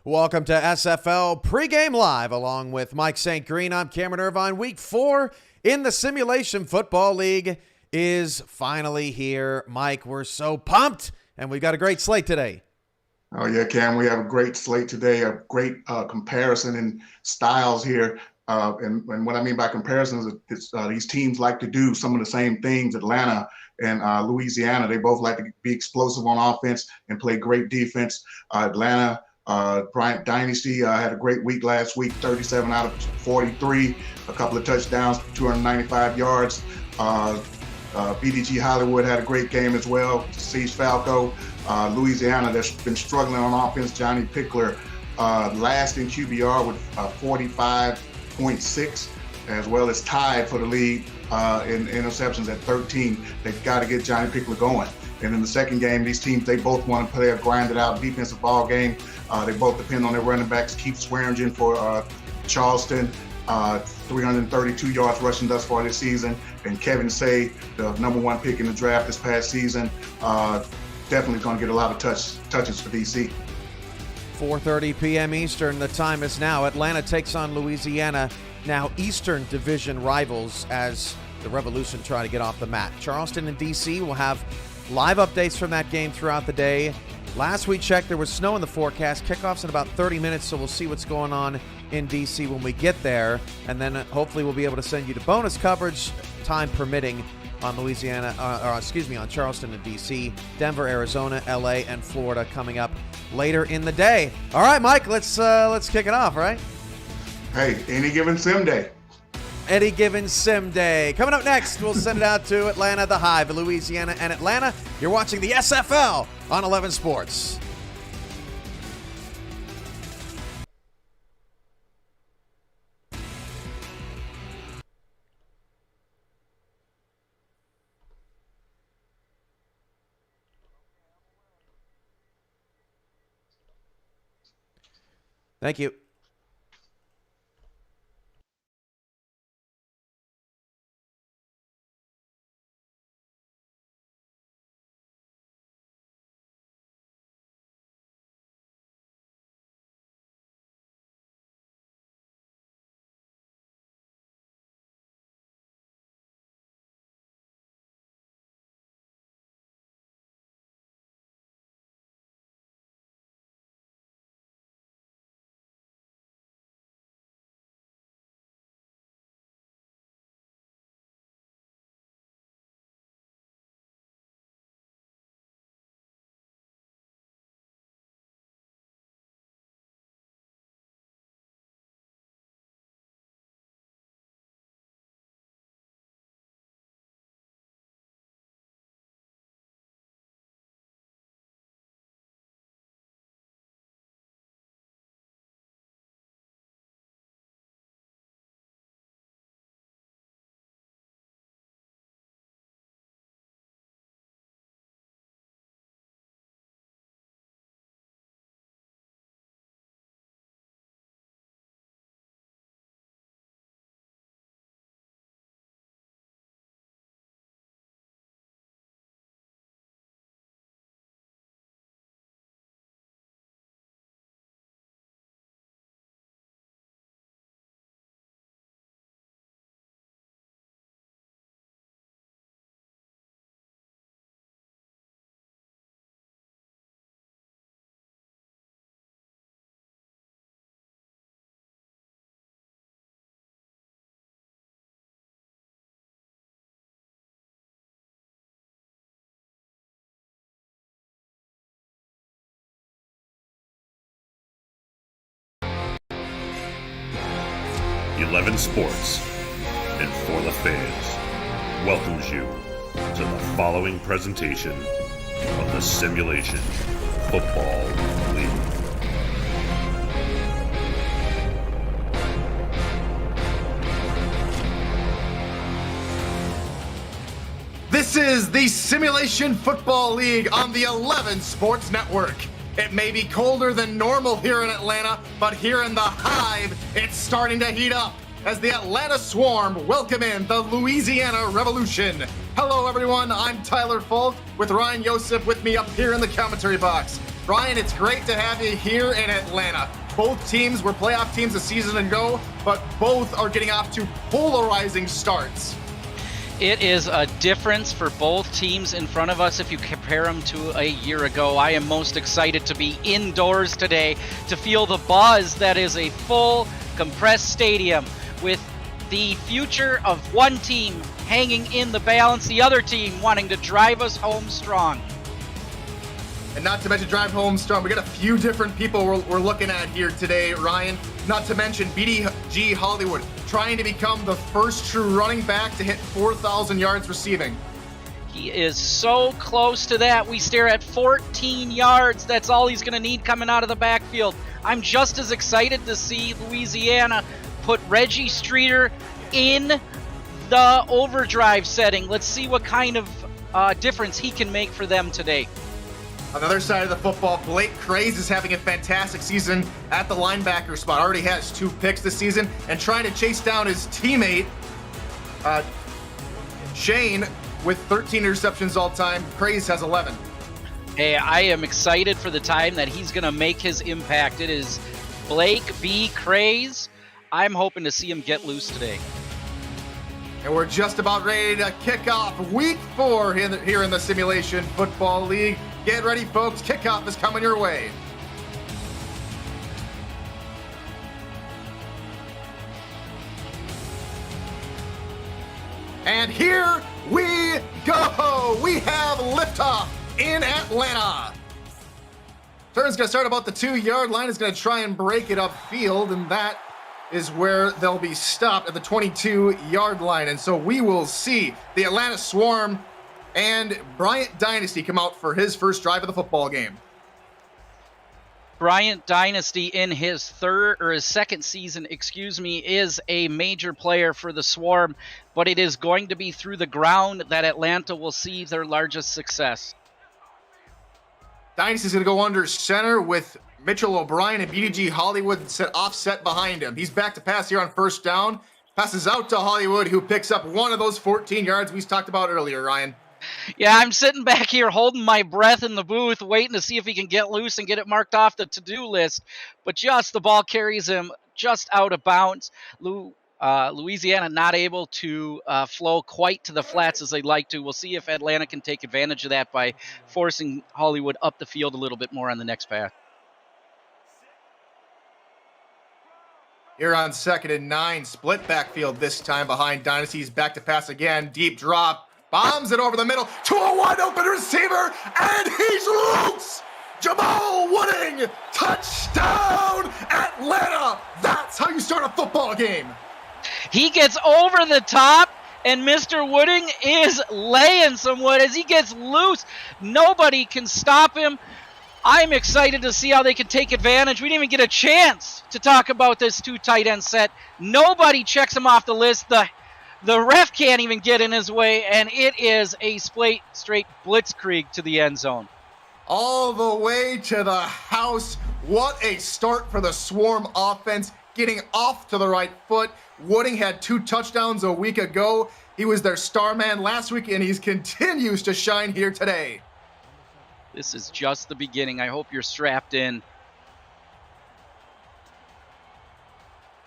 Welcome to SFL Pregame Live, along with Mike St. Green. I'm Cameron Irvine. Week 4 in the Simulation Football League is finally here. Mike, we're so pumped, and we've got a great slate today. Oh, yeah, Cam, we have a great slate today, a great comparison in styles here. And what I mean by comparisons is these teams like to do some of the same things. Atlanta and Louisiana, they both like to be explosive on offense and play great defense. Atlanta, Bryant Dynasty had a great week last week, 37 out of 43, a couple of touchdowns, 295 yards. BDG Hollywood had a great game as well. Siege Falco, Louisiana, that's been struggling on offense. Johnny Pickler, last in QBR with 45.6, as well as tied for the lead in interceptions at 13. They've got to get Johnny Pickler going. And in the second game, these teams, they both want to play a grinded out defensive ball game. They both depend on their running backs. Keith Swearingen for Charleston, 332 yards rushing thus far this season. And Kevin Say, the #1 pick in the draft this past season, definitely going to get a lot of touches for DC. 4:30 p.m. Eastern, the time is now. Atlanta takes on Louisiana, now Eastern Division rivals, as the Revolution try to get off the mat. Charleston and DC will have live updates from that game throughout the day. Last we checked, there was snow in the forecast. Kickoff's in about 30 minutes, so we'll see what's going on in DC when we get there. And then hopefully we'll be able to send you to bonus coverage, time permitting, on on Charleston and DC, Denver, Arizona, LA, and Florida coming up later in the day. All right, Mike, let's kick it off, right? Hey, any given sim day. Any given sim day. Coming up next, we'll send it out to Atlanta, the Hive, Louisiana, and Atlanta. You're watching the SFL on 11 Sports. Thank you. Eleven Sports and For the Fans welcomes you to the following presentation of the Simulation Football League. This is the Simulation Football League on the 11 Sports Network. It may be colder than normal here in Atlanta, but here in the Hive, it's starting to heat up as the Atlanta Swarm welcome in the Louisiana Revolution. Hello, everyone. I'm Tyler Falk with Ryan Yosef with me up here in the commentary box. Brian, it's great to have you here in Atlanta. Both teams were playoff teams a season ago, but both are getting off to polarizing starts. It is a difference for both teams in front of us if you compare them to a year ago. I am most excited to be indoors today to feel the buzz that is a full compressed stadium with the future of one team hanging in the balance, the other team wanting to drive us home strong. And not to mention drive home strong, we got a few different people we're looking at here today, Ryan. Not to mention BDG Hollywood trying to become the first true running back to hit 4,000 yards receiving. He is so close to that. We stare at 14 yards. That's all he's going to need coming out of the backfield. I'm just as excited to see Louisiana put Reggie Streeter in the overdrive setting. Let's see what kind of difference he can make for them today. On the other side of the football, Blake Craze is having a fantastic season at the linebacker spot. Already has 2 picks this season and trying to chase down his teammate, Shane, with 13 interceptions all time. Craze has 11. Hey, I am excited for the time that he's going to make his impact. It is Blake B. Craze. I'm hoping to see him get loose today. And we're just about ready to kick off week 4 here in the Simulation Football League. Get ready, folks. Kickoff is coming your way. And here we go. We have liftoff in Atlanta. Turn's going to start about the 2-yard line. Is going to try and break it upfield, and that is where they'll be stopped at the 22-yard line. And so we will see the Atlanta Swarm and Bryant Dynasty come out for his first drive of the football game. Bryant Dynasty in his second season, is a major player for the Swarm, but it is going to be through the ground that Atlanta will see their largest success. Dynasty's going to go under center with Mitchell O'Brien and BDG Hollywood offset behind him. He's back to pass here on first down. Passes out to Hollywood, who picks up one of those 14 yards we talked about earlier, Ryan. Yeah, I'm sitting back here holding my breath in the booth, waiting to see if he can get loose and get it marked off the to-do list. But just the ball carries him just out of bounds. Louisiana not able to flow quite to the flats as they'd like to. We'll see if Atlanta can take advantage of that by forcing Hollywood up the field a little bit more on the next pass. Here on 2nd and 9, split backfield this time behind Dynasty's back to pass again. Deep drop, bombs it over the middle to a wide open receiver, and he's loose! Jamal Wooding, touchdown Atlanta! That's how you start a football game. He gets over the top, and Mr. Wooding is laying some wood as he gets loose. Nobody can stop him. I'm excited to see how they can take advantage. We didn't even get a chance to talk about this 2 tight end set. Nobody checks him off the list. The ref can't even get in his way, and it is a straight blitzkrieg to the end zone. All the way to the house. What a start for the Swarm offense, getting off to the right foot. Wooding had 2 touchdowns a week ago. He was their star man last week, and he continues to shine here today. This is just the beginning. I hope you're strapped in.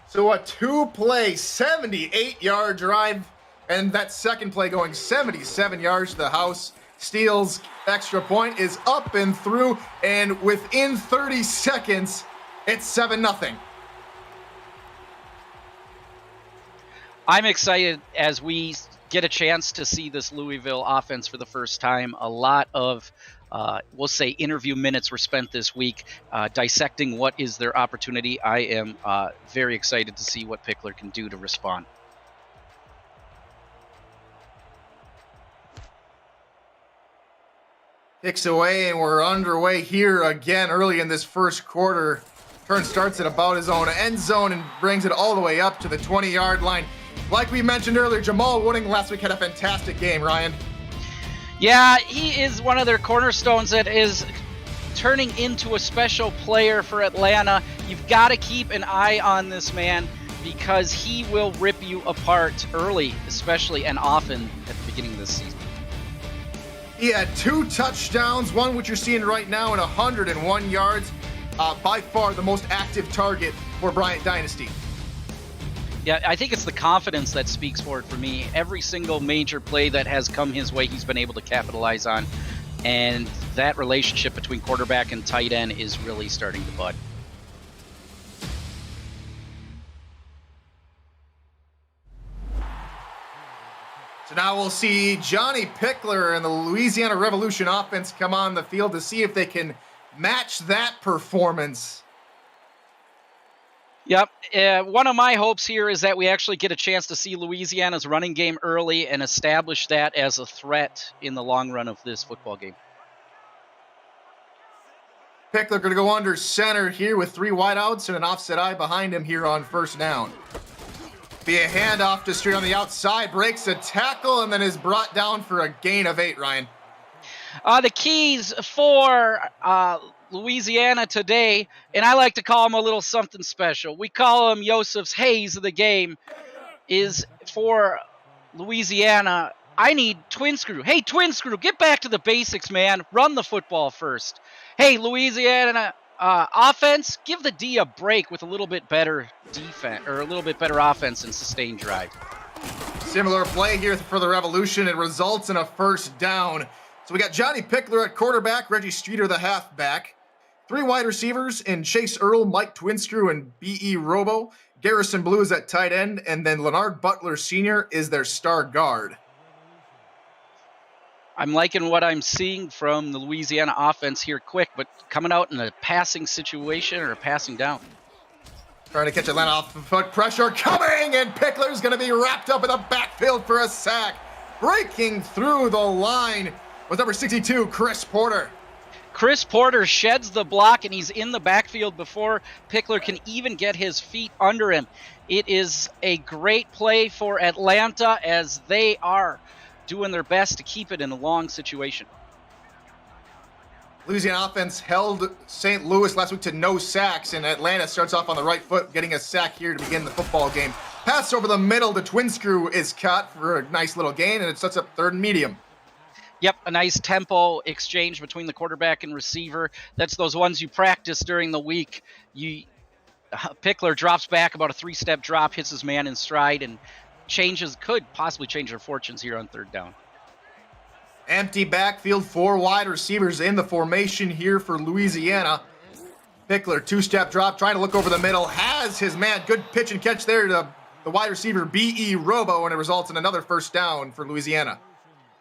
So a 2-play, 78-yard drive, and that second play going 77 yards to the house. Steele's extra point is up and through, and within 30 seconds, it's 7-0. I'm excited as we get a chance to see this Louisville offense for the first time. A lot of we'll say interview minutes were spent this week dissecting what is their opportunity. I am very excited to see what Pickler can do to respond. Kicks away, and we're underway here again early in this first quarter. Turn starts at about his own end zone and brings it all the way up to the 20-yard line. Like we mentioned earlier, Jamal Wooding last week had a fantastic game, Ryan. Yeah, he is one of their cornerstones that is turning into a special player for Atlanta. You've got to keep an eye on this man because he will rip you apart early, especially and often at the beginning of this season. He had 2 touchdowns, one which you're seeing right now, and 101 yards. By far the most active target for Bryant Dynasty. Yeah, I think it's the confidence that speaks for it for me. Every single major play that has come his way, he's been able to capitalize on. And that relationship between quarterback and tight end is really starting to bud. So now we'll see Johnny Pickler and the Louisiana Revolution offense come on the field to see if they can match that performance. Yep. One of my hopes here is that we actually get a chance to see Louisiana's running game early and establish that as a threat in the long run of this football game. Pickler going to go under center here with 3 wideouts and an offset eye behind him here on first down. Be a handoff to Street on the outside, breaks a tackle, and then is brought down for a gain of 8, Ryan. The keys for Louisiana today, and I like to call him a little something special. We call him Joseph's Hayes of the game, is for Louisiana. I need twin screw. Hey, twin screw, get back to the basics, man. Run the football first. Hey, Louisiana offense, give the D a break with a little bit better defense or a little bit better offense and sustained drive. Similar play here for the Revolution. It results in a first down. So we got Johnny Pickler at quarterback, Reggie Streeter the halfback, 3 wide receivers in Chase Earl, Mike Twinscrew, and B.E. Robo. Garrison Blue is at tight end, and then Leonard Butler Sr. is their star guard. I'm liking what I'm seeing from the Louisiana offense here quick, but coming out in a passing situation or a passing down. Trying to catch Atlanta off the foot, pressure coming, and Pickler's going to be wrapped up in the backfield for a sack. Breaking through the line was number 62, Chris Porter. Chris Porter sheds the block, and he's in the backfield before Pickler can even get his feet under him. It is a great play for Atlanta as they are doing their best to keep it in a long situation. Louisiana offense held St. Louis last week to no sacks, and Atlanta starts off on the right foot, getting a sack here to begin the football game. Pass over the middle to Twinscrew is caught for a nice little gain, and it sets up 3rd and medium. Yep, a nice tempo exchange between the quarterback and receiver. That's those ones you practice during the week. Pickler drops back about a 3-step drop, hits his man in stride, and could possibly change their fortunes here on 3rd down. Empty backfield, 4 wide receivers in the formation here for Louisiana. Pickler, 2-step drop, trying to look over the middle, has his man. Good pitch and catch there to the wide receiver, B.E. Robo, and it results in another first down for Louisiana.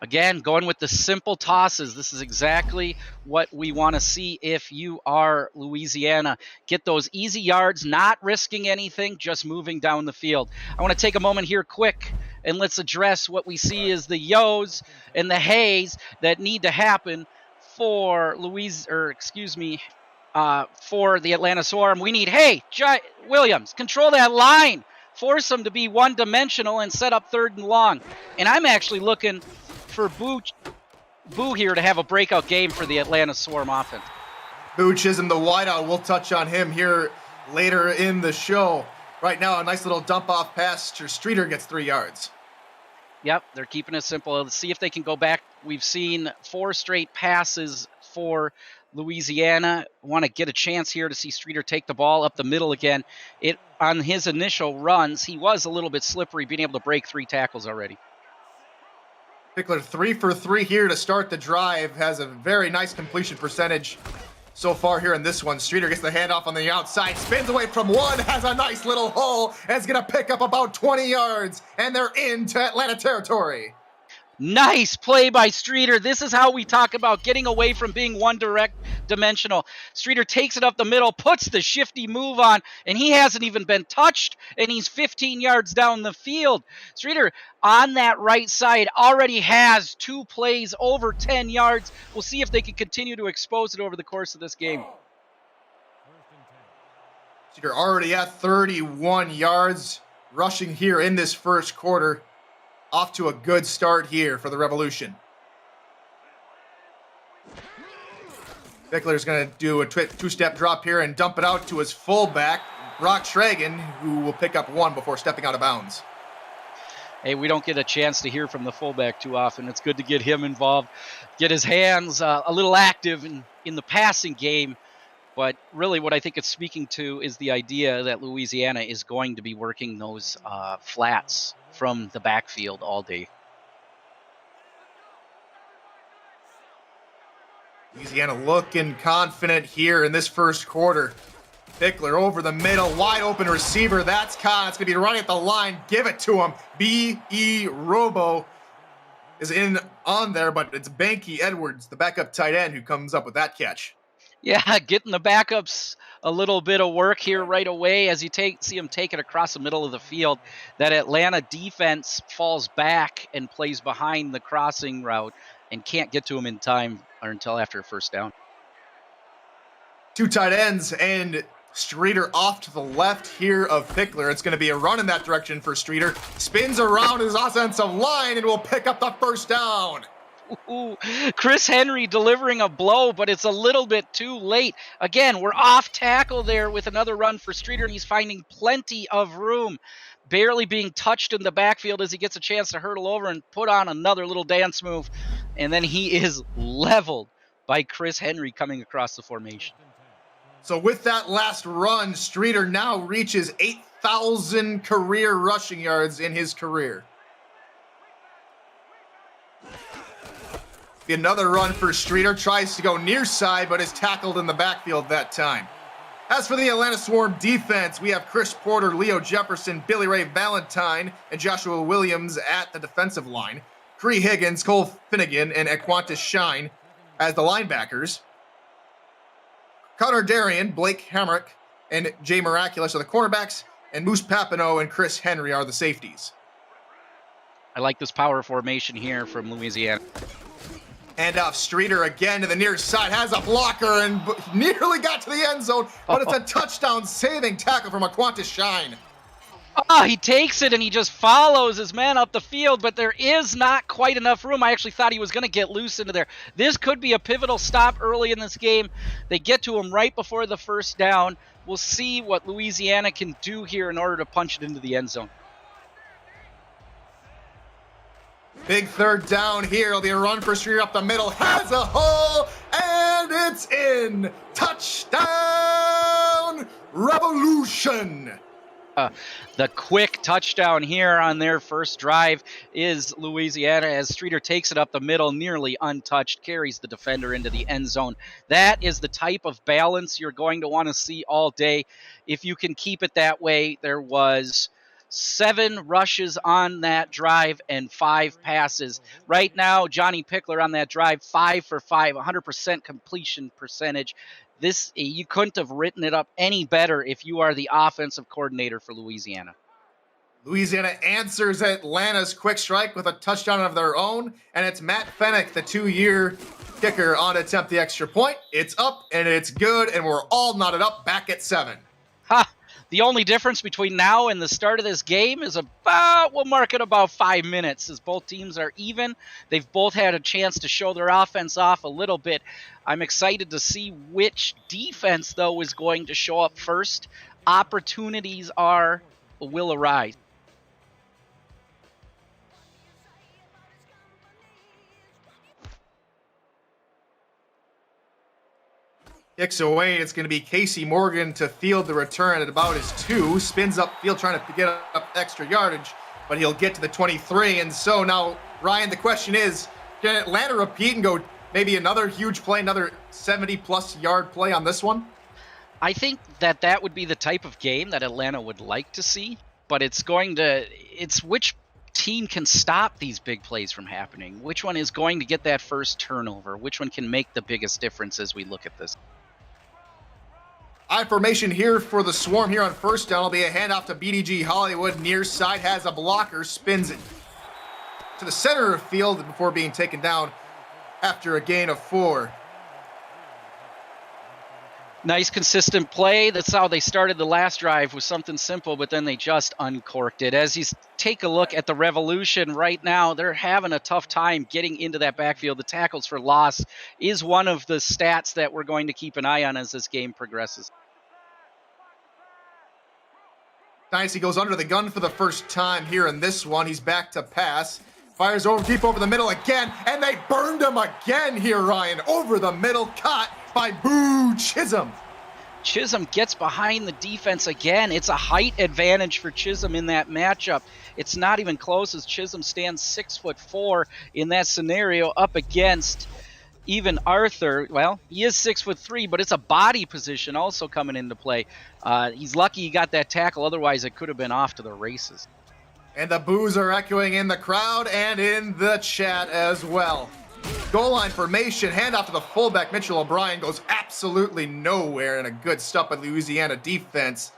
Again, going with the simple tosses. This is exactly what we want to see if you are Louisiana. Get those easy yards, not risking anything, just moving down the field. I want to take a moment here quick and let's address what we see as the yo's and the hays that need to happen for for the Atlanta Swarm. We need, Williams, control that line. Force them to be one-dimensional and set up 3rd and long. And I'm actually looking for Boo here to have a breakout game for the Atlanta Swarm offense. Boo Chisholm, the wideout, we'll touch on him here later in the show. Right now, a nice little dump-off pass to Streeter gets 3 yards. Yep, they're keeping it simple. Let's see if they can go back. We've seen 4 straight passes for Louisiana. Want to get a chance here to see Streeter take the ball up the middle again. On his initial runs, he was a little bit slippery, being able to break 3 tackles already. Pickler 3 for 3 here to start the drive. Has a very nice completion percentage so far here in this one. Streeter gets the handoff on the outside, spins away from one, has a nice little hole, and is going to pick up about 20 yards, and they're into Atlanta territory. Nice play by Streeter. This is how we talk about getting away from being one-dimensional. Streeter takes it up the middle, puts the shifty move on, and he hasn't even been touched, and he's 15 yards down the field. Streeter on that right side already has 2 plays over 10 yards. We'll see if they can continue to expose it over the course of this game. Streeter already at 31 yards rushing here in this first quarter. Off to a good start here for the Revolution. Pickler's going to do a 2-step drop here and dump it out to his fullback, Brock Schragen, who will pick up 1 before stepping out of bounds. Hey, we don't get a chance to hear from the fullback too often. It's good to get him involved, get his hands a little active in the passing game. But really what I think it's speaking to is the idea that Louisiana is going to be working those flats from the backfield all day. Louisiana looking confident here in this first quarter. Pickler over the middle, wide open receiver. That's Khan. It's going to be running at the line. Give it to him. B.E. Robo is in on there, but it's Banky Edwards, the backup tight end, who comes up with that catch. Yeah, getting the backups a little bit of work here right away as you see him take it across the middle of the field. That Atlanta defense falls back and plays behind the crossing route and can't get to him in time or until after a first down. Two tight ends and Streeter off to the left here of Pickler. It's going to be a run in that direction for Streeter. Spins around his offensive line and will pick up the first down. Ooh, Chris Henry delivering a blow, but it's a little bit too late. Again, we're off tackle there with another run for Streeter, and he's finding plenty of room. Barely being touched in the backfield as he gets a chance to hurdle over and put on another little dance move. And then he is leveled by Chris Henry coming across the formation. So with that last run, Streeter now reaches 8,000 career rushing yards in his career. Another run for Streeter, tries to go near side, but is tackled in the backfield that time. As for the Atlanta Swarm defense, we have Chris Porter, Leo Jefferson, Billy Ray Valentine, and Joshua Williams at the defensive line. Cree Higgins, Cole Finnegan, and Equantis Shine as the linebackers. Connor Darien, Blake Hamrick, and Jay Miraculous are the cornerbacks, and Moose Papineau and Chris Henry are the safeties. I like this power formation here from Louisiana. Hand off Streeter again to the near side, has a blocker and nearly got to the end zone, but it's a touchdown saving tackle from Equantis Shine. He takes it and he just follows his man up the field, but there is not quite enough room. I actually thought he was going to get loose into there. This could be a pivotal stop early in this game. They get to him right before the first down. We'll see what Louisiana can do here in order to punch it into the end zone. Big third down here. It'll be a run for Streeter up the middle. Has a hole, and it's in. Touchdown, Revolution. The quick touchdown here on their first drive is Louisiana as Streeter takes it up the middle, nearly untouched, carries the defender into the end zone. That is the type of balance you're going to want to see all day. If you can keep it that way, there was 7 rushes on that drive and 5 passes. Right now, Johnny Pickler on that drive, 5 for 5, 100% completion percentage. This, you couldn't have written it up any better if you are the offensive coordinator for Louisiana. Louisiana answers Atlanta's quick strike with a touchdown of their own, and it's Matt Fennick, the 2-year kicker, on to attempt the extra point. It's up, and it's good, and we're all knotted up back at 7. The only difference between now and the start of this game is we'll mark it about 5 minutes as both teams are even. They've both had a chance to show their offense off a little bit. I'm excited to see which defense, though, is going to show up first. Opportunities will arise. Kicks away. It's going to be Casey Morgan to field the return at about his 2. Spins upfield trying to get up extra yardage, but he'll get to the 23. And so now, Ryan, the question is, can Atlanta repeat and go maybe another huge play, another 70-plus yard play on this one? I think that would be the type of game that Atlanta would like to see, but it's which team can stop these big plays from happening? Which one is going to get that first turnover? Which one can make the biggest difference as we look at this? I formation here for the Swarm here on first down. It'll be a handoff to BDG Hollywood. Near side has a blocker, spins it to the center of field before being taken down after a gain of 4. Nice consistent play. That's how they started the last drive, with something simple, but then they just uncorked it. As you take a look at the Revolution right now, they're having a tough time getting into that backfield. The tackles for loss is one of the stats that we're going to keep an eye on as this game progresses. Dynasty goes under the gun for the first time here in this one. He's back to pass. Fires over deep over the middle again, and they burned him again here, Ryan. Over the middle, caught by Boo Chisholm. Chisholm gets behind the defense again. It's a height advantage for Chisholm in that matchup. It's not even close as Chisholm stands 6'4" in that scenario up against even Arthur. Well, he is 6'3", but it's a body position also coming into play. He's lucky he got that tackle. Otherwise, it could have been off to the races. And the boos are echoing in the crowd and in the chat as well. Goal line formation, handoff to the fullback. Mitchell O'Brien goes absolutely nowhere, and a good stop by Louisiana defense.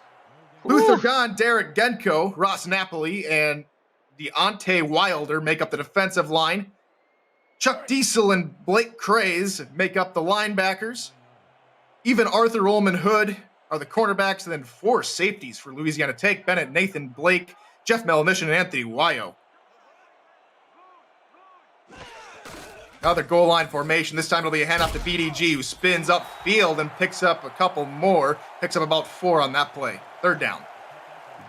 Luther Gahn, Derek Genko, Ross Napoli, and Deontay Wilder make up the defensive line. Chuck Diesel and Blake Craze make up the linebackers. Even Arthur Ullman Hood are the cornerbacks, and then 4 safeties for Louisiana Tech: Bennett, Nathan Blake, Jeff Melnition, and Anthony Wayo. Another goal line formation. This time it'll be a handoff to BDG, who spins upfield and picks up a couple more. Picks up about 4 on that play. 3rd down.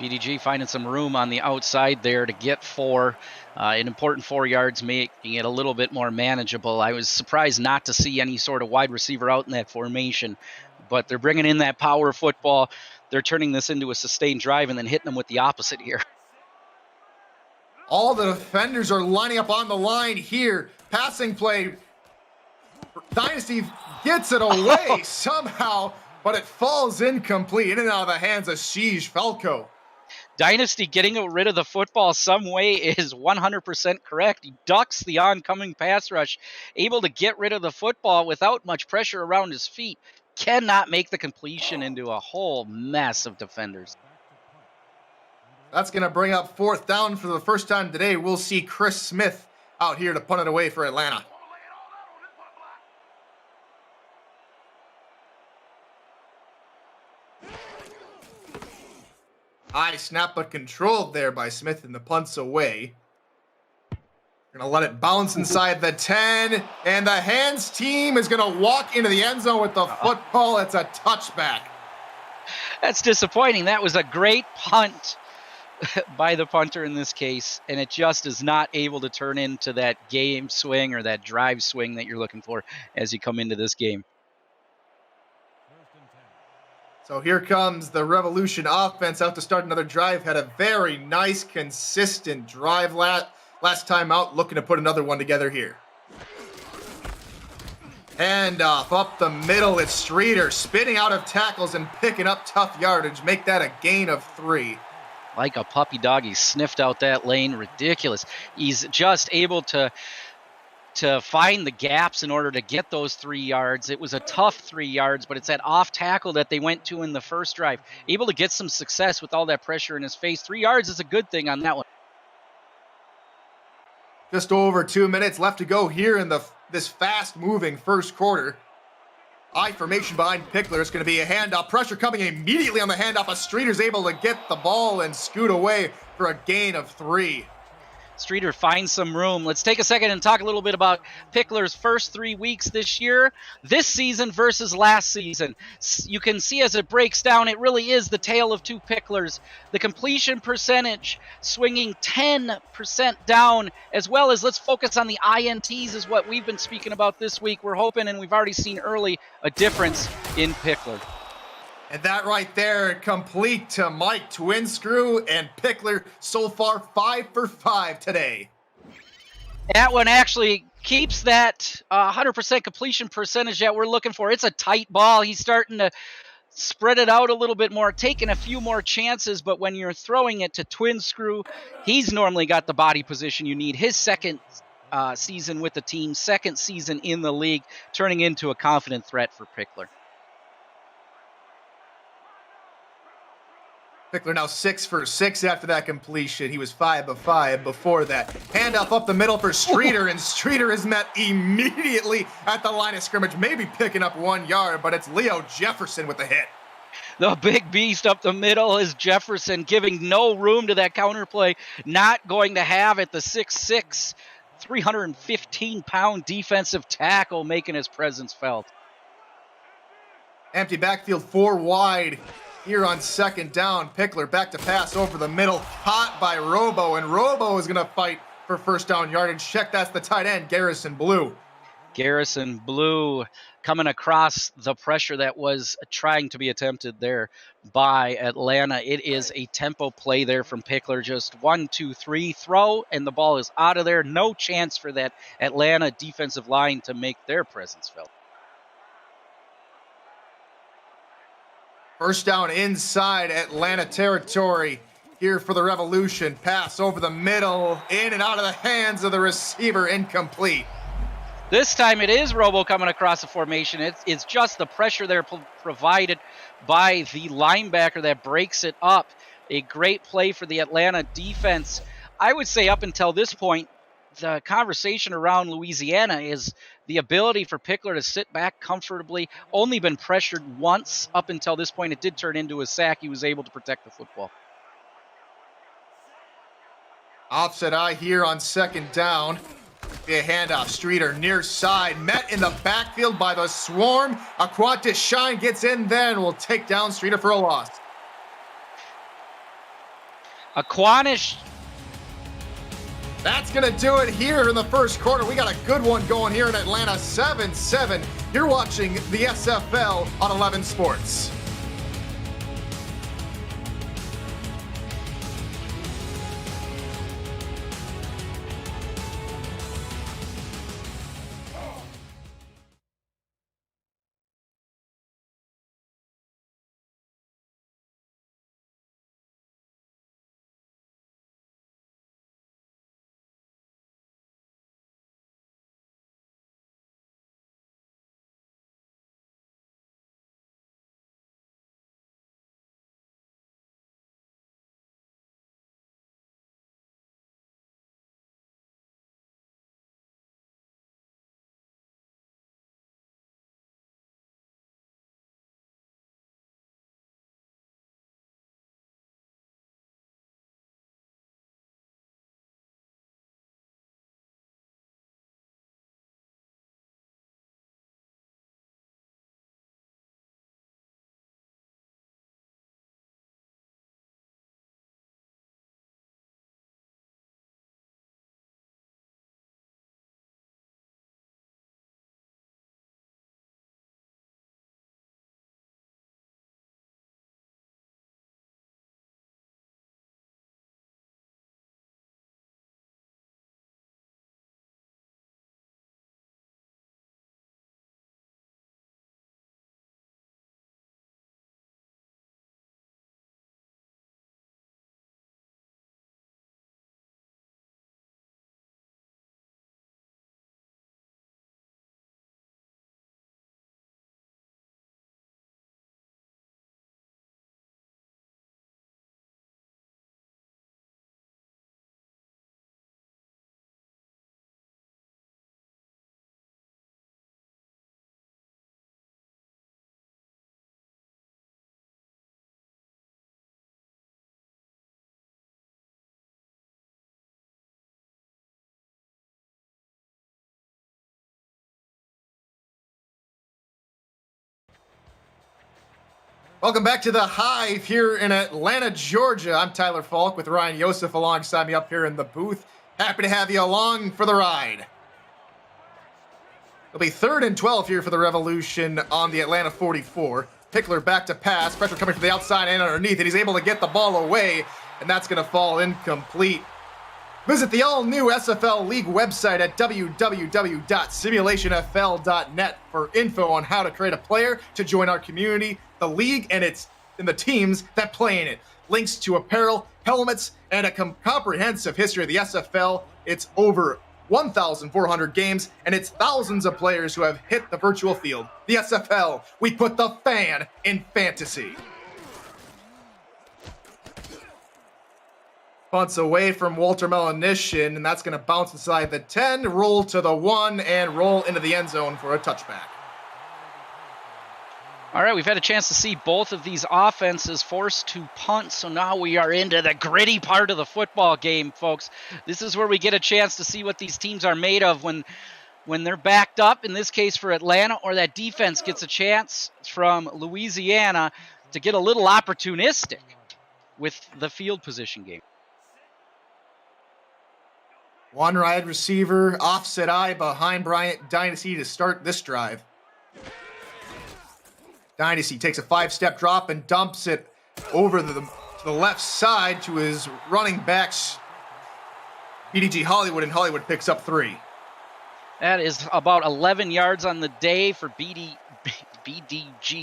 BDG finding some room on the outside there to get 4. An important 4 yards, making it a little bit more manageable. I was surprised not to see any sort of wide receiver out in that formation, but they're bringing in that power football. They're turning this into a sustained drive and then hitting them with the opposite here. All the defenders are lining up on the line here. Passing play. Dynasty gets it away somehow, but it falls incomplete. In and out of the hands of Sheesh Falco. Dynasty getting rid of the football some way is 100% correct. He ducks the oncoming pass rush, able to get rid of the football without much pressure around his feet. Cannot make the completion into a whole mess of defenders. That's going to bring up 4th down for the first time today. We'll see Chris Smith out here to punt it away for Atlanta. High snap, but controlled there by Smith, and the punt's away. Going to let it bounce inside the 10, and the hands team is going to walk into the end zone with the football. It's a touchback. That's disappointing. That was a great punt by the punter in this case, and it just is not able to turn into that game swing or that drive swing that you're looking for as you come into this game. So here comes the Revolution offense out to start another drive. Had a very nice, consistent drive last time out, looking to put another one together here. Handoff up the middle. It's Streeter spinning out of tackles and picking up tough yardage. Make that a gain of 3. Like a puppy dog, he sniffed out that lane. Ridiculous. He's just able to find the gaps in order to get those 3 yards. It was a tough 3 yards, but it's that off tackle that they went to in the first drive. Able to get some success with all that pressure in his face. 3 yards is a good thing on that one. Just over 2 minutes left to go here in this fast-moving first quarter. I formation behind Pickler. It's going to be a handoff. Pressure coming immediately on the handoff. A Streeter's able to get the ball and scoot away for a gain of 3. Streeter finds some room. Let's take a second and talk a little bit about Pickler's first 3 weeks this year, this season versus last season. You can see as it breaks down, it really is the tale of 2 Picklers. The completion percentage swinging 10% down, as well as let's focus on the INTs is what we've been speaking about this week. We're hoping, and we've already seen early, a difference in Pickler. And that right there, complete to Mike Twinscrew, and Pickler so far 5 for 5 today. That one actually keeps that 100% completion percentage that we're looking for. It's a tight ball. He's starting to spread it out a little bit more, taking a few more chances, but when you're throwing it to Twinscrew, he's normally got the body position you need. His second season with the team, second season in the league, turning into a confident threat for Pickler. Pickler now 6 for 6 after that completion. He was 5 of 5 before that. Handoff up the middle for Streeter, and Streeter is met immediately at the line of scrimmage, maybe picking up 1 yard, but it's Leo Jefferson with the hit. The big beast up the middle is Jefferson, giving no room to that counter play. Not going to have it. The 6'6", 315-pound defensive tackle making his presence felt. Empty backfield, 4 wide here on second down. Pickler back to pass over the middle, caught by Robo, and Robo is going to fight for first down yardage. Check, that's the tight end, Garrison Blue. Garrison Blue coming across the pressure that was trying to be attempted there by Atlanta. It is a tempo play there from Pickler. Just 1, 2, 3, throw, and the ball is out of there. No chance for that Atlanta defensive line to make their presence felt. First down inside Atlanta territory here for the Revolution. Pass over the middle, in and out of the hands of the receiver, incomplete. This time it is Robo coming across the formation. It's just the pressure there provided by the linebacker that breaks it up. A great play for the Atlanta defense. I would say up until this point, the conversation around Louisiana is the ability for Pickler to sit back comfortably. Only been pressured once up until this point. It did turn into a sack. He was able to protect the football. Offset eye here on second down. Be a handoff. Streeter near side, met in the backfield by the swarm. Aquatis Shine gets in there and will take down Streeter for a loss. Aquanish. That's going to do it here in the first quarter. We got a good one going here in Atlanta, 7-7. You're watching the SFL on 11 Sports. Welcome back to the Hive here in Atlanta, Georgia. I'm Tyler Falk with Ryan Yosef alongside me up here in the booth. Happy to have you along for the ride. It'll be 3rd and 12 here for the Revolution on the Atlanta 44. Pickler back to pass. Pressure coming from the outside and underneath, and he's able to get the ball away, and that's going to fall incomplete. Visit the all-new SFL League website at www.simulationfl.net for info on how to create a player to join our community, the league, and the teams that play in it. Links to apparel, helmets, and a comprehensive history of the SFL. It's over 1,400 games, and it's thousands of players who have hit the virtual field. The SFL, we put the fan in fantasy. Bunts away from Walter Melanishin, and that's going to bounce inside the 10, roll to the 1, and roll into the end zone for a touchback. All right, we've had a chance to see both of these offenses forced to punt, so now we are into the gritty part of the football game, folks. This is where we get a chance to see what these teams are made of when they're backed up, in this case for Atlanta, or that defense gets a chance from Louisiana to get a little opportunistic with the field position game. One wide receiver, offset eye behind Bryant Dynasty to start this drive. Dynasty takes a 5-step drop and dumps it over to the left side to his running backs, BDG Hollywood, and Hollywood picks up 3. That is about 11 yards on the day for BDG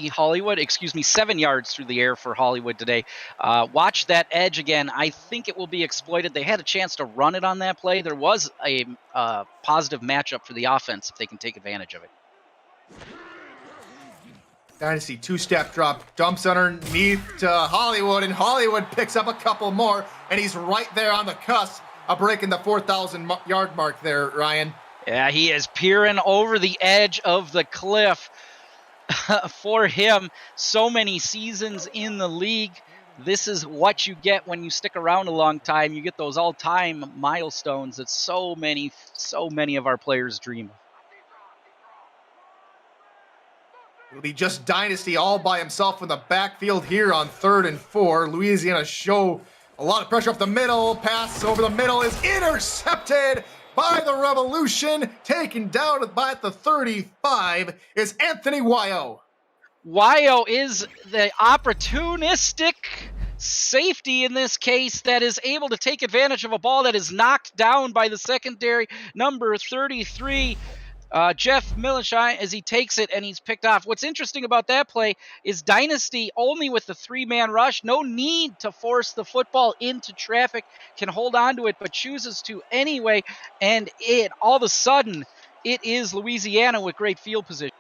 Hollywood. 7 yards through the air for Hollywood today. Watch that edge again. I think it will be exploited. They had a chance to run it on that play. There was a positive matchup for the offense if they can take advantage of it. Dynasty 2-step drop, dumps underneath to Hollywood, and Hollywood picks up a couple more, and he's right there on the cusp of breaking the 4,000-yard mark there, Ryan. Yeah, he is peering over the edge of the cliff. For him, so many seasons in the league. This is what you get when you stick around a long time. You get those all-time milestones that so many of our players dream of. It'll be just Dynasty all by himself in the backfield here on 3rd and 4. Louisiana show a lot of pressure up the middle. Pass over the middle is intercepted by the Revolution. Taken down by the 35 is Anthony Wyo. Wyo is the opportunistic safety in this case that is able to take advantage of a ball that is knocked down by the secondary, number 33, Jeff Milishai, as he takes it and he's picked off. What's interesting about that play is Dynasty only with the 3-man rush, no need to force the football into traffic, can hold on to it, but chooses to anyway, and it all of a sudden, it is Louisiana with great field position.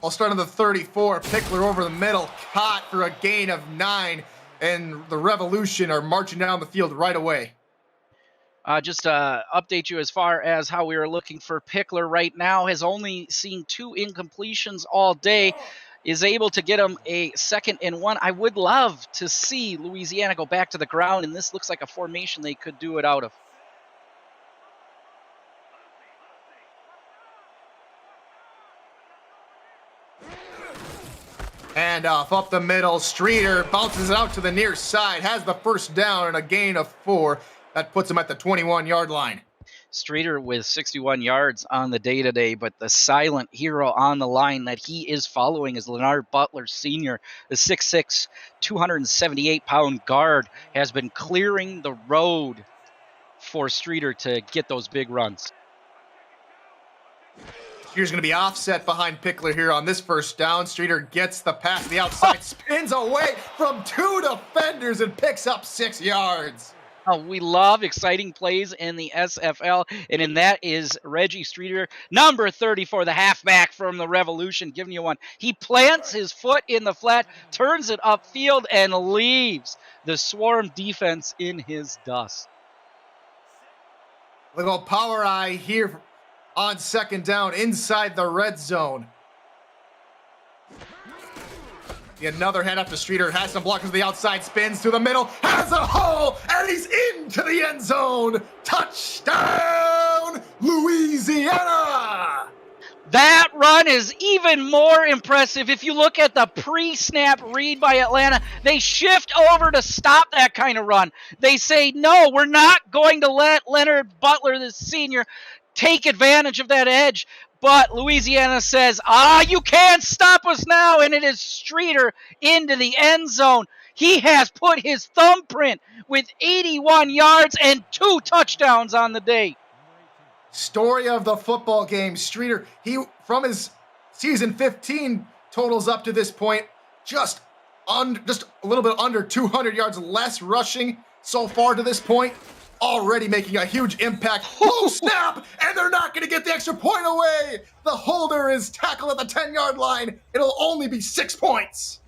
I'll start on the 34, Pickler over the middle, caught for a gain of 9, and the Revolution are marching down the field right away. Just to update you as far as how we are looking for Pickler right now, has only seen 2 incompletions all day, is able to get him a 2nd and 1. I would love to see Louisiana go back to the ground, and this looks like a formation they could do it out of. And off up the middle, Streeter bounces it out to the near side, has the first down and a gain of 4. That puts him at the 21-yard line. Streeter with 61 yards on the day today, but the silent hero on the line that he is following is Leonard Butler Sr., the 6'6", 278-pound guard, has been clearing the road for Streeter to get those big runs. Streeter's going to be offset behind Pickler here on this first down. Streeter gets the pass to the outside, spins away from 2 defenders and picks up 6 yards. Oh, we love exciting plays in the SFL, and in that is Reggie Streeter, number 34, the halfback from the Revolution, giving you one. He plants his foot in the flat, turns it upfield, and leaves the Swarm defense in his dust. Little power eye here on 2nd down inside the red zone. Another handoff to Streeter, has some blockers to the outside, spins to the middle, has a hole, and he's into the end zone. Touchdown, Louisiana! That run is even more impressive. If you look at the pre-snap read by Atlanta, they shift over to stop that kind of run. They say, no, we're not going to let Leonard Butler, the senior, take advantage of that edge. But Louisiana says, you can't stop us now, and it is Streeter into the end zone. He has put his thumbprint with 81 yards and 2 touchdowns on the day. Story of the football game, Streeter, he from his season 15 totals up to this point, just a little bit under 200 yards less rushing so far to this point. Already making a huge impact. Oh, snap! And they're not going to get the extra point away. The holder is tackled at the 10-yard line. It'll only be 6 points.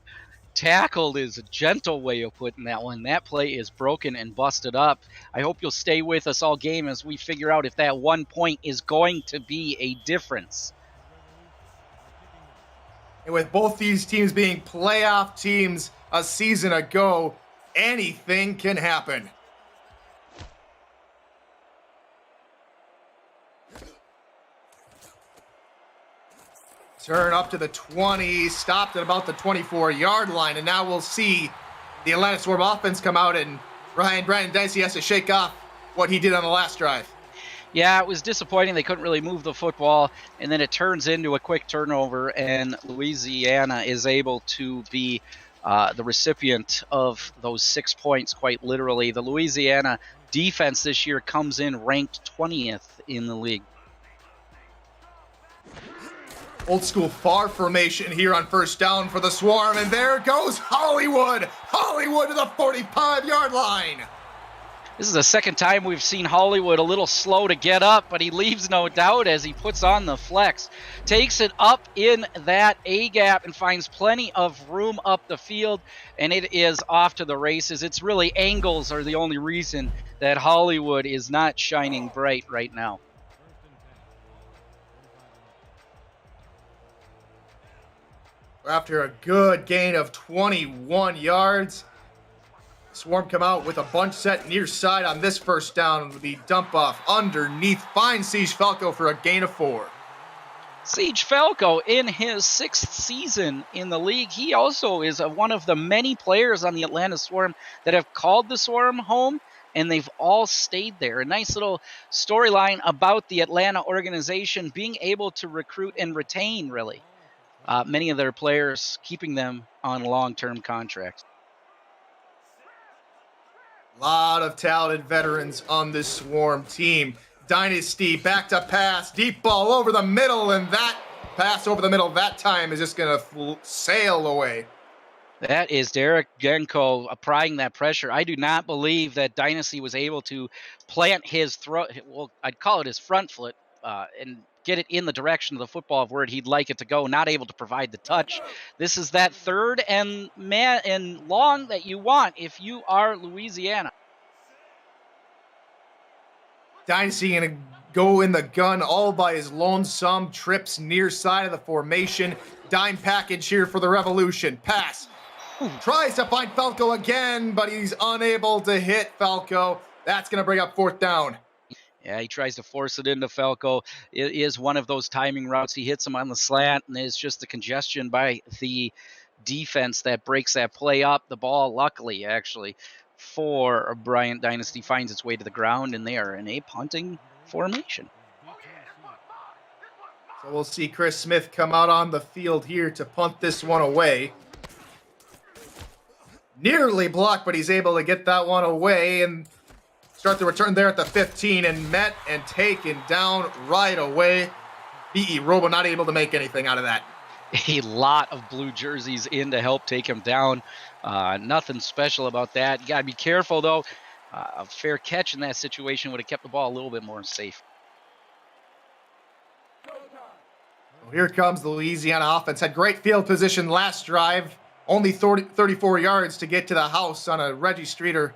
Tackled is a gentle way of putting that one. That play is broken and busted up. I hope you'll stay with us all game as we figure out if that 1 point is going to be a difference. And with both these teams being playoff teams a season ago, anything can happen. Turn up to the 20, stopped at about the 24-yard line, and now we'll see the Atlanta Swarm offense come out, and Brandon Dicey has to shake off what he did on the last drive. Yeah, it was disappointing. They couldn't really move the football, and then it turns into a quick turnover, and Louisiana is able to be the recipient of those 6 points, quite literally. The Louisiana defense this year comes in ranked 20th in the league. Old school far formation here on first down for the Swarm, and there goes Hollywood. Hollywood to the 45-yard line. This is the second time we've seen Hollywood a little slow to get up, but he leaves no doubt as he puts on the flex. Takes it up in that A-gap and finds plenty of room up the field, and it is off to the races. It's really angles are the only reason that Hollywood is not shining bright right now. After a good gain of 21 yards, Swarm come out with a bunch set near side on this first down with the dump off underneath. Finds Siege Falco for a gain of 4. Siege Falco in his 6th season in the league. He also is one of the many players on the Atlanta Swarm that have called the Swarm home, and they've all stayed there. A nice little storyline about the Atlanta organization being able to recruit and retain, really, many of their players, keeping them on long-term contracts. A lot of talented veterans on this Swarm team. Dynasty back to pass, deep ball over the middle, and that pass over the middle that time is just going to sail away. That is Derek Genko applying that pressure. I do not believe that Dynasty was able to plant his I'd call it his front foot, and get it in the direction of the football of where he'd like it to go, not able to provide the touch. This is that third and long that you want if you are Louisiana. Dynasty going to go in the gun all by his lonesome, trips near side of the formation. Dime package here for the Revolution. Pass. Tries to find Falco again, but he's unable to hit Falco. That's going to bring up 4th down. Yeah, he tries to force it into Falco. It is one of those timing routes. He hits him on the slant, and it's just the congestion by the defense that breaks that play up. The ball, luckily, actually, for Bryant Dynasty finds its way to the ground, and they are in a punting formation. So we'll see Chris Smith come out on the field here to punt this one away. Nearly blocked, but he's able to get that one away and start the return there at the 15, and met and taken down right away. B.E. Robo not able to make anything out of that. A lot of blue jerseys in to help take him down. Nothing special about that. You got to be careful, though. A fair catch in that situation would have kept the ball a little bit more safe. Well, here comes the Louisiana offense. Had great field position last drive. Only 34 yards to get to the house on a Reggie Streeter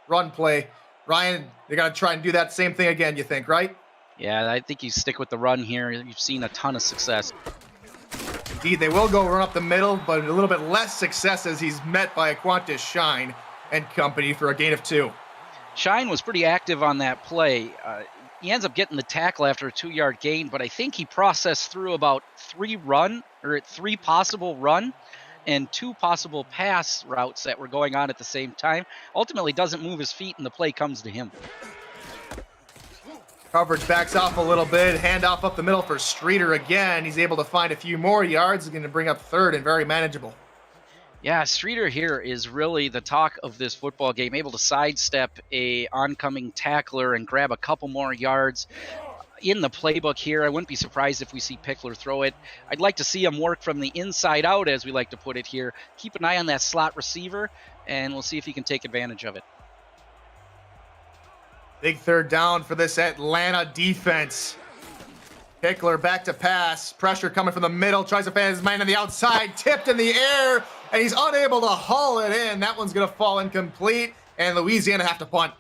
run play. Ryan, they're going to try and do that same thing again, you think, right? Yeah, I think you stick with the run here. You've seen a ton of success. Indeed, they will go run up the middle, but a little bit less success as he's met by Aquantis Shine and company for a gain of 2. Shine was pretty active on that play. He ends up getting the tackle after a 2-yard gain, but I think he processed through about 3 possible run and 2 possible pass routes that were going on at the same time. Ultimately doesn't move his feet, and the play comes to him. Coverage backs off a little bit. Handoff up the middle for Streeter again. He's able to find a few more yards. He's going to bring up 3rd and very manageable. Yeah, Streeter here is really the talk of this football game, able to sidestep a oncoming tackler and grab a couple more yards. In the playbook here, I wouldn't be surprised if we see Pickler throw it. I'd like to see him work from the inside out, as we like to put it here. Keep an eye on that slot receiver, and we'll see if he can take advantage of it. Big 3rd down for this Atlanta defense. Pickler back to pass. Pressure coming from the middle. Tries to find his man on the outside. Tipped in the air, and he's unable to haul it in. That one's going to fall incomplete, and Louisiana have to punt.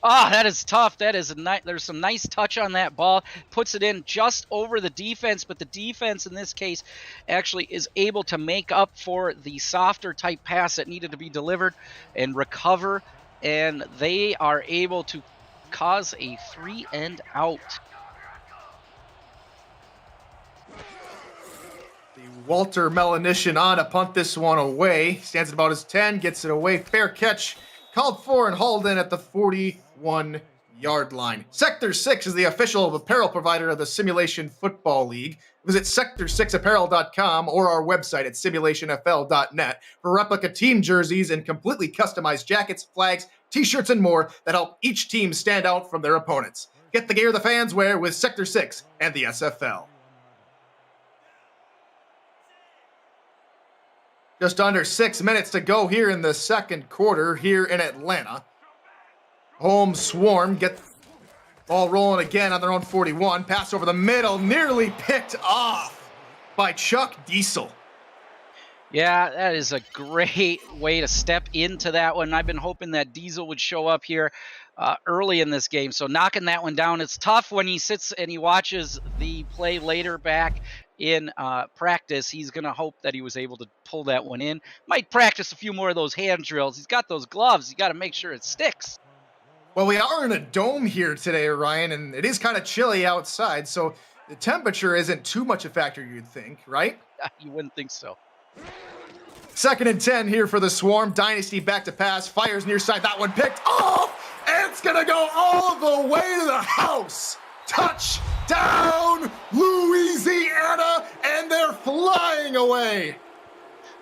That is tough. That is there's some nice touch on that ball. Puts it in just over the defense, but the defense in this case actually is able to make up for the softer type pass that needed to be delivered and recover, and they are able to cause a 3 and out. Walter Melanishin on to punt this one away. Stands at about his 10, gets it away. Fair catch called for and hauled in at the 41-yard line. Sector 6 is the official apparel provider of the Simulation Football League. Visit sector6apparel.com or our website at simulationfl.net for replica team jerseys and completely customized jackets, flags, t-shirts, and more that help each team stand out from their opponents. Get the gear the fans wear with Sector 6 and the SFL. Just under 6 minutes to go here in the second quarter here in Atlanta. Home Swarm get ball rolling again on their own 41. Pass over the middle, nearly picked off by Chuck Diesel. Yeah, that is a great way to step into that one. I've been hoping that Diesel would show up here early in this game. So knocking that one down, it's tough when he sits and he watches the play later back in practice. He's going to hope that he was able to pull that one in. Might practice a few more of those hand drills. He's got those gloves. You got to make sure it sticks. Well, we are in a dome here today, Ryan, and it is kind of chilly outside, so the temperature isn't too much a factor, you'd think, right? You wouldn't think so. 2nd and 10 here for the Swarm. Dynasty back to pass, fires near side. That one picked off, and it's going to go all the way to the house. Touchdown, Louisiana, and they're flying away.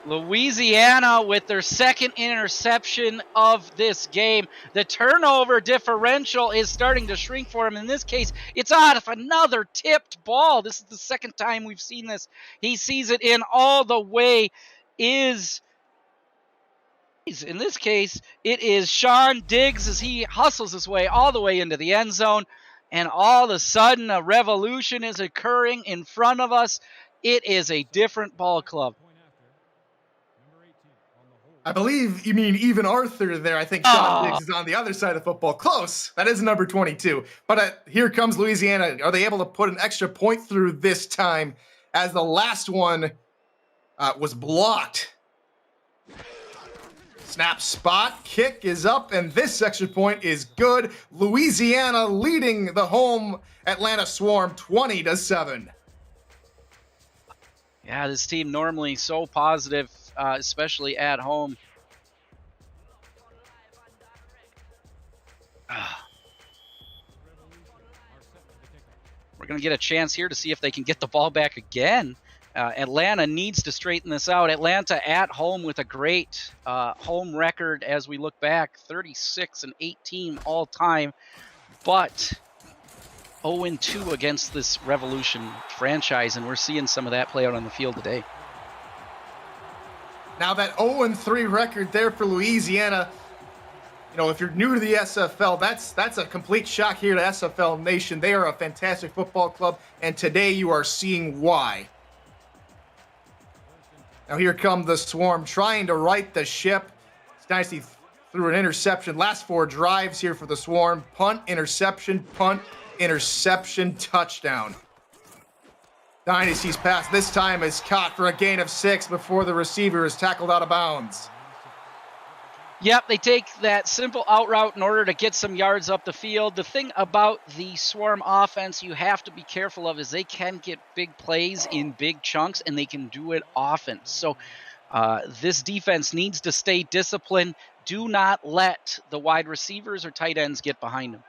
Louisiana with their second interception of this game. The turnover differential is starting to shrink for him. In this case, it's out of another tipped ball. This is the second time we've seen this. He sees it in all the way. In this case, it is Sean Diggs as he hustles his way all the way into the end zone. And all of a sudden, a revolution is occurring in front of us. It is a different ball club. I believe you mean even Arthur there. I think Sean Diggs is on the other side of football. Close. That is number 22. But here comes Louisiana. Are they able to put an extra point through this time as the last one was blocked? Snap spot. Kick is up, and this extra point is good. Louisiana leading the home Atlanta Swarm 20-7. Yeah, this team normally so positive, especially at home. We're going to get a chance here to see if they can get the ball back again. Atlanta needs to straighten this out. Atlanta at home with a great home record as we look back, 36-18 all time, but 0-2 against this Revolution franchise, and we're seeing some of that play out on the field today. Now that 0-3 record there for Louisiana, you know, if you're new to the SFL, that's a complete shock here to SFL Nation. They are a fantastic football club, and today you are seeing why. Now here come the Swarm trying to right the ship. Dynasty threw an interception. Last 4 drives here for the Swarm. Punt, interception, touchdown. Dynasty's pass this time is caught for a gain of 6 before the receiver is tackled out of bounds. Yep, they take that simple out route in order to get some yards up the field. The thing about the Swarm offense you have to be careful of is they can get big plays in big chunks, and they can do it often. So this defense needs to stay disciplined. Do not let the wide receivers or tight ends get behind them.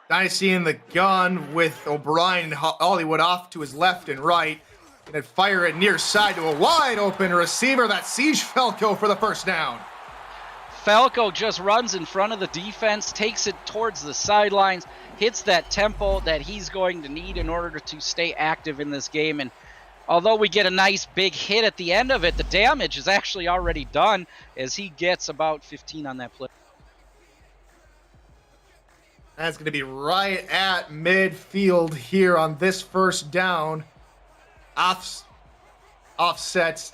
Dynasty in the gun with O'Brien, Hollywood off to his left and right. And fire it near side to a wide open receiver. That's Siege Falco for the first down. Falco just runs in front of the defense, takes it towards the sidelines, hits that tempo that he's going to need in order to stay active in this game. And although we get a nice big hit at the end of it, the damage is actually already done as he gets about 15 on that play. That's going to be right at midfield here on this first down. Offsets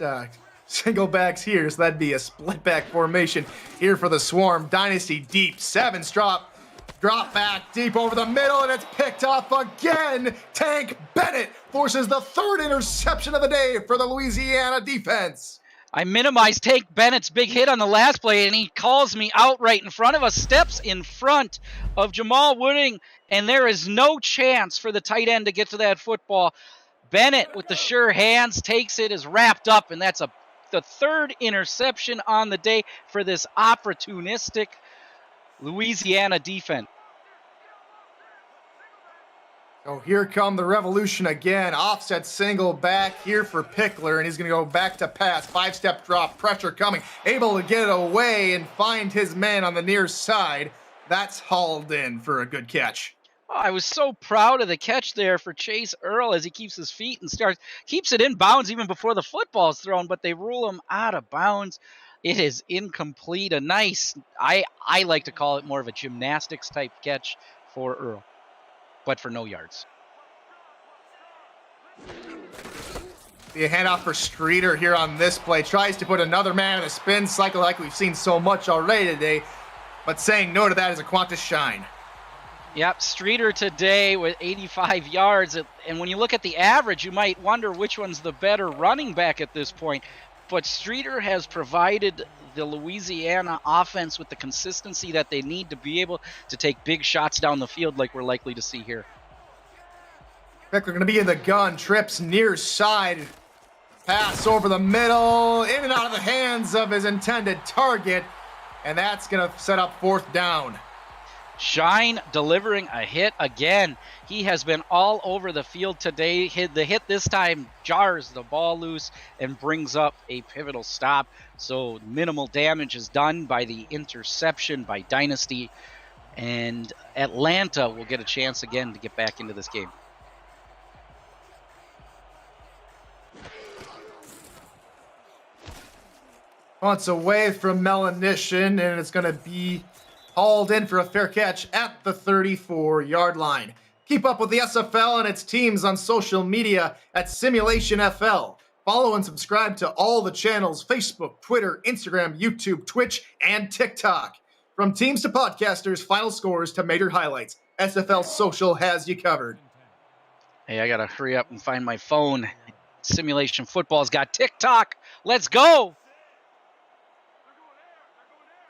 single backs here, so that'd be a split back formation here for the Swarm. Dynasty deep, 7 drop back deep over the middle, and it's picked off again. Tank Bennett forces the 3rd interception of the day for the Louisiana defense. I minimized Take Bennett's big hit on the last play, and he calls me out right in front of us, steps in front of Jamal Wooding, and there is no chance for the tight end to get to that football. Bennett, with the sure hands, takes it, is wrapped up, and that's the third interception on the day for this opportunistic Louisiana defense. Oh, here come the Revolution again. Offset single back here for Pickler, and he's going to go back to pass. 5-step drop, pressure coming. Able to get it away and find his man on the near side. That's hauled in for a good catch. Oh, I was so proud of the catch there for Chase Earl as he keeps his feet and keeps it in bounds even before the football is thrown, but they rule him out of bounds. It is incomplete. A nice, I like to call it more of a gymnastics type catch for Earl, but for no yards. The handoff for Streeter here on this play. Tries to put another man in a spin cycle like we've seen so much already today, but saying no to that is a Qantas shine. Yep, Streeter today with 85 yards. And when you look at the average, you might wonder which one's the better running back at this point. But Streeter has provided the Louisiana offense with the consistency that they need to be able to take big shots down the field like we're likely to see here. Pickler going to be in the gun. Trips near side. Pass over the middle. In and out of the hands of his intended target. And that's going to set up 4th down. Shine delivering a hit again. He has been all over the field today. The hit this time jars the ball loose and brings up a pivotal stop. So minimal damage is done by the interception by Dynasty. And Atlanta will get a chance again to get back into this game. Punts away from Melanition, and it's going to be hauled in for a fair catch at the 34-yard line. Keep up with the SFL and its teams on social media at Simulationfl. Follow and subscribe to all the channels: Facebook, Twitter, Instagram, YouTube, Twitch, and TikTok. From teams to podcasters, final scores to major highlights, SFL Social has you covered. Hey, I got to hurry up and find my phone. Simulation Football's got TikTok. Let's go!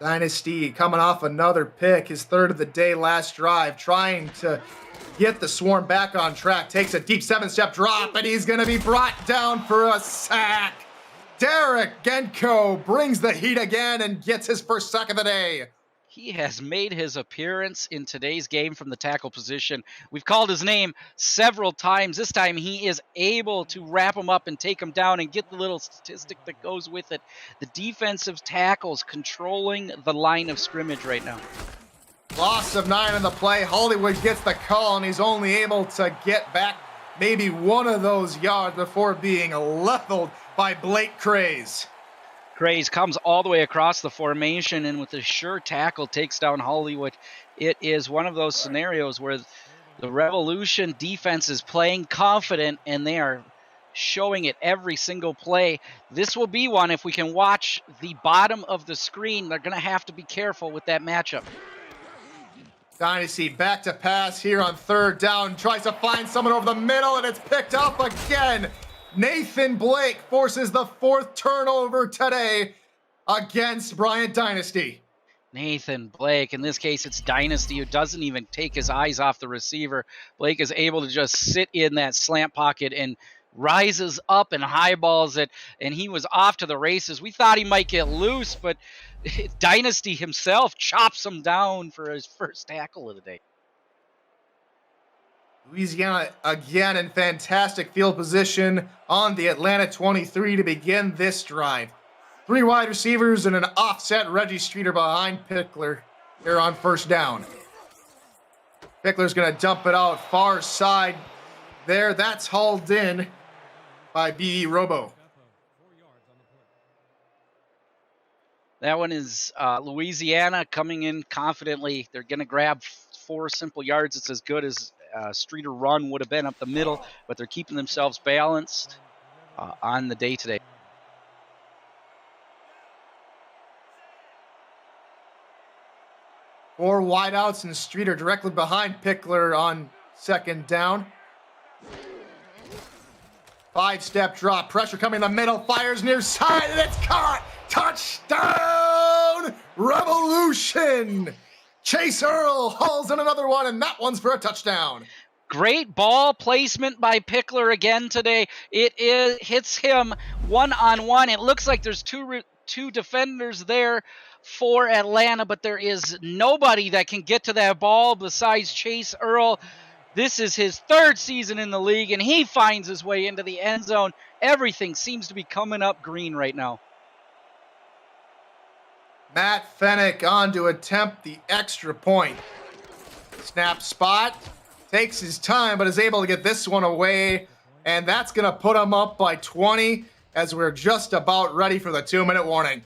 Dynasty coming off another pick, his 3rd of the day last drive, trying to get the Swarm back on track. Takes a deep 7-step drop, and he's going to be brought down for a sack. Derek Genko brings the heat again and gets his first sack of the day. He has made his appearance in today's game from the tackle position. We've called his name several times. This time he is able to wrap him up and take him down and get the little statistic that goes with it. The defensive tackles controlling the line of scrimmage right now. Loss of 9 on the play. Hollywood gets the call, and he's only able to get back maybe one of those yards before being leveled by Blake Craze. Craze comes all the way across the formation and with a sure tackle takes down Hollywood. It is one of those scenarios where the Revolution defense is playing confident and they are showing it every single play. This will be one, if we can watch the bottom of the screen, they're going to have to be careful with that matchup. Dynasty back to pass here on 3rd down. Tries to find someone over the middle, and it's picked up again. Nathan Blake forces the 4th turnover today against Bryant Dynasty. Nathan Blake, in this case it's Dynasty, who doesn't even take his eyes off the receiver. Blake is able to just sit in that slant pocket and rises up and highballs it, and he was off to the races. We thought he might get loose, but Dynasty himself chops him down for his first tackle of the day. Louisiana again in fantastic field position on the Atlanta 23 to begin this drive. 3 wide receivers and an offset Reggie Streeter behind Pickler here on 1st down. Pickler's going to dump it out far side there. That's hauled in by B.E. Robo. That one is Louisiana coming in confidently. They're going to grab 4 simple yards. It's as good as Streeter run would have been up the middle, but they're keeping themselves balanced on the day today. Four wideouts and Streeter directly behind Pickler on 2nd down. 5-step drop, pressure coming in the middle, fires near side, and it's caught! Touchdown! Revolution! Chase Earl hauls in another one, and that one's for a touchdown. Great ball placement by Pickler again today. Hits him one-on-one. It looks like there's two defenders there for Atlanta, but there is nobody that can get to that ball besides Chase Earl. This is his third season in the league, and he finds his way into the end zone. Everything seems to be coming up green right now. Matt Fennick on to attempt the extra point. Snap spot, takes his time, but is able to get this one away, and that's going to put him up by 20 as we're just about ready for the 2-minute warning.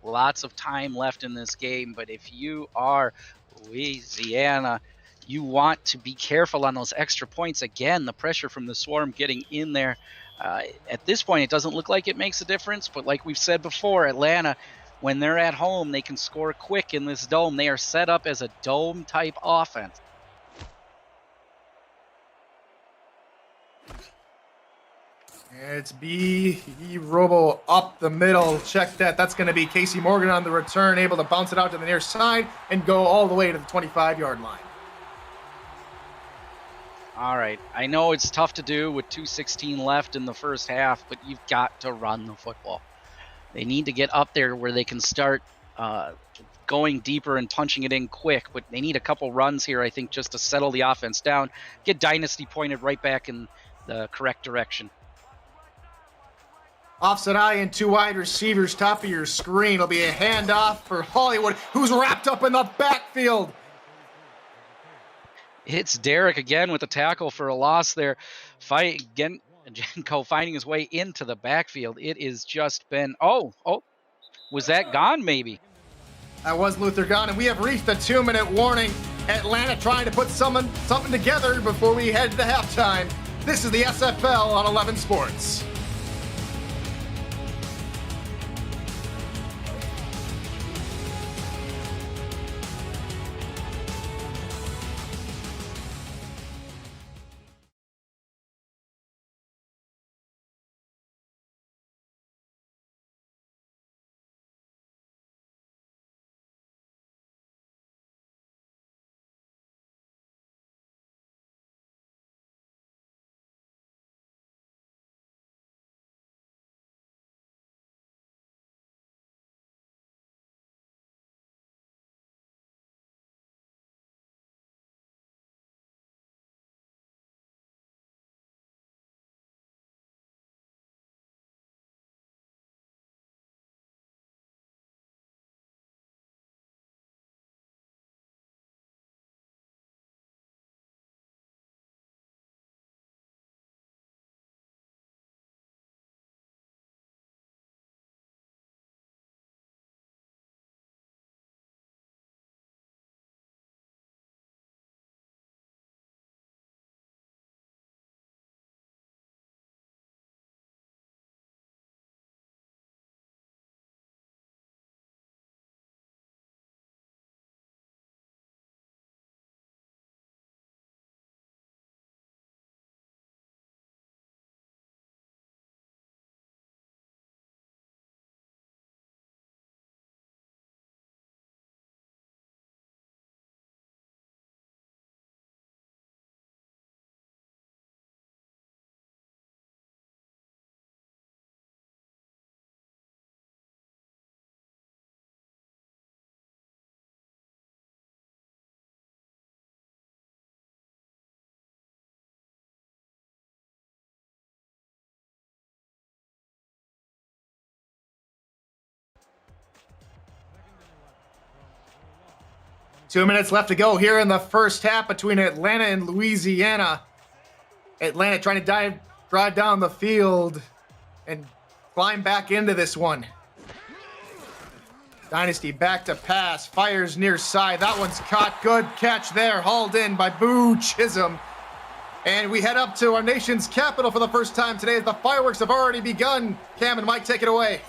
Lots of time left in this game, but if you are Louisiana, you want to be careful on those extra points. Again, the pressure from the Swarm getting in there. At this point, it doesn't look like it makes a difference, but like we've said before, Atlanta, when they're at home, they can score quick in this dome. They are set up as a dome-type offense. It's B Robo up the middle. Check that. That's going to be Casey Morgan on the return, able to bounce it out to the near side and go all the way to the 25-yard line. All right. I know it's tough to do with 2:16 left in the first half, but you've got to run the football. They need to get up there where they can start going deeper and punching it in quick, but they need a couple runs here, I think, just to settle the offense down, get Dynasty pointed right back in the correct direction. Offset eye and 2 wide receivers, top of your screen. It'll be a handoff for Hollywood, who's wrapped up in the backfield. It's Derek again with a tackle for a loss there. Jenko finding his way into the backfield. It is just been, was that gone maybe? That was Luther gone, and we have reached the 2-minute warning. Atlanta trying to put something together before we head to halftime. This is the SFL on 11 Sports. Two minutes left to go here in the first half between Atlanta and Louisiana. Atlanta trying to drive down the field and climb back into this one. Dynasty back to pass, fires near side. That one's caught. Good catch there, hauled in by Boo Chisholm. And we head up to our nation's capital for the first time today as the fireworks have already begun. Cam and Mike, take it away.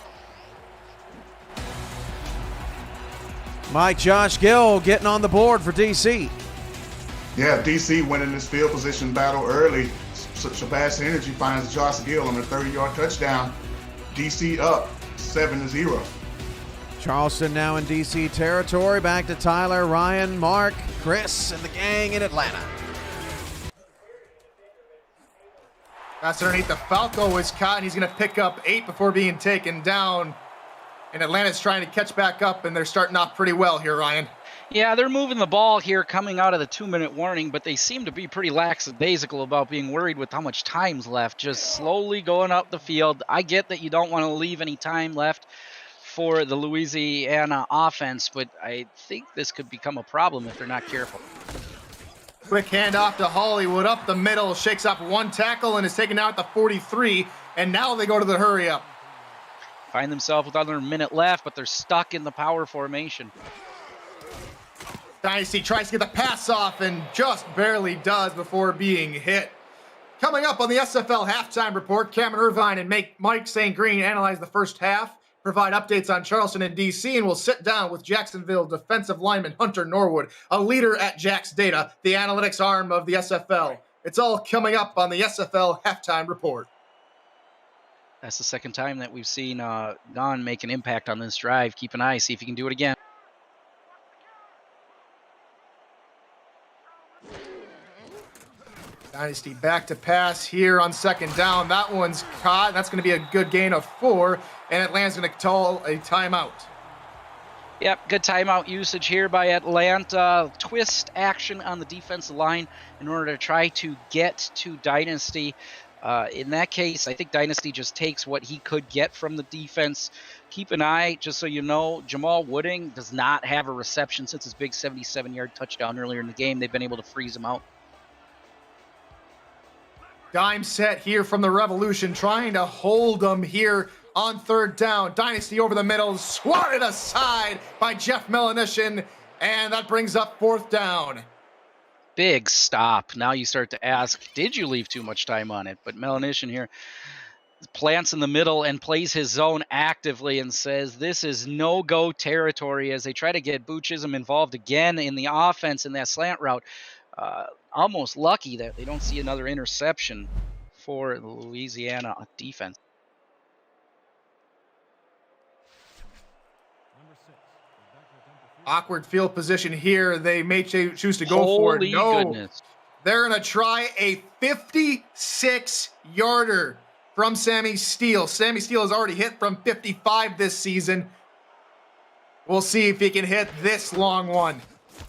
Mike Josh Gill getting on the board for DC. Yeah, DC winning this field position battle early. Sebastian Energy finds Josh Gill on a 30-yard touchdown. DC up 7-0. Charleston now in DC territory. Back to Tyler, Ryan, Mark, Chris, and the gang in Atlanta. That's underneath. The Falco is caught, and he's going to pick up 8 before being taken down. And Atlanta's trying to catch back up, and they're starting off pretty well here, Ryan. Yeah, they're moving the ball here coming out of the 2-minute warning, but they seem to be pretty lackadaisical about being worried with how much time's left, just slowly going up the field. I get that you don't want to leave any time left for the Louisiana offense, but I think this could become a problem if they're not careful. Quick handoff to Hollywood up the middle, shakes off 1 tackle and is taken out at the 43, and now they go to the hurry up. Find themselves with under a minute left, but they're stuck in the power formation. Dynasty tries to get the pass off and just barely does before being hit. Coming up on the SFL halftime report, Cameron Irvine and Mike St. Green analyze the first half, provide updates on Charleston and DC, and we'll sit down with Jacksonville defensive lineman Hunter Norwood, a leader at Jax Data, the analytics arm of the SFL. It's all coming up on the SFL halftime report. That's the second time that we've seen Don make an impact on this drive. Keep an eye, see if he can do it again. Dynasty back to pass here on second down. That one's caught. That's going to be a good gain of 4, and Atlanta's going to call a timeout. Yep, good timeout usage here by Atlanta. Twist action on the defensive line in order to try to get to Dynasty. In that case, I think Dynasty just takes what he could get from the defense. Keep an eye, just so you know, Jamal Wooding does not have a reception since his big 77-yard touchdown earlier in the game. They've been able to freeze him out. Dime set here from the Revolution, trying to hold them here on third down. Dynasty over the middle, swatted aside by Jeff Melanishin, and that brings up 4th down. Big stop. Now you start to ask, did you leave too much time on it? But Melanishin here plants in the middle and plays his zone actively and says this is no-go territory as they try to get Boochism involved again in the offense in that slant route. Almost lucky that they don't see another interception for the Louisiana defense. Awkward field position here. They may choose to go for it. No, goodness. They're going to try a 56-yarder from Sammy Steele. Sammy Steele has already hit from 55 this season. We'll see if he can hit this long one.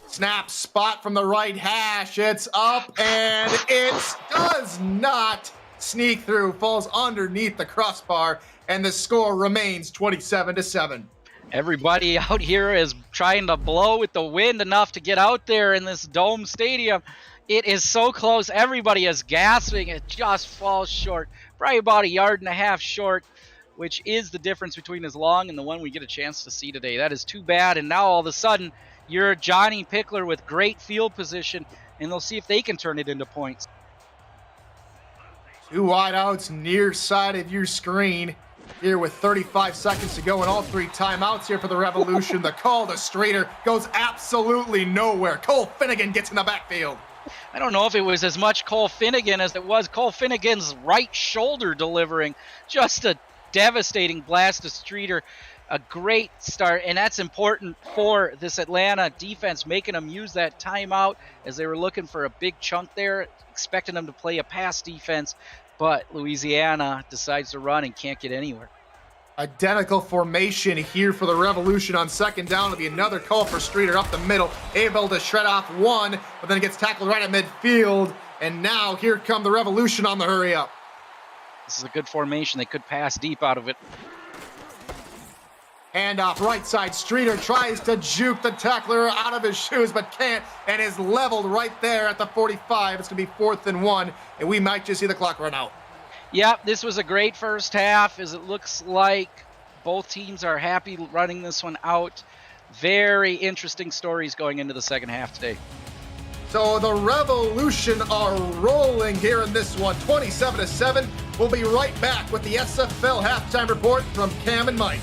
Snap, spot from the right hash. It's up, and it does not sneak through. Falls underneath the crossbar, and the score remains 27-7. Everybody out here is trying to blow with the wind enough to get out there in this dome stadium. It is so close. Everybody is gasping. It just falls short. Probably about 1.5 yards short, which is the difference between his long and the one we get a chance to see today. That is too bad, and now all of a sudden, you're Johnny Pickler with great field position, and they'll see if they can turn it into points. 2 wideouts near side of your screen here with 35 seconds to go and all 3 timeouts here for the Revolution. The call to Streeter goes absolutely nowhere. Cole Finnegan gets in the backfield. I don't know if it was as much Cole Finnegan as it was Cole Finnegan's right shoulder delivering. Just a devastating blast to Streeter. A great start, and that's important for this Atlanta defense, making them use that timeout as they were looking for a big chunk there, expecting them to play a pass defense, but Louisiana decides to run and can't get anywhere. Identical formation here for the Revolution on second down. It'll be another call for Streeter up the middle, able to shred off 1, but then gets tackled right at midfield, and now here come the Revolution on the hurry up. This is a good formation. They could pass deep out of it. Handoff right side. Streeter tries to juke the tackler out of his shoes, but can't, and is leveled right there at the 45. It's going to be 4th and 1, and we might just see the clock run out. Yep, this was a great first half, as it looks like both teams are happy running this one out. Very interesting stories going into the second half today. So the Revolution are rolling here in this one, 27-7. We'll be right back with the SFL halftime report from Cam and Mike.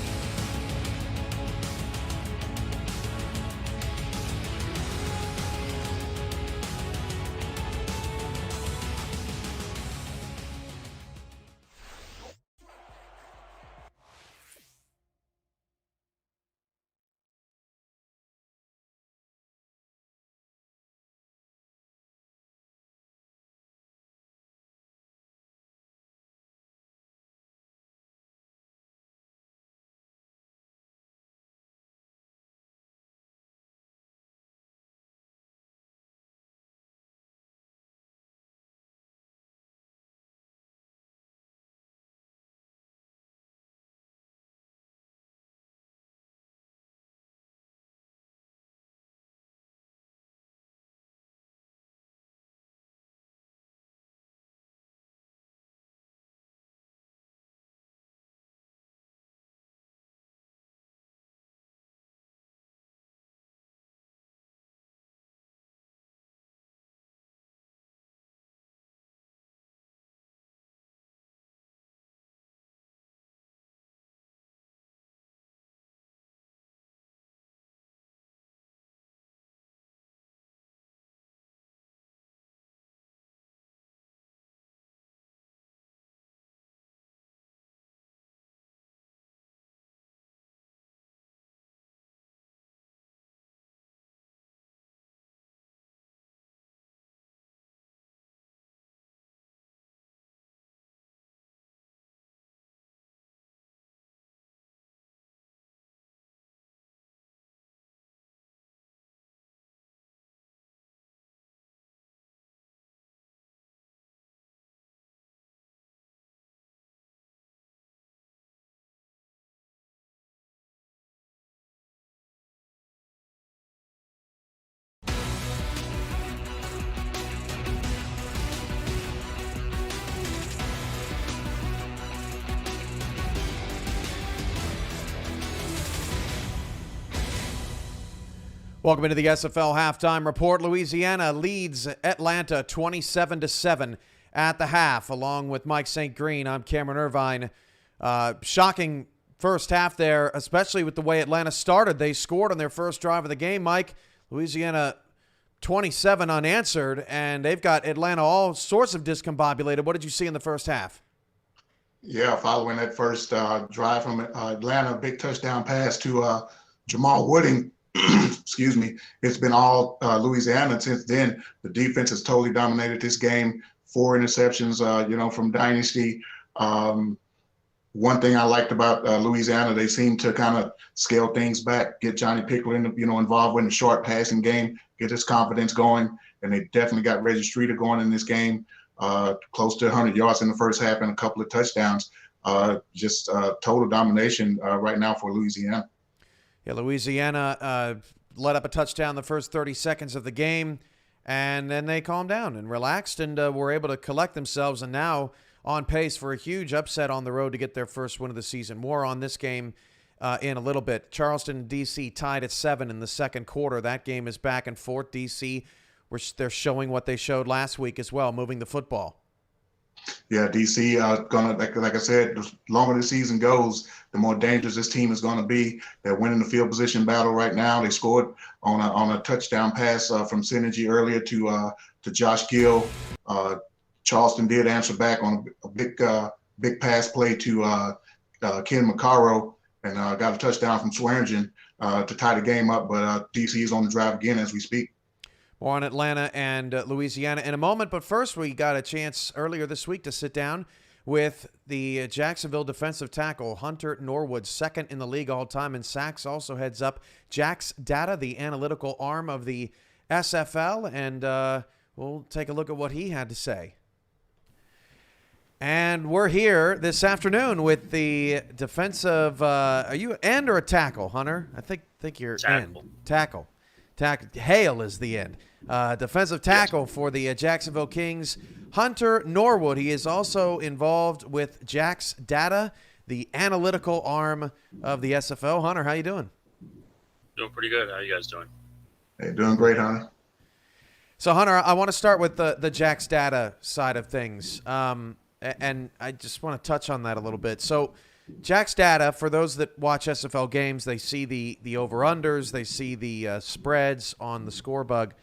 Welcome into the SFL halftime report. Louisiana leads Atlanta 27-7 at the half. Along with Mike St. Green, I'm Cameron Irvine. Shocking first half there, especially with the way Atlanta started. They scored on their first drive of the game, Mike. Louisiana 27 unanswered, and they've got Atlanta all sorts of discombobulated. What did you see in the first half? Yeah, following that first drive from Atlanta, big touchdown pass to Jamal Wooding. Excuse me. It's been all Louisiana since then. The defense has totally dominated this game. 4 interceptions, from Dynasty. One thing I liked about Louisiana, they seem to kind of scale things back, get Johnny Pickler involved in the short passing game, get his confidence going, and they definitely got Reggie Streeter going in this game. Close to 100 yards in the first half and a couple of touchdowns. Just total domination right now for Louisiana. Yeah, Louisiana let up a touchdown the first 30 seconds of the game, and then they calmed down and relaxed and were able to collect themselves, and now on pace for a huge upset on the road to get their first win of the season. More on this game in a little bit. Charleston and D.C. tied at 7 in the second quarter. That game is back and forth. D.C., they're showing what they showed last week as well, moving the football. Yeah, DC gonna like I said, the longer the season goes, the more dangerous this team is gonna be. They're winning the field position battle right now. They scored on a touchdown pass from Synergy earlier to Josh Gill. Charleston did answer back on a big pass play to Ken McCarrow and got a touchdown from Swearingen to tie the game up. But DC is on the drive again as we speak. More on Atlanta and Louisiana in a moment, but first we got a chance earlier this week to sit down with the Jacksonville defensive tackle, Hunter Norwood, second in the league all-time in sacks, also heads up Jack's Data, the analytical arm of the SFL, and we'll take a look at what he had to say. And we're here this afternoon with the defensive, are you end or a tackle, Hunter? I think you're tackle. end. Tackle. Hale is the end. Defensive tackle for the Jacksonville Kings, Hunter Norwood. He is also involved with Jack's Data, the analytical arm of the SFL. Hunter, how you doing? Doing pretty good. How you guys doing? Hey, doing great, Hunter. So, Hunter, I want to start with the Jack's Data side of things, and I just want to touch on that a little bit. So, Jack's Data, for those that watch SFL games, they see the over-unders, they see the spreads on the score bug.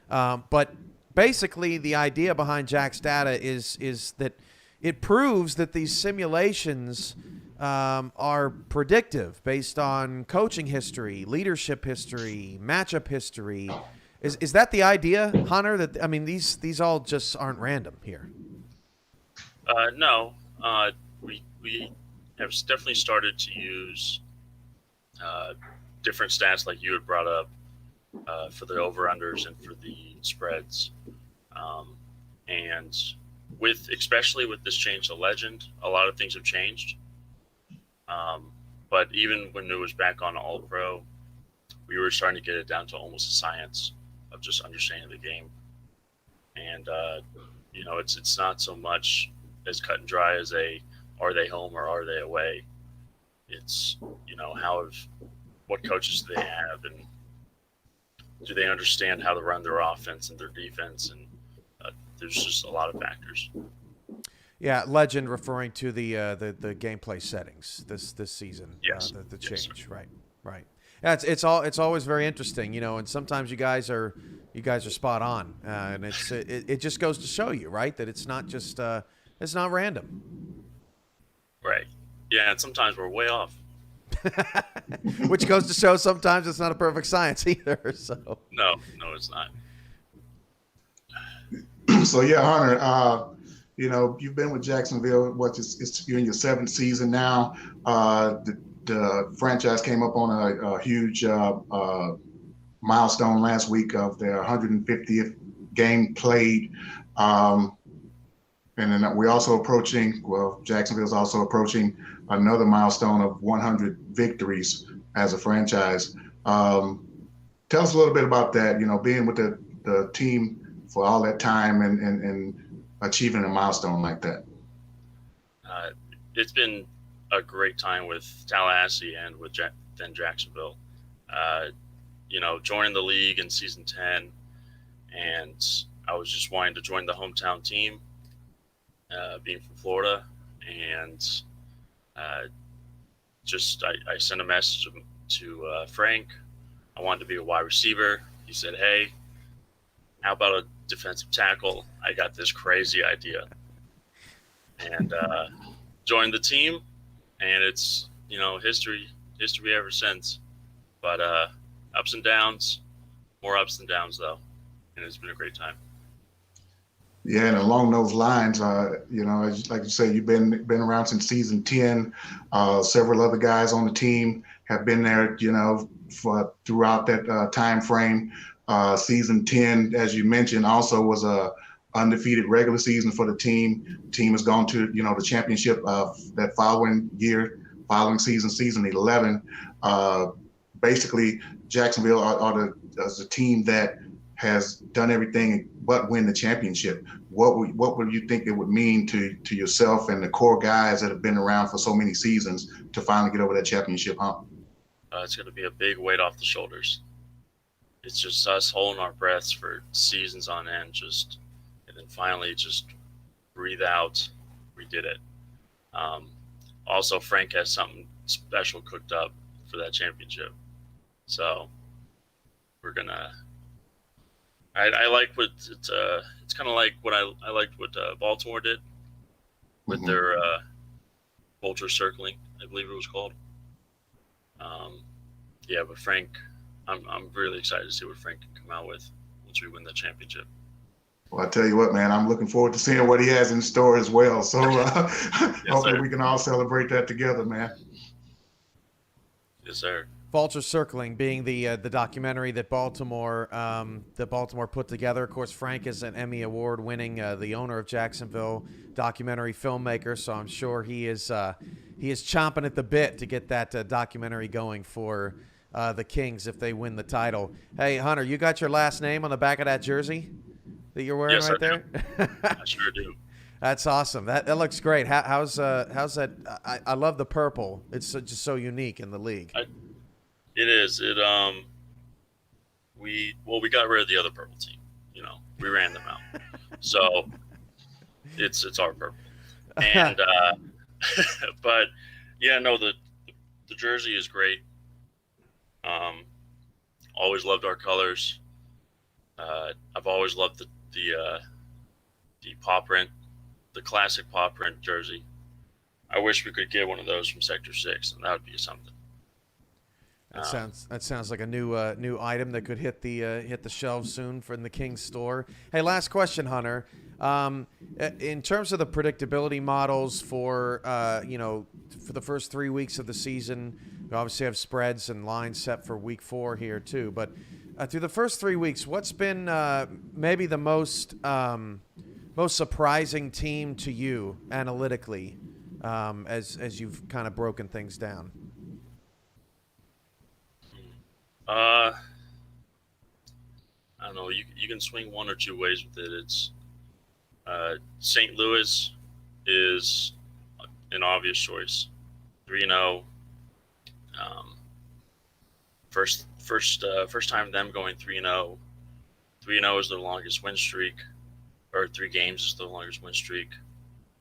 But basically the idea behind Jack's Data is that it proves that these simulations are predictive based on coaching history, leadership history, matchup history. Is that the idea, Hunter? That I mean, these all just aren't random here. No, we have definitely started to use different stats like you had brought up for the over-unders and for the spreads. And especially with this change to Legend, a lot of things have changed. But even when it was back on All-Pro, we were starting to get it down to almost a science of just understanding the game. And, it's not so much as cut and dry as are they home or are they away? It's, what coaches do they have, and do they understand how to run their offense and their defense? And there's just a lot of factors. Yeah, Legend referring to the gameplay settings this season. Yes. The Yes, change, sir. right. Yeah, it's always very interesting, and sometimes you guys are spot on, and it just goes to show you, right, that it's not just it's not random. Right. Yeah, and sometimes we're way off. Which goes to show sometimes it's not a perfect science either. So No, it's not. So yeah, Hunter, you've been with Jacksonville. You're in your 7th season now. The franchise came up on a huge milestone last week of their 150th game played. And then we're also approaching, Jacksonville's also approaching another milestone of 100 victories as a franchise. Tell us a little bit about that, being with the team for all that time and achieving a milestone like that. It's been a great time with Tallahassee and with then Jacksonville. joining the league in season 10, and I was just wanting to join the hometown team, being from Florida, and I sent a message to Frank. I wanted to be a wide receiver. He said, "Hey, how about a defensive tackle? I got this crazy idea," and joined the team, and it's history ever since. But ups and downs, more ups and downs though, and it's been a great time. Yeah, and along those lines, as like you say, you've been around since season 10. Several other guys on the team have been there, for throughout that time frame. Season 10, as you mentioned, also was a undefeated regular season for the team. The team has gone to the championship that following season 11. Basically, Jacksonville is a team that has done everything but win the championship. What would you think it would mean to yourself and the core guys that have been around for so many seasons to finally get over that championship hump? It's going to be a big weight off the shoulders. It's just us holding our breaths for seasons on end, and then finally just breathe out. We did it. Also, Frank has something special cooked up for that championship. So we're gonna. I like what it's kind of like what I liked what Baltimore did with their vulture circling, I believe it was called. But Frank, I'm really excited to see what Frank can come out with once we win the championship. Well, I tell you what, man, I'm looking forward to seeing what he has in store as well. So hopefully we can all celebrate that together, man. Yes, sir. Vulture Circling being the documentary that Baltimore put together. Of course, Frank is an Emmy Award-winning, the owner of Jacksonville, documentary filmmaker. So I'm sure he is chomping at the bit to get that documentary going for the Kings if they win the title. Hey, Hunter, you got your last name on the back of that jersey that you're wearing right there? I sure do. That's awesome. That looks great. How's that? I love the purple. It's just so unique in the league. It is. We got rid of the other purple team. We ran them out. So it's our purple. And but yeah, no, the jersey is great. Always loved our colors. I've always loved the paw print, the classic paw print jersey. I wish we could get one of those from Sector 6, and that would be something. That sounds like a new item that could hit the shelves soon from the Kings store. Hey, last question, Hunter. In terms of the predictability models for for the first 3 weeks of the season, we obviously have spreads and lines set for week 4 here too. But through the first 3 weeks, what's been maybe the most surprising team to you analytically as you've kind of broken things down? I don't know. You can swing one or two ways with it. It's St. Louis is an obvious choice. 3-0. First time them going 3-0. 3-0 is their longest win streak, or 3 games is their longest win streak.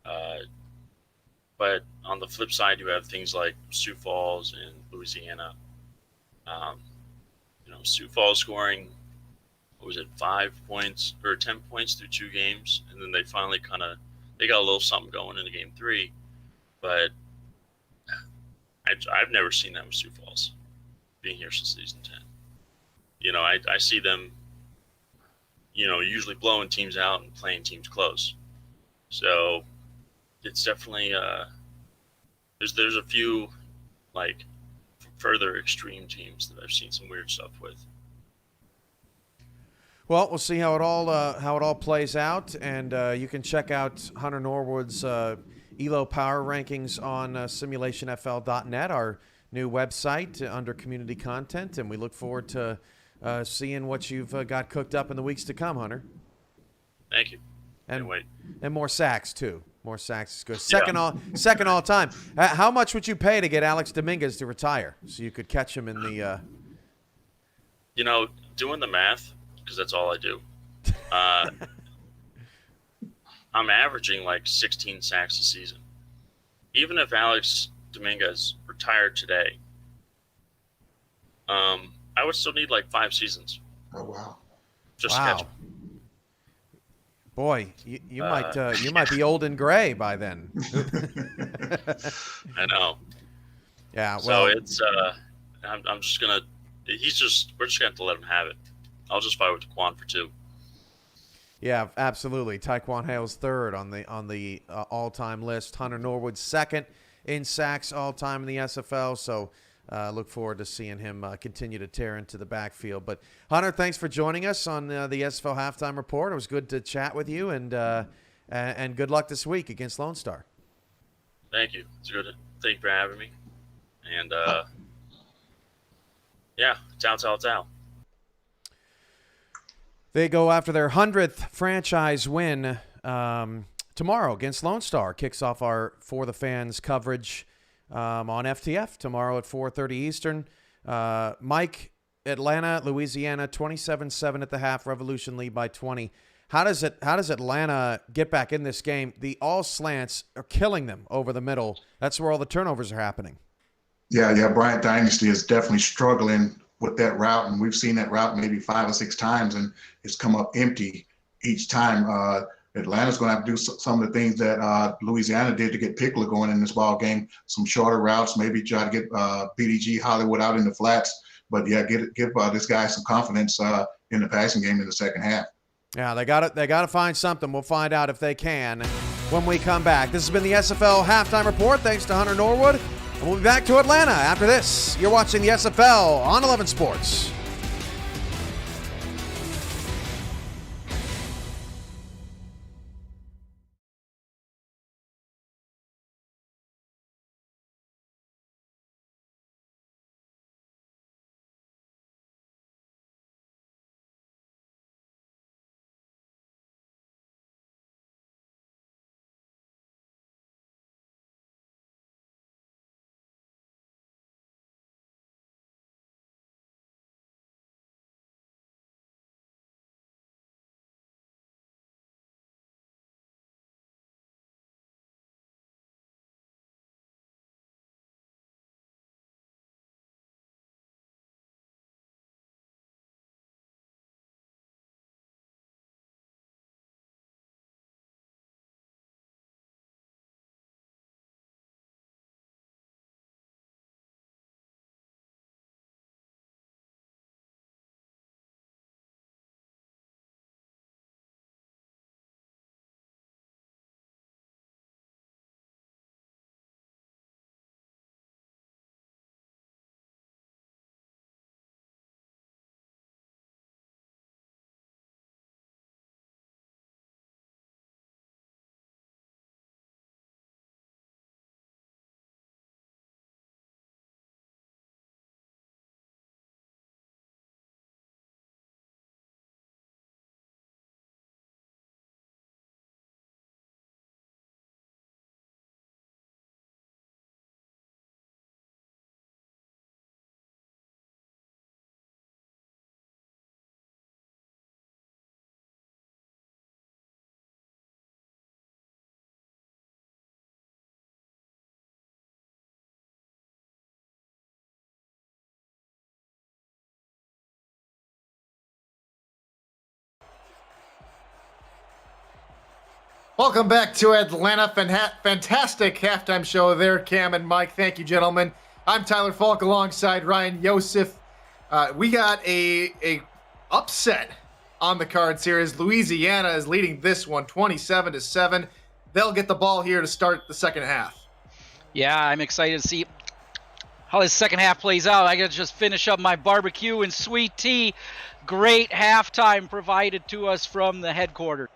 But on the flip side, you have things like Sioux Falls and Louisiana. Sioux Falls scoring, 5 points or 10 points through 2 games, and then they finally they got a little something going into game 3. But I've never seen that with Sioux Falls, being here since season 10. I see them, usually blowing teams out and playing teams close. So it's definitely there's a few further extreme teams that I've seen some weird stuff with. Well, we'll see how it all plays out, and you can check out Hunter Norwood's ELO Power Rankings on simulationfl.net, our new website under community content, and we look forward to seeing what you've got cooked up in the weeks to come, Hunter. Thank you. And wait. And more sacks too. More sacks is good. Second all time. How much would you pay to get Alex Dominguez to retire so you could catch him in the? doing the math, because that's all I do, I'm averaging like 16 sacks a season. Even if Alex Dominguez retired today, I would still need like 5 seasons. Oh, wow. Just to catch Wow. Boy, you might be old and gray by then. I know. Yeah. Well, So it's I'm just gonna. We're just gonna have to let him have it. I'll just fight with Taquan for 2. yeah, absolutely. Taekwon Hale's third on the all-time list. Hunter Norwood's second in sacks all-time in the SFL. So look forward to seeing him continue to tear into the backfield. But Hunter, thanks for joining us on the SFL Halftime Report. It was good to chat with you, and good luck this week against Lone Star. Thank you. It's good. Thank you for having me. And yeah, ciao. They go after their 100th franchise win tomorrow against Lone Star. Kicks off our For the Fans coverage on FTF tomorrow at 4:30 Eastern. Mike, Atlanta, Louisiana, 27-7 at the half. Revolution lead by 20. How does Atlanta get back in this game? The all slants are killing them over the middle. That's where all the turnovers are happening. Yeah. Bryant Dynasty is definitely struggling with that route, and we've seen that route maybe 5 or 6 times, and it's come up empty each time. Atlanta's going to have to do some of the things that Louisiana did to get Pickler going in this ball game. Some shorter routes, maybe try to get BDG Hollywood out in the flats. But yeah, give this guy some confidence in the passing game in the second half. Yeah, they got to find something. We'll find out if they can when we come back. This has been the SFL Halftime Report. Thanks to Hunter Norwood. And we'll be back to Atlanta after this. You're watching the SFL on 11 Sports. Welcome back to Atlanta. Fantastic halftime show there, Cam and Mike. Thank you, gentlemen. I'm Tyler Falk alongside Ryan Yosef. We got a upset on the cards here as Louisiana is leading this one 27-7. They'll get the ball here to start the second half. Yeah, I'm excited to see how this second half plays out. I got to just finish up my barbecue and sweet tea. Great halftime provided to us from the headquarters.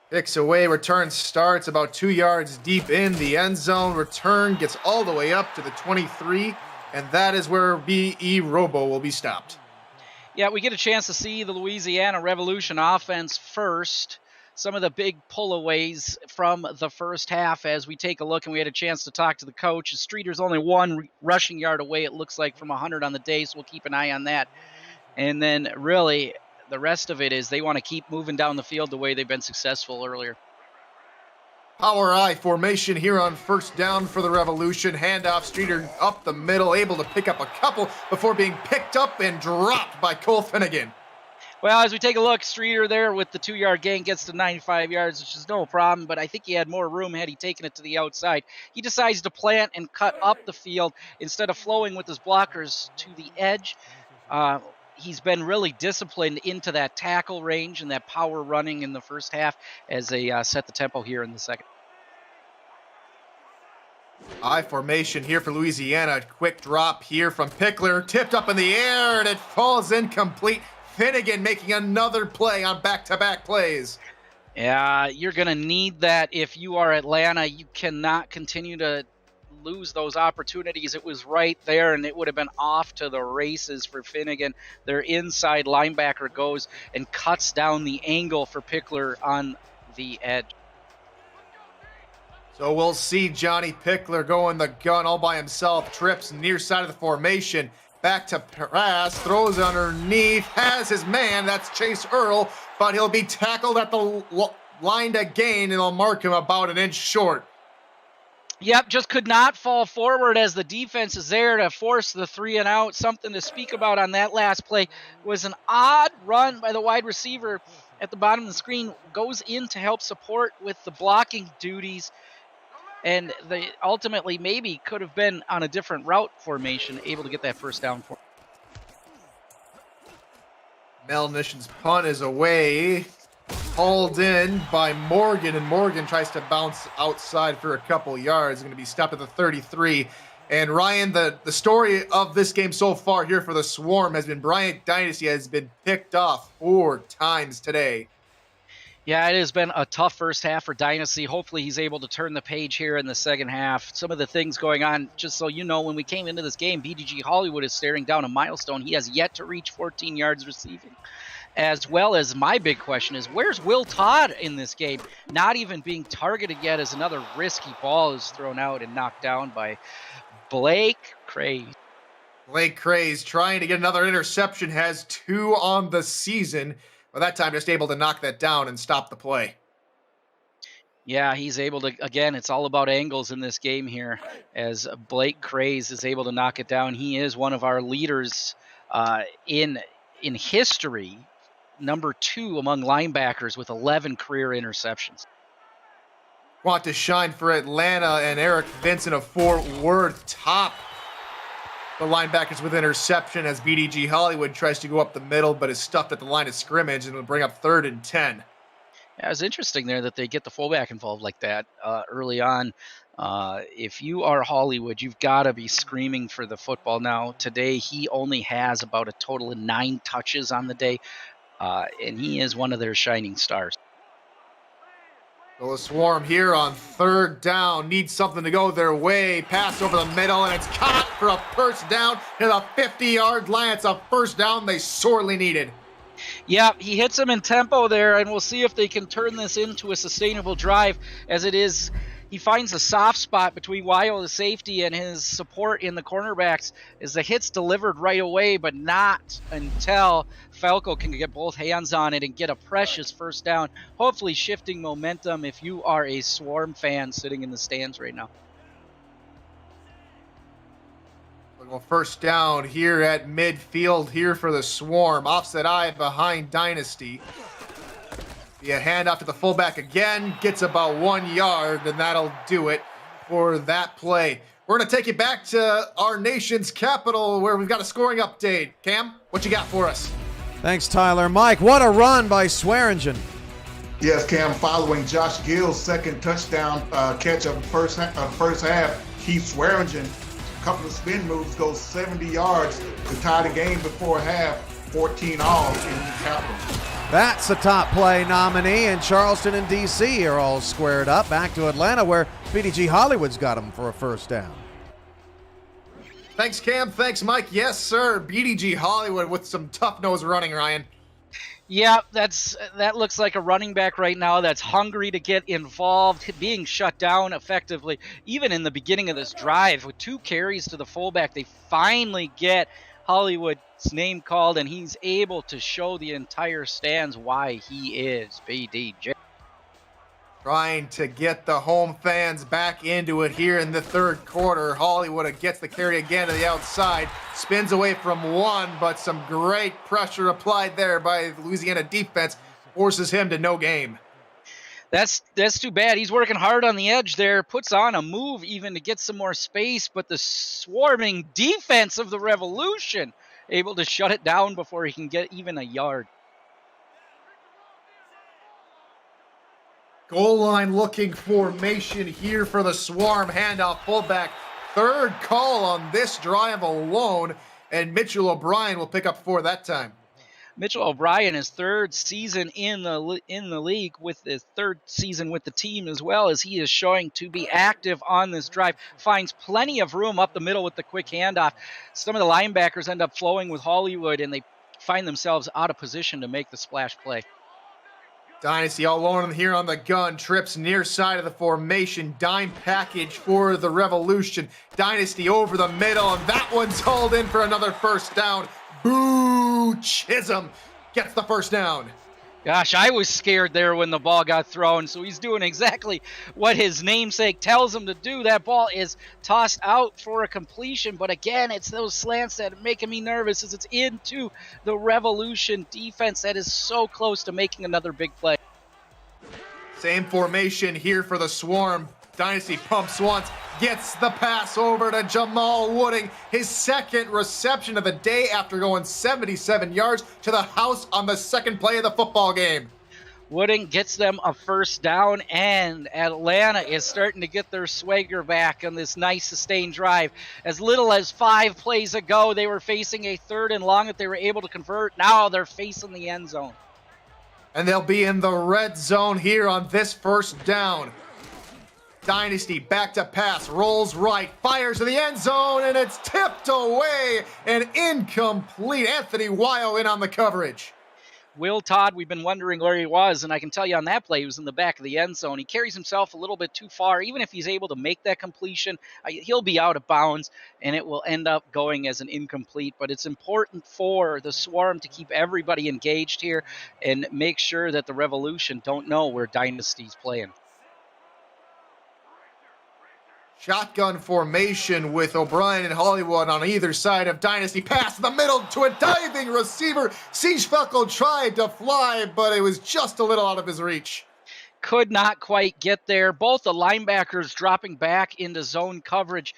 Kicks away, return starts about 2 yards deep in the end zone. Return gets all the way up to the 23, and that is where B.E. Robo will be stopped. Yeah, we get a chance to see the Louisiana Revolution offense first. some of the big pullaways from the first half as we take a look, and we had a chance to talk to the coach. Streeter's only one rushing yard away, it looks like, from 100 on the day, so we'll keep an eye on that. And then really the rest of it is they want to keep moving down the field the way they've been successful earlier. Power I formation here on first down for the Revolution. Handoff, Streeter up the middle, able to pick up a couple before being picked up and dropped by Cole Finnegan. Well, as we take a look, Streeter there with the 2-yard gain gets to 95 yards, which is no problem, but I think he had more room had he taken it to the outside. He decides to plant and cut up the field instead of flowing with his blockers to the edge. He's been really disciplined into that tackle range and that power running in the first half as they set the tempo here in the second. I formation here for Louisiana. Quick drop here from Pickler. Tipped up in the air, and it falls incomplete. Finnegan making another play on back-to-back plays. Yeah, you're going to need that if you are Atlanta. You cannot continue to lose those opportunities. It was right there, and it would have been off to the races for Finnegan. Their inside linebacker goes and cuts down the angle for Pickler on the edge. So we'll see Johnny Pickler go in the gun all by himself, trips near side of the formation, back to pass, throws underneath, has his man, that's Chase Earl, but he'll be tackled at the line to gain, and they'll mark him about an inch short. Yep, just could not fall forward as the defense is there to force the 3 and out. Something to speak about on that last play was an odd run by the wide receiver at the bottom of the screen, goes in to help support with the blocking duties, and they ultimately maybe could have been on a different route formation, able to get that first down for. Melnition's punt is away, hauled in by Morgan, and Morgan tries to bounce outside for a couple yards. Going to be stopped at the 33. And Ryan, the story of this game so far here for the Swarm has been Bryant Dynasty has been picked off 4 times today. Yeah, it has been a tough first half for Dynasty. Hopefully he's able to turn the page here in the second half. Some of the things going on, just so you know, when we came into this game, BDG Hollywood is staring down a milestone. He has yet to reach 14 yards receiving. As well as my big question is, where's Will Todd in this game? Not even being targeted yet as another risky ball is thrown out and knocked down by Blake Craze. Blake Craze trying to get another interception, has 2 on the season. But that time just able to knock that down and stop the play. Yeah, he's able to, again, it's all about angles in this game here as Blake Craze is able to knock it down. He is one of our leaders in history, number 2 among linebackers with 11 career interceptions. Want to shine for Atlanta, and Eric Vincent of Fort Worth top the linebackers with interception as BDG Hollywood tries to go up the middle, but is stuffed at the line of scrimmage and will bring up 3rd and 10. Yeah, it's interesting there that they get the fullback involved like that early on. If you are Hollywood, you've got to be screaming for the football now. Today, he only has about a total of 9 touches on the day, and he is one of their shining stars. So the Swarm here on 3rd down needs something to go their way. Pass over the middle, and it's caught for a first down to the 50-yard line. It's a first down they sorely needed. Yeah, he hits them in tempo there, and we'll see if they can turn this into a sustainable drive. As it is, he finds a soft spot between Wyo, the safety, and his support in the cornerbacks as the hit's delivered right away, but not until Falco can get both hands on it and get a precious first down, hopefully shifting momentum if you are a Swarm fan sitting in the stands right now. Well, first down here at midfield here for the Swarm. Offset eye behind Dynasty. Be a handoff to the fullback again. Gets about 1 yard, and that'll do it for that play. We're going to take you back to our nation's capital where we've got a scoring update. Cam, what you got for us? Thanks, Tyler. Mike, what a run by Swearingen. Yes, Cam, following Josh Gill's second touchdown catch of the first half, Keith Swearingen, a couple of spin moves, goes 70 yards to tie the game before half, 14 all in the capital. That's the top play nominee, and Charleston and D.C. are all squared up. Back to Atlanta, where BDG Hollywood's got them for a first down. Thanks, Cam. Thanks, Mike. Yes, sir. BDG Hollywood with some tough nose running, Ryan. Yeah, that looks like a running back right now that's hungry to get involved, being shut down effectively. Even in the beginning of this drive, with 2 carries to the fullback, they finally get Hollywood's name called, and he's able to show the entire stands why he is BDJ. Trying to get the home fans back into it here in the third quarter. Hollywood gets the carry again to the outside, spins away from one, but some great pressure applied there by the Louisiana defense forces him to no game. That's too bad. He's working hard on the edge there, puts on a move even to get some more space, but the swarming defense of the Revolution able to shut it down before he can get even a yard. Goal line looking formation here for the Swarm. Handoff fullback. Third call on this drive alone, and Mitchell O'Brien will pick up 4 that time. Mitchell O'Brien, his 3rd season in the league, with his 3rd season with the team as well, as he is showing to be active on this drive. Finds plenty of room up the middle with the quick handoff. Some of the linebackers end up flowing with Hollywood, and they find themselves out of position to make the splash play. Dynasty all alone here on the gun. Trips near side of the formation. Dime package for the Revolution. Dynasty over the middle, and that one's hauled in for another first down. Boo! Chisholm gets the first down. Gosh, I was scared there when the ball got thrown, so he's doing exactly what his namesake tells him to do. That ball is tossed out for a completion, but again, it's those slants that are making me nervous as it's into the Revolution defense that is so close to making another big play. Same formation here for the Swarm. Dynasty pumps once, gets the pass over to Jamal Wooding. His 2nd reception of the day after going 77 yards to the house on the 2nd play of the football game. Wooding gets them a first down, and Atlanta is starting to get their swagger back on this nice sustained drive. As little as 5 plays ago, they were facing a 3rd and long that they were able to convert. Now they're facing the end zone. And they'll be in the red zone here on this first down. Dynasty back to pass, rolls right, fires to the end zone, and it's tipped away and incomplete. Anthony Weil in on the coverage. Will Todd, we've been wondering where he was, and I can tell you on that play, he was in the back of the end zone. He carries himself a little bit too far. Even if he's able to make that completion, he'll be out of bounds, and it will end up going as an incomplete. But it's important for the Swarm to keep everybody engaged here and make sure that the Revolution don't know where Dynasty's playing. Shotgun formation with O'Brien and Hollywood on either side of Dynasty. Pass in the middle to a diving receiver. Siege-Felkel tried to fly, but it was just a little out of his reach. Could not quite get there. Both the linebackers dropping back into zone coverage.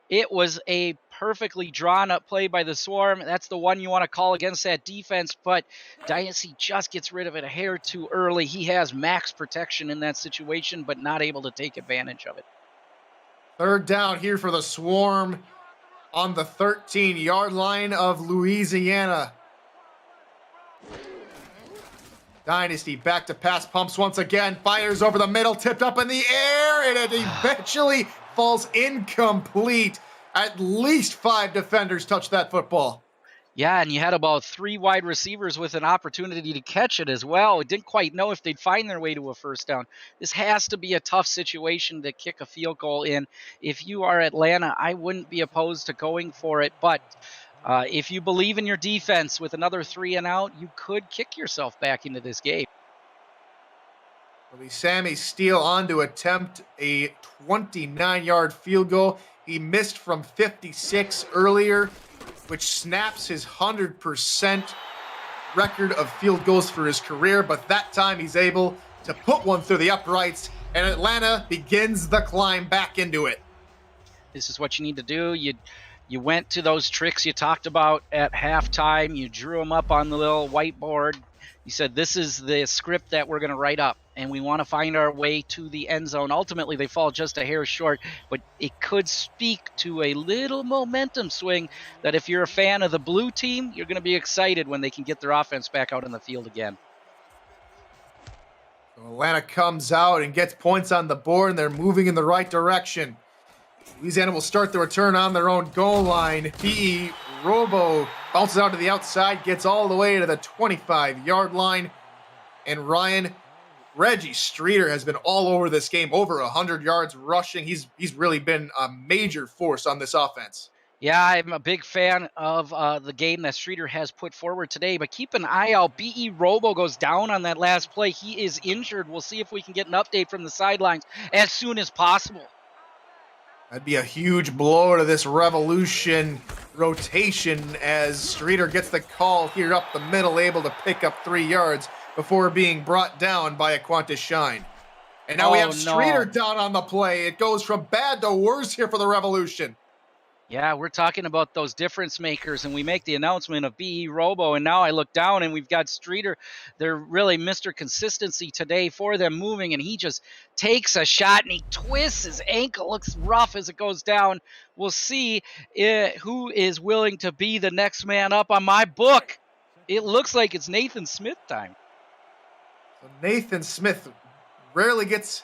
It was a perfectly drawn up play by the Swarm. That's the one you want to call against that defense, but Dynasty just gets rid of it a hair too early. He has max protection in that situation, but not able to take advantage of it. Third down here for the Swarm on the 13-yard line of Louisiana. Dynasty back to pass, pumps once again, fires over the middle, tipped up in the air, and it eventually falls incomplete. At least 5 defenders touched that football. Yeah, and you had about 3 wide receivers with an opportunity to catch it as well. Didn't quite know if they'd find their way to a first down. This has to be a tough situation to kick a field goal in. If you are Atlanta, I wouldn't be opposed to going for it, but if you believe in your defense with another 3 and out, you could kick yourself back into this game. It'll be Sammy Steele on to attempt a 29-yard field goal. He missed from 56 earlier, which snaps his 100% record of field goals for his career, but that time he's able to put one through the uprights, and Atlanta begins the climb back into it. This is what you need to do. You went to those tricks you talked about at halftime. You drew them up on the little whiteboard. You said, this is the script that we're going to write up, and we want to find our way to the end zone. Ultimately, they fall just a hair short, but it could speak to a little momentum swing that if you're a fan of the blue team, you're going to be excited when they can get their offense back out in the field again. So Atlanta comes out and gets points on the board, and they're moving in the right direction. Louisiana will start the return on their own goal line. P.E. Robo Bounces out to the outside, gets all the way to the 25-yard line. And Reggie Streeter has been all over this game, over 100 yards rushing. He's really been a major force on this offense. Yeah, I'm a big fan of the game that Streeter has put forward today, but keep an eye out. B.E. Robo goes down on that last play. He is injured. We'll see if we can get an update from the sidelines as soon as possible. That'd be a huge blow to this Revolution rotation as Streeter gets the call here up the middle, able to pick up 3 yards before being brought down by Aquantis Shine. And now we have Streeter down on the play. It goes from bad to worse here for the Revolution. Yeah, we're talking about those difference makers, and we make the announcement of B.E. Robo, and now I look down, and we've got Streeter. They're really Mr. Consistency today for them moving, and he just takes a shot, and he twists his ankle. Looks rough as it goes down. We'll see who is willing to be the next man up on my book. It looks like it's Nathan Smith time. So Nathan Smith rarely gets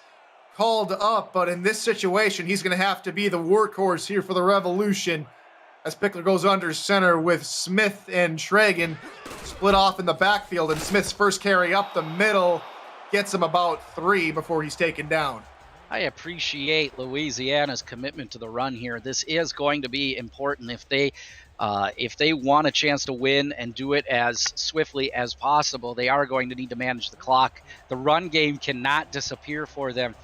called up, but in this situation, he's going to have to be the workhorse here for the Revolution as Pickler goes under center with Smith and Tragan split off in the backfield, and Smith's first carry up the middle gets him about 3 before he's taken down. I appreciate Louisiana's commitment to the run here. This is going to be important if they want a chance to win and do it as swiftly as possible. They are going to need to manage the clock. The run game cannot disappear for them.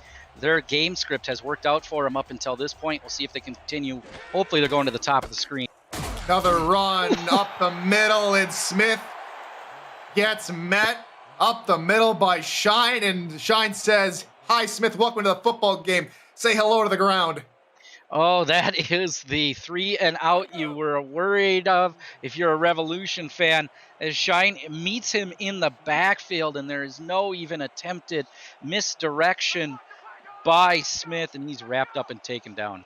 Their game script has worked out for them up until this point. We'll see if they continue. Hopefully they're going to the top of the screen. Another run up the middle, and Smith gets met up the middle by Shine, and Shine says, "Hi, Smith, welcome to the football game. Say hello to the ground." Oh, that is the 3 and out you were worried of if you're a Revolution fan, as Shine meets him in the backfield, and there is no even attempted misdirection by Smith, and he's wrapped up and taken down.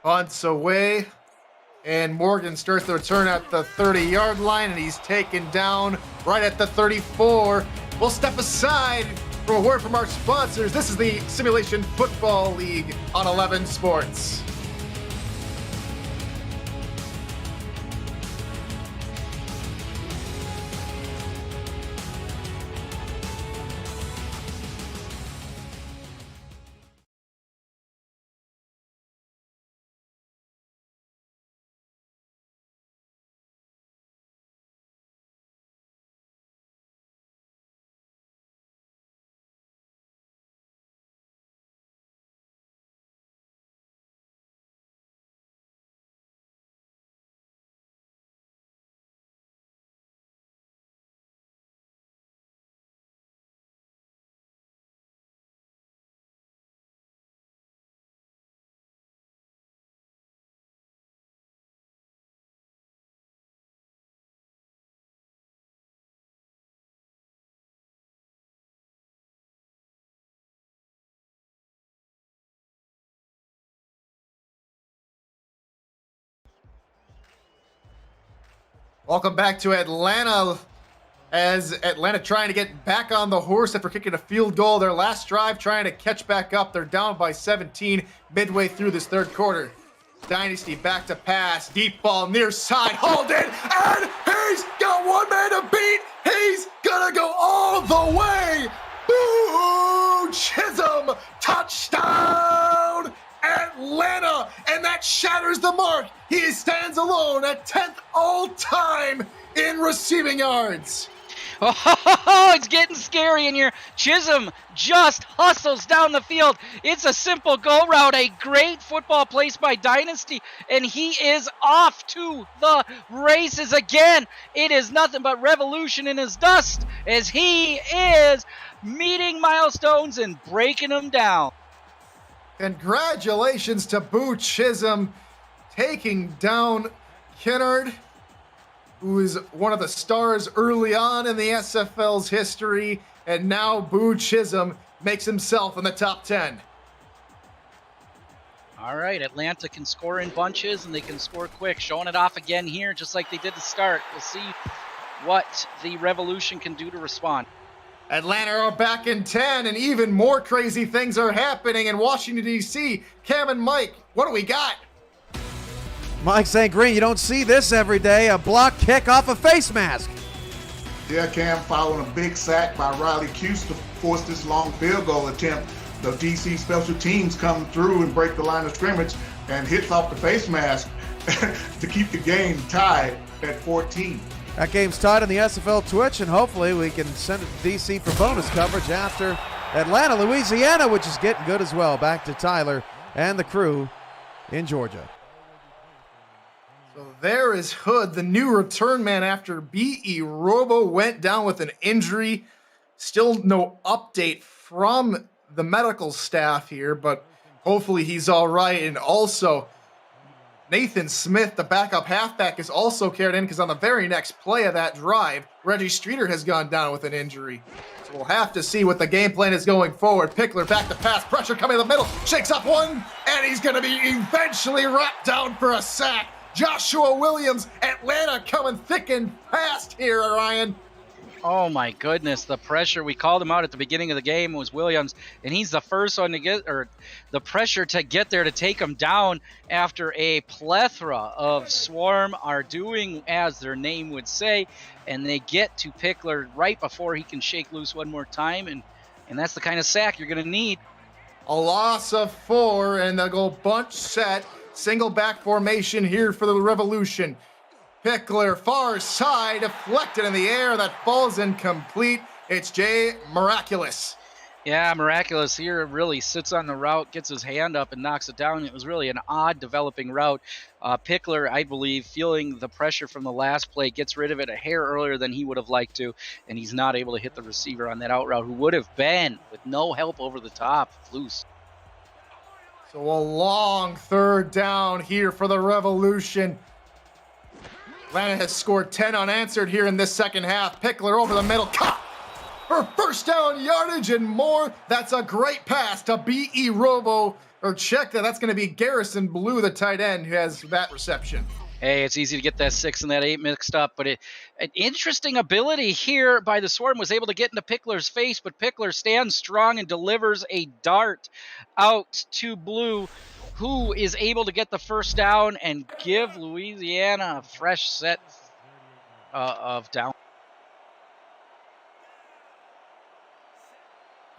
Punts away, and Morgan starts the return at the 30-yard line, and he's taken down right at the 34. We'll step aside for a word from our sponsors. This is the Simulation Football League on 11 Sports. Welcome back to Atlanta, as Atlanta trying to get back on the horse after kicking a field goal. Their last drive trying to catch back up. They're down by 17 midway through this third quarter. Dynasty back to pass. Deep ball near side. Holden, and he's got one man to beat. He's gonna go all the way. Boo! Chisholm, touchdown! Atlanta, and that shatters the mark. He stands alone at 10th all-time in receiving yards. Oh, it's getting scary in here. Chisholm just hustles down the field. It's a simple go route, a great football place by Dynasty, and he is off to the races again. It is nothing but revolution in his dust as he is meeting milestones and breaking them down. Congratulations to Boo Chisholm taking down Kennard, who is one of the stars early on in the SFL's history, and now Boo Chisholm makes himself in the top 10. All right, Atlanta can score in bunches, and they can score quick, showing it off again here, just like they did to start. We'll see what the Revolution can do to respond. Atlanta are back in 10, and even more crazy things are happening in Washington, D.C. Cam and Mike, what do we got? Mike St. Green, you don't see this every day. A block kick off a face mask. Yeah, Cam, following a big sack by Riley Cuse to force this long field goal attempt. The DC special teams come through and break the line of scrimmage and hits off the face mask to keep the game tied at 14. That game's tied on the SFL Twitch, and hopefully we can send it to DC for bonus coverage after Atlanta, Louisiana, which is getting good as well. Back to Tyler and the crew in Georgia. So there is Hood, the new return man after B.E. Robo went down with an injury. Still no update from the medical staff here, but hopefully he's all right. And also, Nathan Smith, the backup halfback, is also carried in because on the very next play of that drive, Reggie Streeter has gone down with an injury. So we'll have to see what the game plan is going forward. Pickler back to pass, pressure coming in the middle, shakes up one, and he's going to be eventually wrapped down for a sack. Joshua Williams, Atlanta coming thick and fast here, Ryan. Oh my goodness, the pressure. We called him out at the beginning of the game was Williams, and he's the first one to get, or the pressure to get there to take him down after a plethora of Swarm are doing as their name would say, and they get to Pickler right before he can shake loose one more time, and that's the kind of sack you're going to need. A loss of 4, and they'll go bunch set, single back formation here for the Revolution. Pickler, far side, deflected in the air. That falls incomplete. It's Jay Miraculous. Yeah, Miraculous here really sits on the route, gets his hand up and knocks it down. It was really an odd developing route. Pickler, I believe, feeling the pressure from the last play, gets rid of it a hair earlier than he would have liked to, and he's not able to hit the receiver on that out route, who would have been, with no help over the top, loose. So a long third down here for the Revolution. Atlanta has scored 10 unanswered here in this second half. Pickler over the middle, caught for first down yardage and more. That's a great pass to B.E. Robo, or check that. That's going to be Garrison Blue, the tight end, who has that reception. Hey, it's easy to get that 6 and that 8 mixed up, but an interesting ability here by the Swarm was able to get into Pickler's face, but Pickler stands strong and delivers a dart out to Blue, who is able to get the first down and give Louisiana a fresh set of down.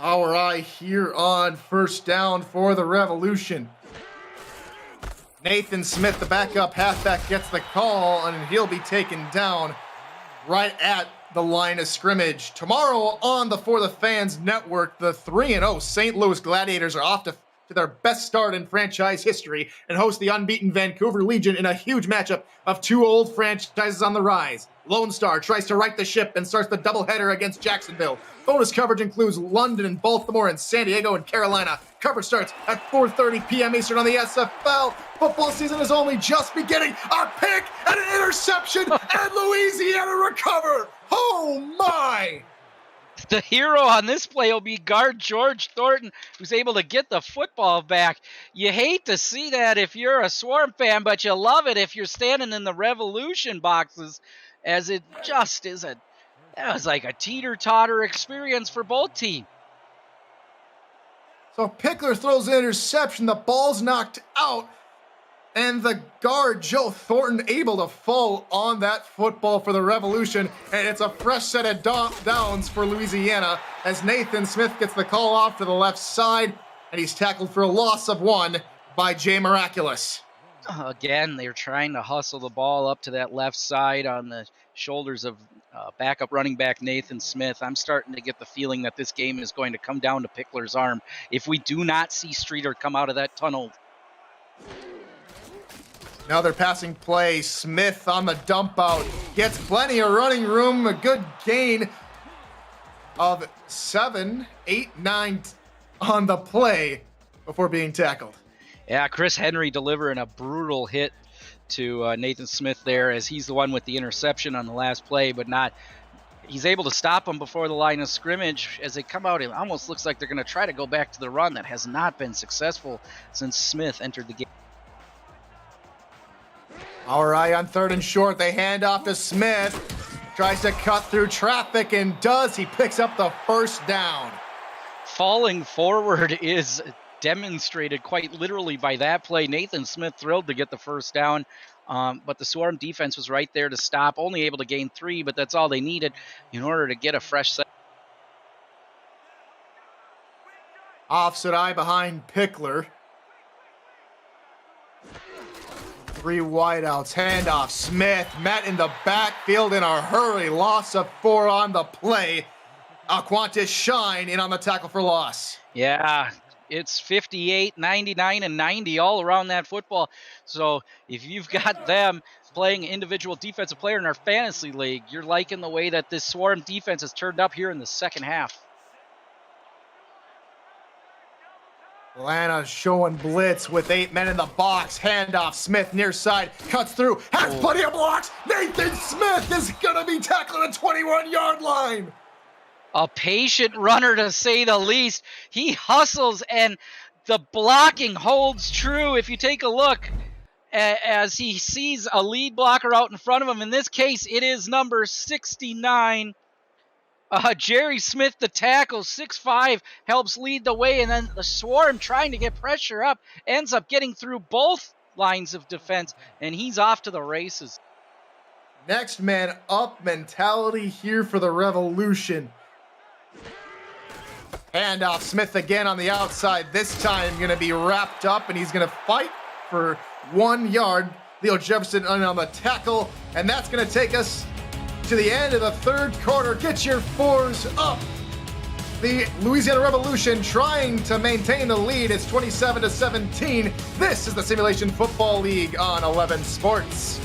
Our eye here on first down for the Revolution. Nathan Smith, the backup halfback, gets the call, and he'll be taken down right at the line of scrimmage. Tomorrow on the For the Fans Network, the 3-0 St. Louis Gladiators are off to their best start in franchise history and host the unbeaten Vancouver Legion in a huge matchup of two old franchises on the rise. Lone Star tries to right the ship and starts the doubleheader against Jacksonville. Bonus coverage includes London and Baltimore and San Diego and Carolina. Coverage starts at 4:30 p.m. Eastern on the SFL. Football season is only just beginning. A pick and an interception, and Louisiana recover. Oh my! The hero on this play will be guard George Thornton, who's able to get the football back. You hate to see that if you're a Swarm fan, but you love it if you're standing in the Revolution boxes, as it just is that was like a teeter-totter experience for both teams. So Pickler throws an interception, the ball's knocked out, and the guard, Joe Thornton, able to fall on that football for the Revolution, and it's a fresh set of downs for Louisiana as Nathan Smith gets the call off to the left side, and he's tackled for a loss of 1 by Jay Miraculous. Again, they're trying to hustle the ball up to that left side on the shoulders of backup running back Nathan Smith. I'm starting to get the feeling that this game is going to come down to Pickler's arm if we do not see Streeter come out of that tunnel. Another passing play. Smith on the dump out. Gets plenty of running room. A good gain of 7, 8, 9 on the play before being tackled. Yeah, Chris Henry delivering a brutal hit to Nathan Smith there, as he's the one with the interception on the last play, but he's able to stop him before the line of scrimmage. As they come out, it almost looks like they're going to try to go back to the run. That has not been successful since Smith entered the game. All right, on 3rd and short, they hand off to Smith. tries to cut through traffic and does. He picks up the first down. Falling forward is demonstrated quite literally by that play. Nathan Smith thrilled to get the first down, but the Swarm defense was right there to stop, only able to gain 3, but that's all they needed in order to get a fresh set. Offset eye behind Pickler. 3 wideouts, handoff. Smith met in the backfield in a hurry. Loss of 4 on the play. Aquantis Shine in on the tackle for loss. Yeah, it's 58, 99, and 90 all around that football. So if you've got them playing individual defensive player in our fantasy league, you're liking the way that this Swarm defense has turned up here in the second half. Atlanta showing blitz with 8 men in the box. Handoff. Smith near side. Cuts through. Has plenty of blocks. Nathan Smith is going to be tackled at the 21-yard line. A patient runner, to say the least. He hustles, and the blocking holds true. If you take a look as he sees a lead blocker out in front of him, in this case, it is number 69. Jerry Smith, the tackle, 6'5", helps lead the way, and then the Swarm, trying to get pressure up, ends up getting through both lines of defense, and he's off to the races. Next man up mentality here for the Revolution. Handoff. Smith again on the outside. This time going to be wrapped up, and he's going to fight for 1 yard. Leo Jefferson on the tackle, and that's going to take us to the end of the third quarter. Get your 4s up. The Louisiana Revolution trying to maintain the lead. It's 27-17. This is the Simulation Football League on 11 Sports.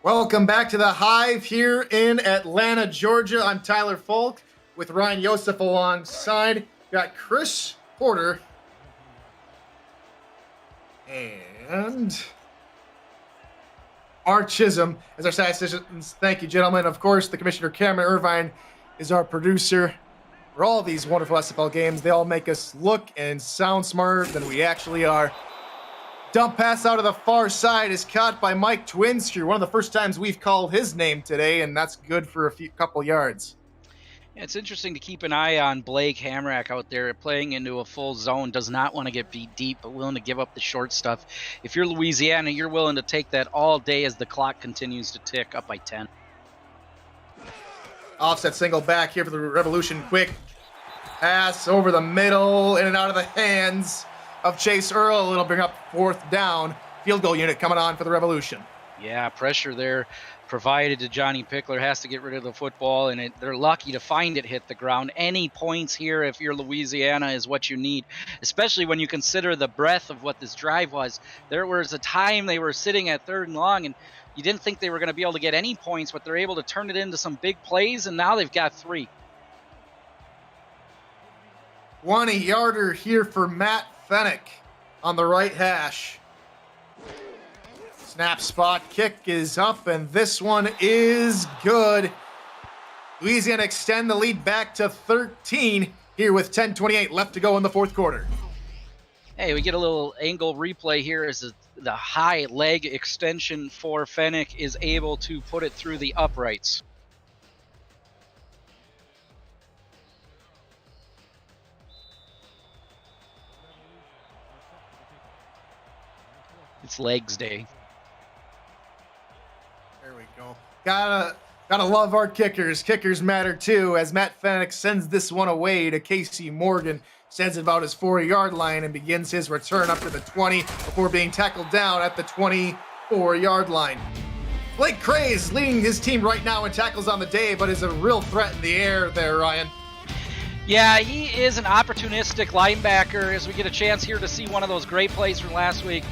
Welcome back to the Hive here in Atlanta, Georgia. I'm Tyler Falk with Ryan Yosef alongside. Got Chris Porter and Art Chisholm as our statisticians. Thank you, gentlemen. Of course, the Commissioner Cameron Irvine is our producer for all these wonderful SFL games. They all make us look and sound smarter than we actually are. Dump pass out of the far side is caught by Mike Twinsker. One of the first times we've called his name today, and that's good for a couple yards. It's interesting to keep an eye on Blake Hamrack out there playing into a full zone. Does not want to get beat deep, but willing to give up the short stuff. If you're Louisiana, you're willing to take that all day as the clock continues to tick up by 10. Offset single back here for the Revolution. Quick pass over the middle, in and out of the hands of Chase Earl. It'll bring up 4th down. field goal unit coming on for the Revolution. Yeah, pressure there provided to Johnny Pickler. Has to get rid of the football, and they're lucky to find it hit the ground. Any points here, if you're Louisiana, is what you need, especially when you consider the breadth of what this drive was. There was a time they were sitting at 3rd and long, and you didn't think they were going to be able to get any points, but they're able to turn it into some big plays, and now they've got 3. 20-yarder here for Matt Fennick on the right hash. Snap spot kick is up, and this one is good. Louisiana extend the lead back to 13 here with 10:28 left to go in the 4th quarter. Hey, we get a little angle replay here as the high leg extension for Fennick is able to put it through the uprights. It's legs day. There we go. Gotta love our kickers. Kickers matter too, as Matt Fennick sends this one away to Casey Morgan. Sends it about his 40-yard line and begins his return up to the 20 before being tackled down at the 24-yard line. Blake Cray is leading his team right now in tackles on the day, but is a real threat in the air there, Ryan. Yeah, he is an opportunistic linebacker as we get a chance here to see one of those great plays from last week.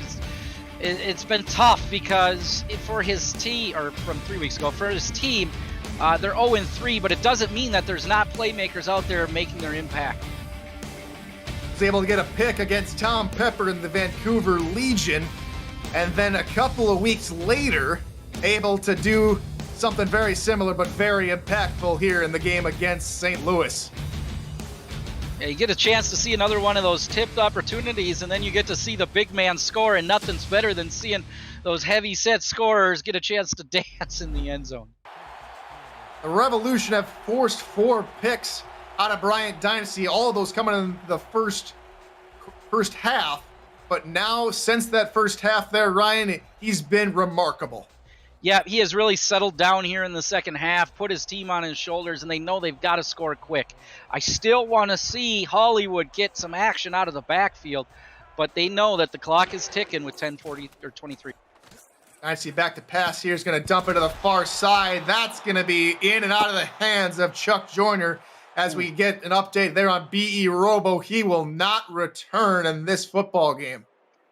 It's been tough because for his team, or from 3 weeks ago, for his team, they're 0-3, but it doesn't mean that there's not playmakers out there making their impact. Was able to get a pick against Tom Pepper in the Vancouver Legion, and then a couple of weeks later, able to do something very similar but very impactful here in the game against St. Louis. Yeah, you get a chance to see another one of those tipped opportunities, and then you get to see the big man score, and nothing's better than seeing those heavy set scorers get a chance to dance in the end zone. The Revolution have forced 4 picks out of Bryant Dynasty, all of those coming in the first half. But now, since that first half there, Ryan, he's been remarkable. Yeah, he has really settled down here in the second half, put his team on his shoulders, and they know they've got to score quick. I still want to see Hollywood get some action out of the backfield, but they know that the clock is ticking with 10:40 or 23. Dynasty back to pass here is going to dump it to the far side. That's going to be in and out of the hands of Chuck Joyner. As we get an update there on B.E. Robo, he will not return in this football game.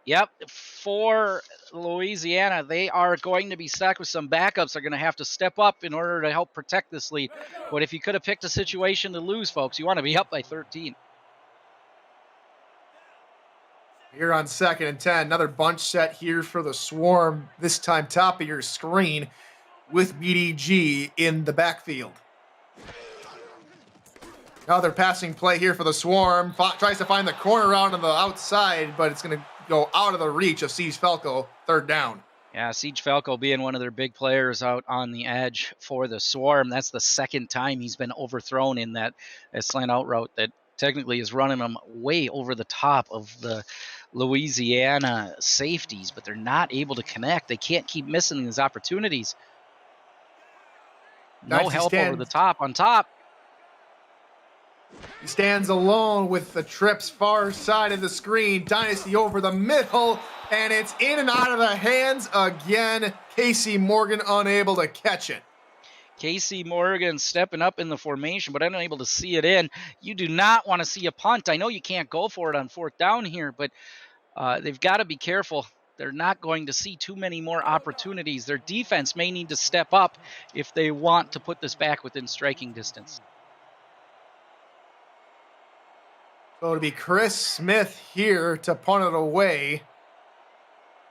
Yep, for Louisiana, they are going to be stuck with some backups. They're going to have to step up in order to help protect this lead. But if you could have picked a situation to lose, folks, you want to be up by 13. Here on 2nd and 10, another bunch set here for the Swarm, this time top of your screen with BDG in the backfield. Another passing play here for the Swarm. Tries to find the corner route on the outside, but it's going to go out of the reach of Siege Falco, 3rd down. Yeah, Siege Falco being one of their big players out on the edge for the Swarm. That's the 2nd time he's been overthrown in that slant out route that technically is running them way over the top of the Louisiana safeties, but they're not able to connect. They can't keep missing these opportunities. No help over the top. On top, he stands alone with the trips far side of the screen. Dynasty over the middle, and it's in and out of the hands again. Casey Morgan unable to catch it. Casey Morgan stepping up in the formation, but unable to see it in. You do not want to see a punt. I know you can't go for it on 4th down here, but they've got to be careful. They're not going to see too many more opportunities. Their defense may need to step up if they want to put this back within striking distance. So it'll be Chris Smith here to punt it away.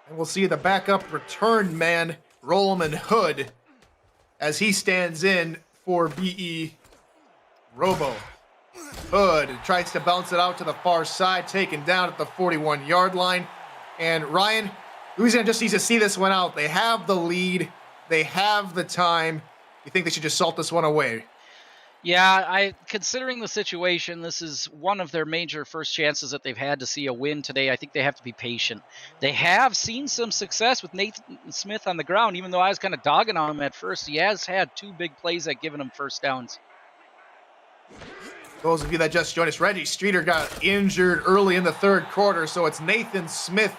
And we'll see the backup return man, Rollman Hood, as he stands in for B.E. Robo. Hood tries to bounce it out to the far side, taken down at the 41-yard line. And Ryan, Louisiana just needs to see this one out. They have the lead. They have the time. You think they should just salt this one away? Yeah, considering the situation, this is one of their major first chances that they've had to see a win today. I think they have to be patient. They have seen some success with Nathan Smith on the ground, even though I was kind of dogging on him at first. He has had 2 big plays that given him first downs. Those of you that just joined us, Reggie Streeter got injured early in the 3rd quarter, so it's Nathan Smith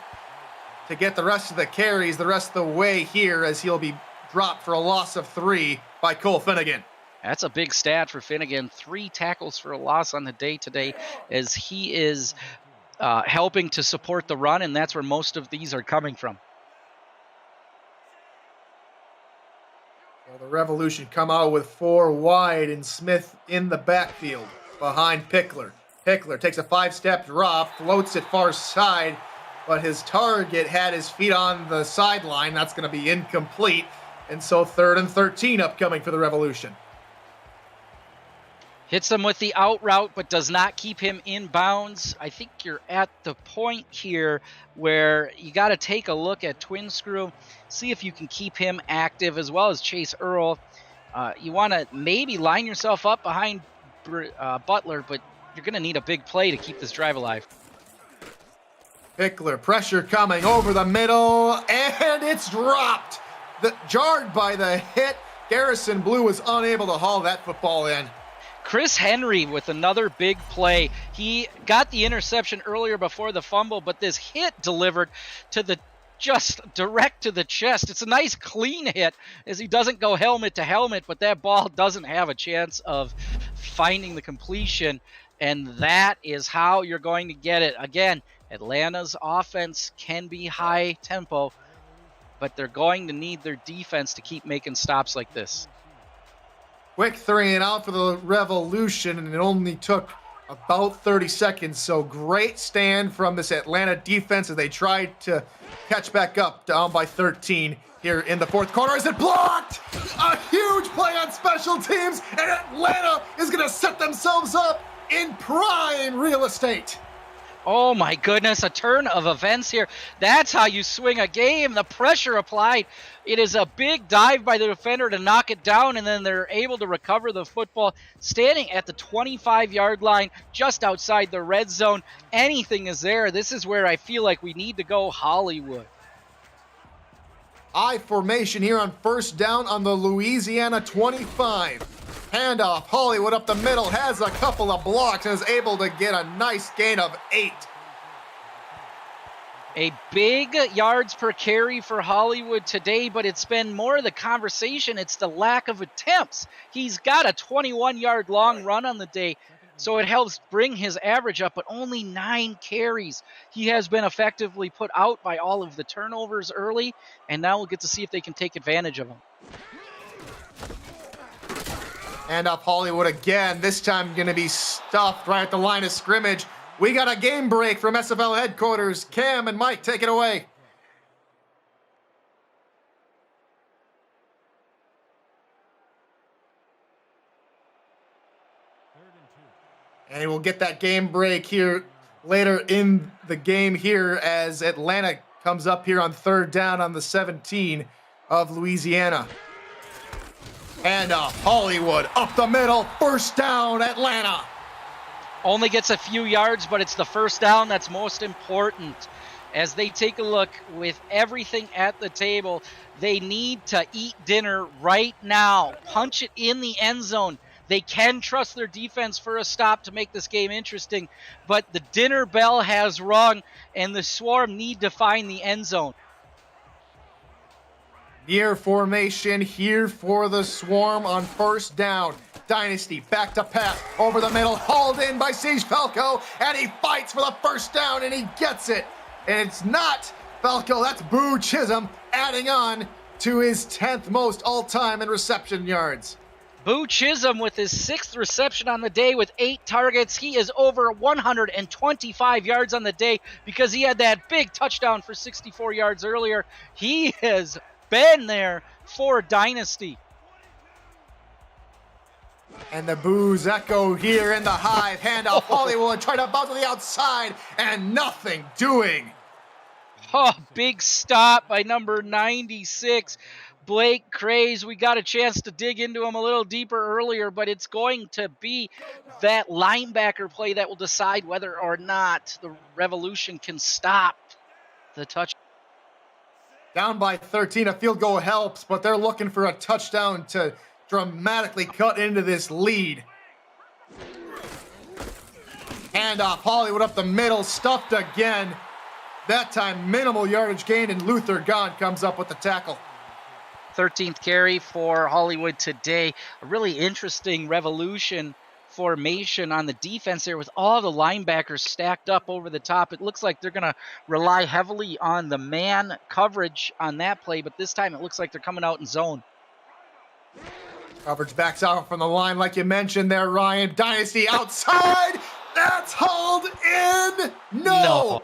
to get the rest of the carries the rest of the way here, as he'll be dropped for a loss of 3 by Cole Finnegan. That's a big stat for Finnegan. 3 tackles for a loss on the day today, as he is helping to support the run, and that's where most of these are coming from. Well, the Revolution come out with 4 wide and Smith in the backfield behind Pickler. Pickler takes a 5-step drop, floats it far side, but his target had his feet on the sideline. That's going to be incomplete. And so 3rd and 13 upcoming for the Revolution. Hits him with the out route, but does not keep him in bounds. I think you're at the point here where you got to take a look at Twin Screw, see if you can keep him active, as well as Chase Earl. You want to maybe line yourself up behind Butler, but you're going to need a big play to keep this drive alive. Pickler, pressure coming over the middle, and it's dropped. Jarred by the hit. Garrison Blue was unable to haul that football in. Chris Henry with another big play. He got the interception earlier before the fumble, but this hit delivered to the just direct to the chest. It's a nice clean hit, as he doesn't go helmet to helmet, but that ball doesn't have a chance of finding the completion, and that is how you're going to get it. Again, Atlanta's offense can be high tempo, but they're going to need their defense to keep making stops like this. Quick 3 and out for the Revolution, and it only took about 30 seconds. So great stand from this Atlanta defense as they tried to catch back up, down by 13 here in the 4th quarter. Is it blocked? A huge play on special teams, and Atlanta is going to set themselves up in prime real estate. Oh my goodness, a turn of events here. That's how you swing a game. The pressure applied. It is a big dive by the defender to knock it down, and then they're able to recover the football. Standing at the 25-yard line, just outside the red zone. Anything is there. This is where I feel like we need to go Hollywood. I formation here on 1st down on the Louisiana 25. Handoff, Hollywood up the middle, has a couple of blocks and is able to get a nice gain of 8. A big yards per carry for Hollywood today, but it's been more of the conversation. It's the lack of attempts. He's got a 21-yard long run on the day, so it helps bring his average up, but only 9 carries. He has been effectively put out by all of the turnovers early, and now we'll get to see if they can take advantage of them. And up Hollywood again, this time going to be stuffed right at the line of scrimmage. We got a game break from SFL headquarters. Cam and Mike, take it away. And we'll get that game break here later in the game here as Atlanta comes up here on 3rd down on the 17 of Louisiana. And Hollywood up the middle, 1st down, Atlanta. Only gets a few yards, but it's the 1st down that's most important. As they take a look with everything at the table, they need to eat dinner right now. Punch it in the end zone. They can trust their defense for a stop to make this game interesting, but the dinner bell has rung, and the Swarm need to find the end zone. Near formation here for the Swarm on 1st down. Dynasty back to pass over the middle, hauled in by Siege Falco, and he fights for the 1st down, and he gets it. And it's not Falco, that's Boo Chisholm adding on to his 10th most all-time in reception yards. Boo Chisholm with his 6th reception on the day with 8 targets. He is over 125 yards on the day because he had that big touchdown for 64 yards earlier. He has been there for Dynasty. And the boos echo here in the hive. Handoff Hollywood, trying to bounce to the outside, and nothing doing. Oh, big stop by number 96, Blake Craze. We got a chance to dig into him a little deeper earlier, but it's going to be that linebacker play that will decide whether or not the Revolution can stop the touchdown. Down by 13, a field goal helps, but they're looking for a touchdown to dramatically cut into this lead. Handoff, Hollywood up the middle, stuffed again. That time, minimal yardage gain, and Luther Gahn comes up with the tackle. 13th carry for Hollywood today. A really interesting revolution formation on the defense there with all the linebackers stacked up over the top. It looks like they're going to rely heavily on the man coverage on that play, but this time it looks like they're coming out in zone. Coverage backs out from the line like you mentioned there, Ryan. Dynasty outside. That's hauled in. No.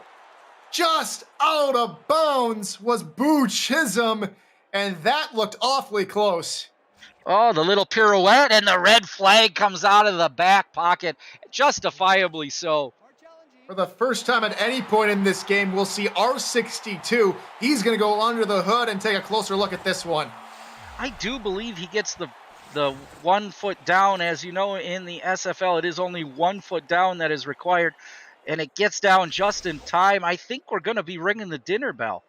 Just out of bounds was Boo Chisholm, and that looked awfully close. Oh, the little pirouette, and the red flag comes out of the back pocket, justifiably so. For the first time at any point in this game, we'll see R62. He's going to go under the hood and take a closer look at this one. I do believe he gets the 1 foot down. As you know, in the SFL, it is only 1 foot down that is required, and it gets down just in time. I think we're going to be ringing the dinner bell.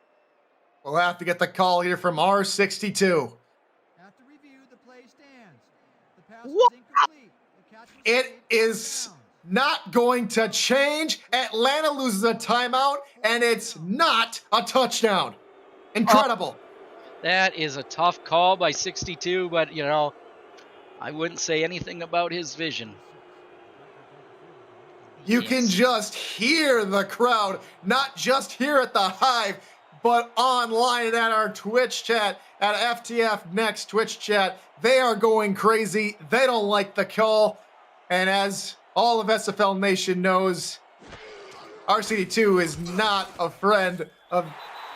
We'll have to get the call here from R62. After review, the play stands. The pass What? was incomplete. The catch was It is not going to change. Atlanta loses a timeout, and it's not a touchdown. Incredible. That is a tough call by 62, but, you know, I wouldn't say anything about his vision. You can just hear the crowd, not just here at the Hive, but online and at our Twitch chat, at FTF Next Twitch chat. They are going crazy. They don't like the call. And as all of SFL Nation knows, RCD2 is not a friend of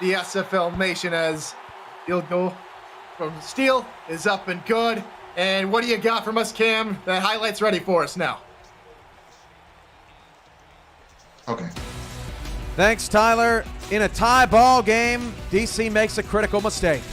the SFL Nation, as field goal from Steele is up and good. And what do you got from us, Cam? The highlight's ready for us now. Okay. Thanks, Tyler. In a tie ball game, DC makes a critical mistake.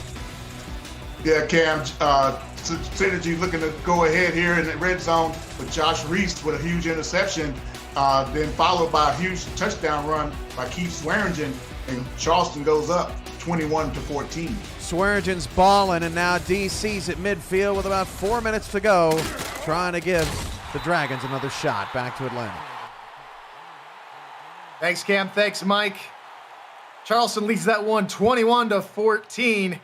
Yeah, Cam, Synergy looking to go ahead here in the red zone with Josh Reese with a huge interception, then followed by a huge touchdown run by Keith Swearingen, and Charleston goes up 21-14. Swearingen's balling, and now DC's at midfield with about 4 minutes to go, trying to give the Dragons another shot back to Atlanta. Thanks, Cam. Thanks, Mike. Charleston leads that one 21-14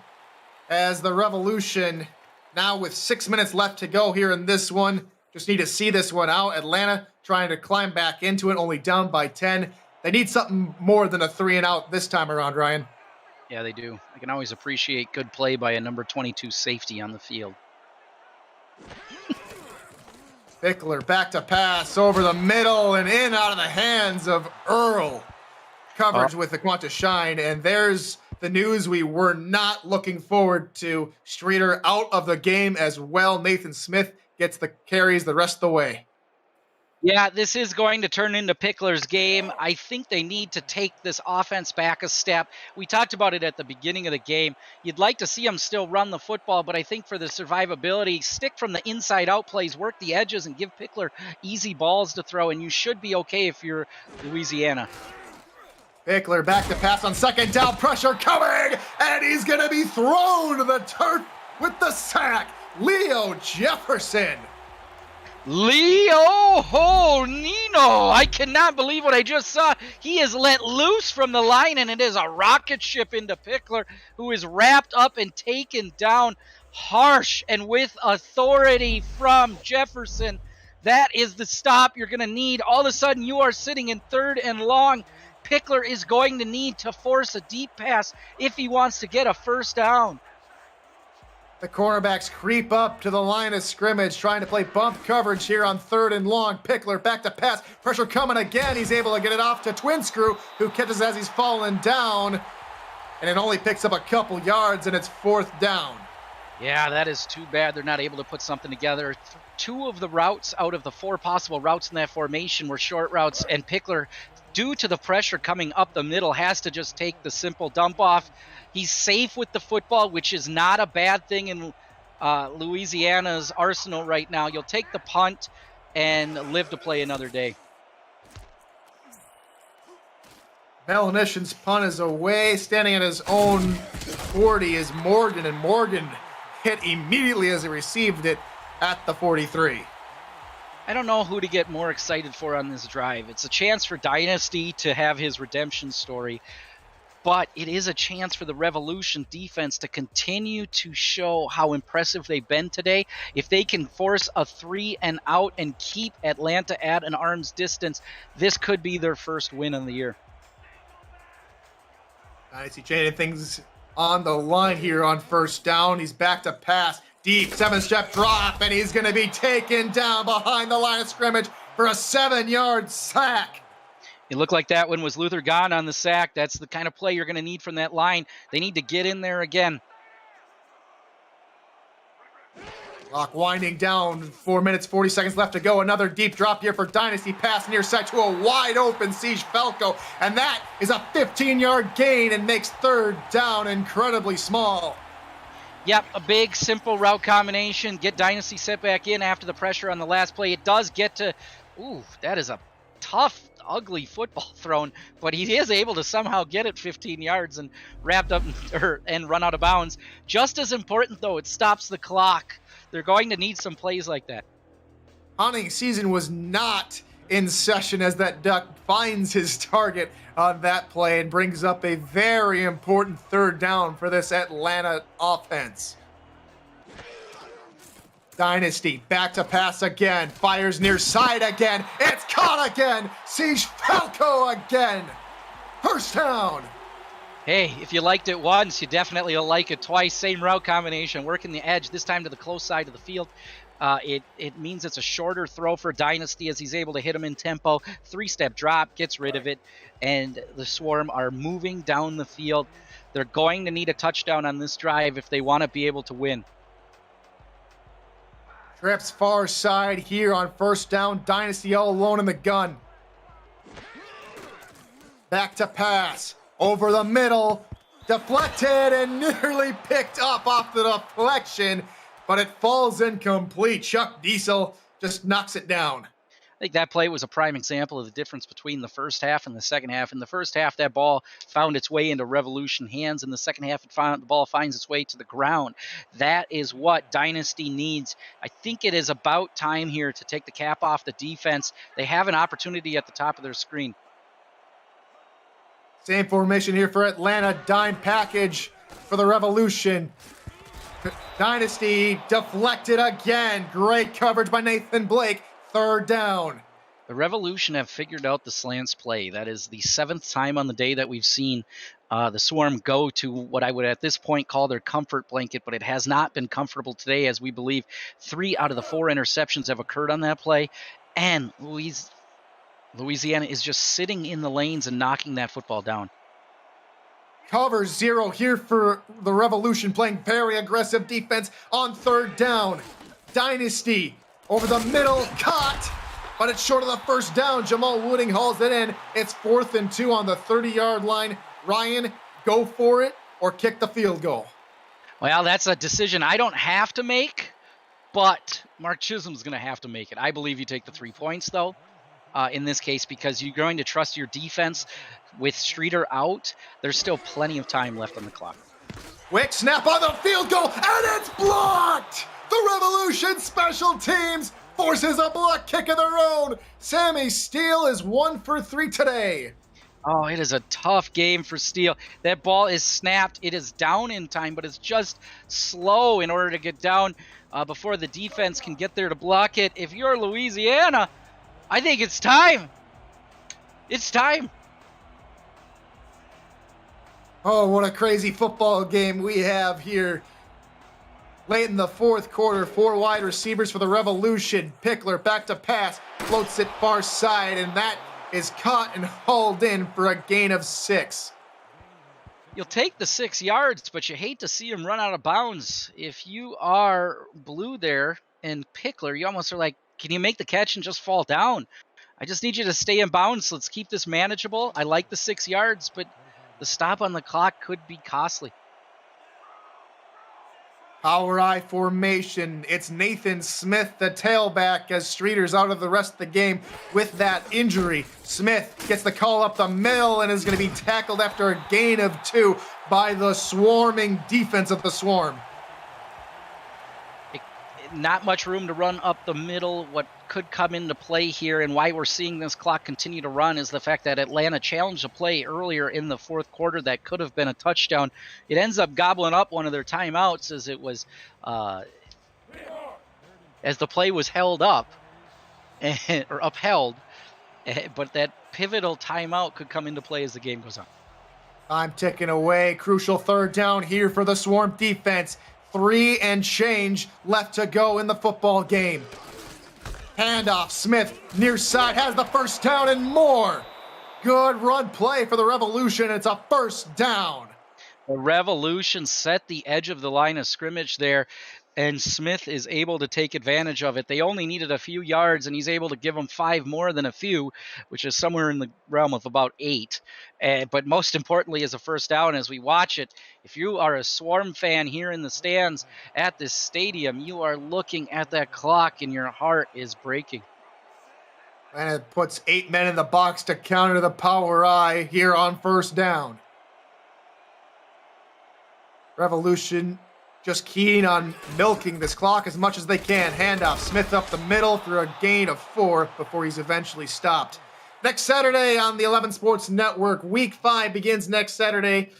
as the Revolution, now with 6 minutes left to go here in this one, just need to see this one out. Atlanta trying to climb back into it, only down by 10. They need something more than a 3-and-out this time around, Ryan. Yeah, they do. I can always appreciate good play by a number 22 safety on the field. Pickler back to pass over the middle and in out of the hands of Earl. Coverage with the Quanta Shine, and there's the news we were not looking forward to. Streeter out of the game as well. Nathan Smith gets the carries the rest of the way. Yeah, this is going to turn into Pickler's game. I think they need to take this offense back a step. We talked about it at the beginning of the game. You'd like to see them still run the football, but I think for the survivability, stick from the inside out plays, work the edges, and give Pickler easy balls to throw, and you should be okay if you're Louisiana. Pickler back to pass on second down, pressure coming, and he's going to be thrown to the turf with the sack. Leo Jefferson. Leo Nino. I cannot believe what I just saw. He is let loose from the line, and it is a rocket ship into Pickler, who is wrapped up and taken down harsh and with authority from Jefferson. That is the stop you're going to need. All of a sudden, you are sitting in third and long. Pickler is going to need to force a deep pass if he wants to get a first down. The cornerbacks creep up to the line of scrimmage, trying to play bump coverage here on third and long. Pickler back to pass. Pressure coming again. He's able to get it off to Twin Screw, who catches as he's falling down. And it only picks up a couple yards, and it's fourth down. Yeah, that is too bad they're not able to put something together. Two of the routes out of the four possible routes in that formation were short routes, and Pickler, due to the pressure coming up the middle, has to just take the simple dump off. He's safe with the football, which is not a bad thing in Louisiana's arsenal right now. You'll take the punt and live to play another day. Melanition's punt is away. Standing at his own 40 is Morgan, and Morgan hit immediately as he received it at the 43. I don't know who to get more excited for on this drive. It's a chance for Dynasty to have his redemption story, but it is a chance for the Revolution defense to continue to show how impressive they've been today. If they can force a 3 and out and keep Atlanta at an arm's distance, this could be their first win of the year. Dynasty chaining things on the line here on first down. He's back to pass. Deep 7-step drop, and he's going to be taken down behind the line of scrimmage for a 7-yard sack. It looked like that one was Luther gone on the sack. That's the kind of play you're going to need from that line. They need to get in there again. Clock winding down, 4 minutes, 40 seconds left to go. Another deep drop here for Dynasty. Pass near side to a wide open Siege Falco. And that is a 15-yard gain and makes third down incredibly small. Yep, a big, simple route combination. Get Dynasty set back in after the pressure on the last play. It does get to, that is a tough, ugly football thrown, but he is able to somehow get it 15 yards and wrapped up and run out of bounds. Just as important, though, it stops the clock. They're going to need some plays like that. Hunting season was not in session as that duck finds his target on that play and brings up a very important third down for this Atlanta offense. Dynasty back to pass again, fires near side again, it's caught again, Siege Falco again, first down. Hey, if you liked it once, you definitely will like it twice. Same route combination, working the edge, this time to the close side of the field. It means it's a shorter throw for Dynasty as he's able to hit him in tempo. 3-step drop, gets rid of it, and the Swarm are moving down the field. They're going to need a touchdown on this drive if they want to be able to win. Trips far side here on first down. Dynasty all alone in the gun. Back to pass. Over the middle. Deflected and nearly picked up off the deflection, but it falls incomplete. Chuck Diesel just knocks it down. I think that play was a prime example of the difference between the first half and the second half. In the first half, that ball found its way into Revolution hands. In the second half, the ball finds its way to the ground. That is what Dynasty needs. I think it is about time here to take the cap off the defense. They have an opportunity at the top of their screen. Same formation here for Atlanta. Dime package for the Revolution. Dynasty deflected again. Great coverage by Nathan Blake. Third down. The Revolution have figured out the slants play. That is the 7th time on the day that we've seen the Swarm go to what I would at this point call their comfort blanket, but it has not been comfortable today, as we believe 3 out of the 4 interceptions have occurred on that play. And Louisiana is just sitting in the lanes and knocking that football down. Cover 0 here for the Revolution, playing very aggressive defense on third down. Dynasty over the middle, caught, but it's short of the first down. Jamal Wooding hauls it in. It's 4th and 2 on the 30-yard line. Ryan, go for it or kick the field goal. Well, that's a decision I don't have to make, but Mark Chisholm's going to have to make it. I believe you take the 3 points, though, in this case, because you're going to trust your defense. With Streeter out, there's still plenty of time left on the clock. Quick snap on the field goal, and it's blocked! The Revolution special teams forces a block kick of their own. Sammy Steele is 1 for 3 today. Oh, it is a tough game for Steele. That ball is snapped. It is down in time, but it's just slow in order to get down before the defense can get there to block it. If you're Louisiana, I think it's time. It's time. Oh, what a crazy football game we have here. Late in the 4th quarter, 4 wide receivers for the Revolution. Pickler back to pass, floats it far side, and that is caught and hauled in for a gain of 6. You'll take the 6 yards, but you hate to see him run out of bounds. If you are Blue there and Pickler, you almost are like, can you make the catch and just fall down? I just need you to stay in bounds. Let's keep this manageable. I like the 6 yards, but the stop on the clock could be costly. Power I formation. It's Nathan Smith, the tailback, as Streeter's out of the rest of the game with that injury. Smith gets the call up the middle and is going to be tackled after a gain of 2 by the swarming defense of the Swarm. not much room to run up the middle. What could come into play here and why we're seeing this clock continue to run is the fact that Atlanta challenged a play earlier in the fourth quarter that could have been a touchdown. It ends up gobbling up one of their timeouts as it was as the play was held up or upheld, but that pivotal timeout could come into play as the game goes on. I'm ticking away. Crucial third down here for the Swarm defense. 3 and change left to go in the football game. Handoff. Smith near side has the first down and more. Good run play for the Revolution. It's a first down. The Revolution set the edge of the line of scrimmage there, and Smith is able to take advantage of it. They only needed a few yards, and he's able to give them 5 more than a few, which is somewhere in the realm of about 8. But most importantly is a first down as we watch it. If you are a Swarm fan here in the stands at this stadium, you are looking at that clock and your heart is breaking. And it puts 8 men in the box to counter the power I here on first down. Revolution just keen on milking this clock as much as they can. Handoff. Smith up the middle for a gain of 4 before he's eventually stopped. Next Saturday on the 11 Sports Network, Week 5 begins next Saturday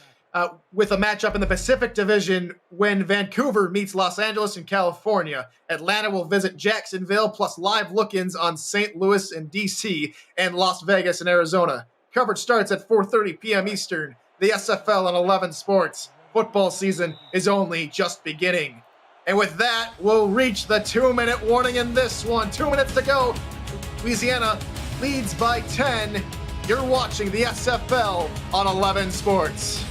with a matchup in the Pacific Division when Vancouver meets Los Angeles in California. Atlanta will visit Jacksonville, plus live look-ins on St. Louis and D.C. and Las Vegas and Arizona. Coverage starts at 4:30 p.m. Eastern. The SFL on 11 Sports. Football season is only just beginning. And with that, we'll reach the 2-minute warning in this one. 2 minutes to go. Louisiana leads by 10. You're watching the SFL on 11 Sports.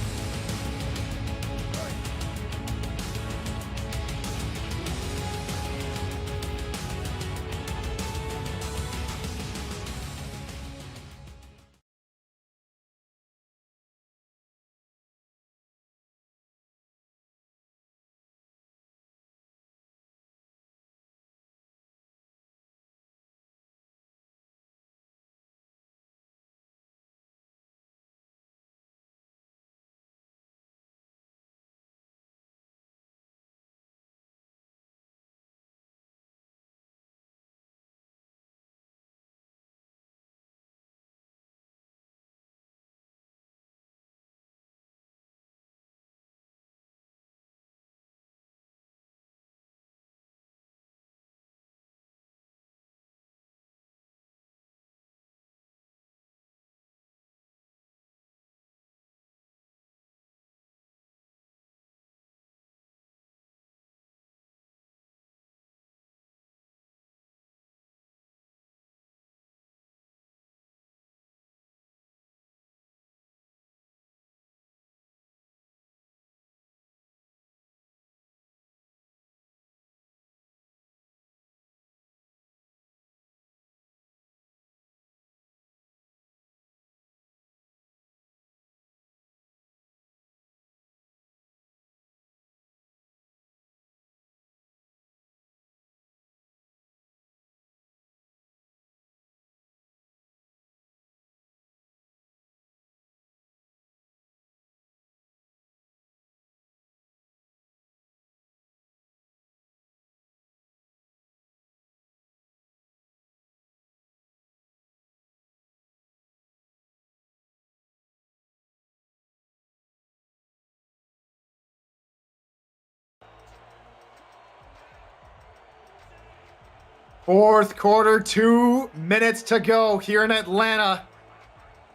Fourth quarter, 2 minutes to go here in Atlanta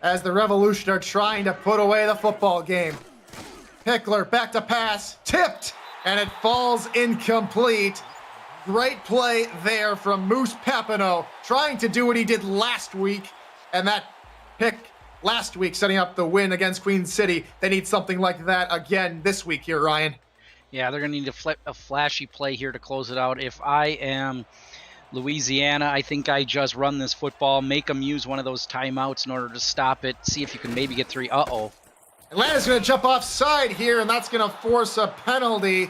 as the Revolution are trying to put away the football game. Pickler back to pass, tipped, and it falls incomplete. Great play there from Moose Papineau, trying to do what he did last week, and that pick last week setting up the win against Queen City. They need something like that again this week here, Ryan. Yeah, they're going to need a flashy play here to close it out. If I am Louisiana, I think I just run this football, make them use one of those timeouts in order to stop it, see if you can maybe get 3. Atlanta's going to jump offside here, and that's going to force a penalty.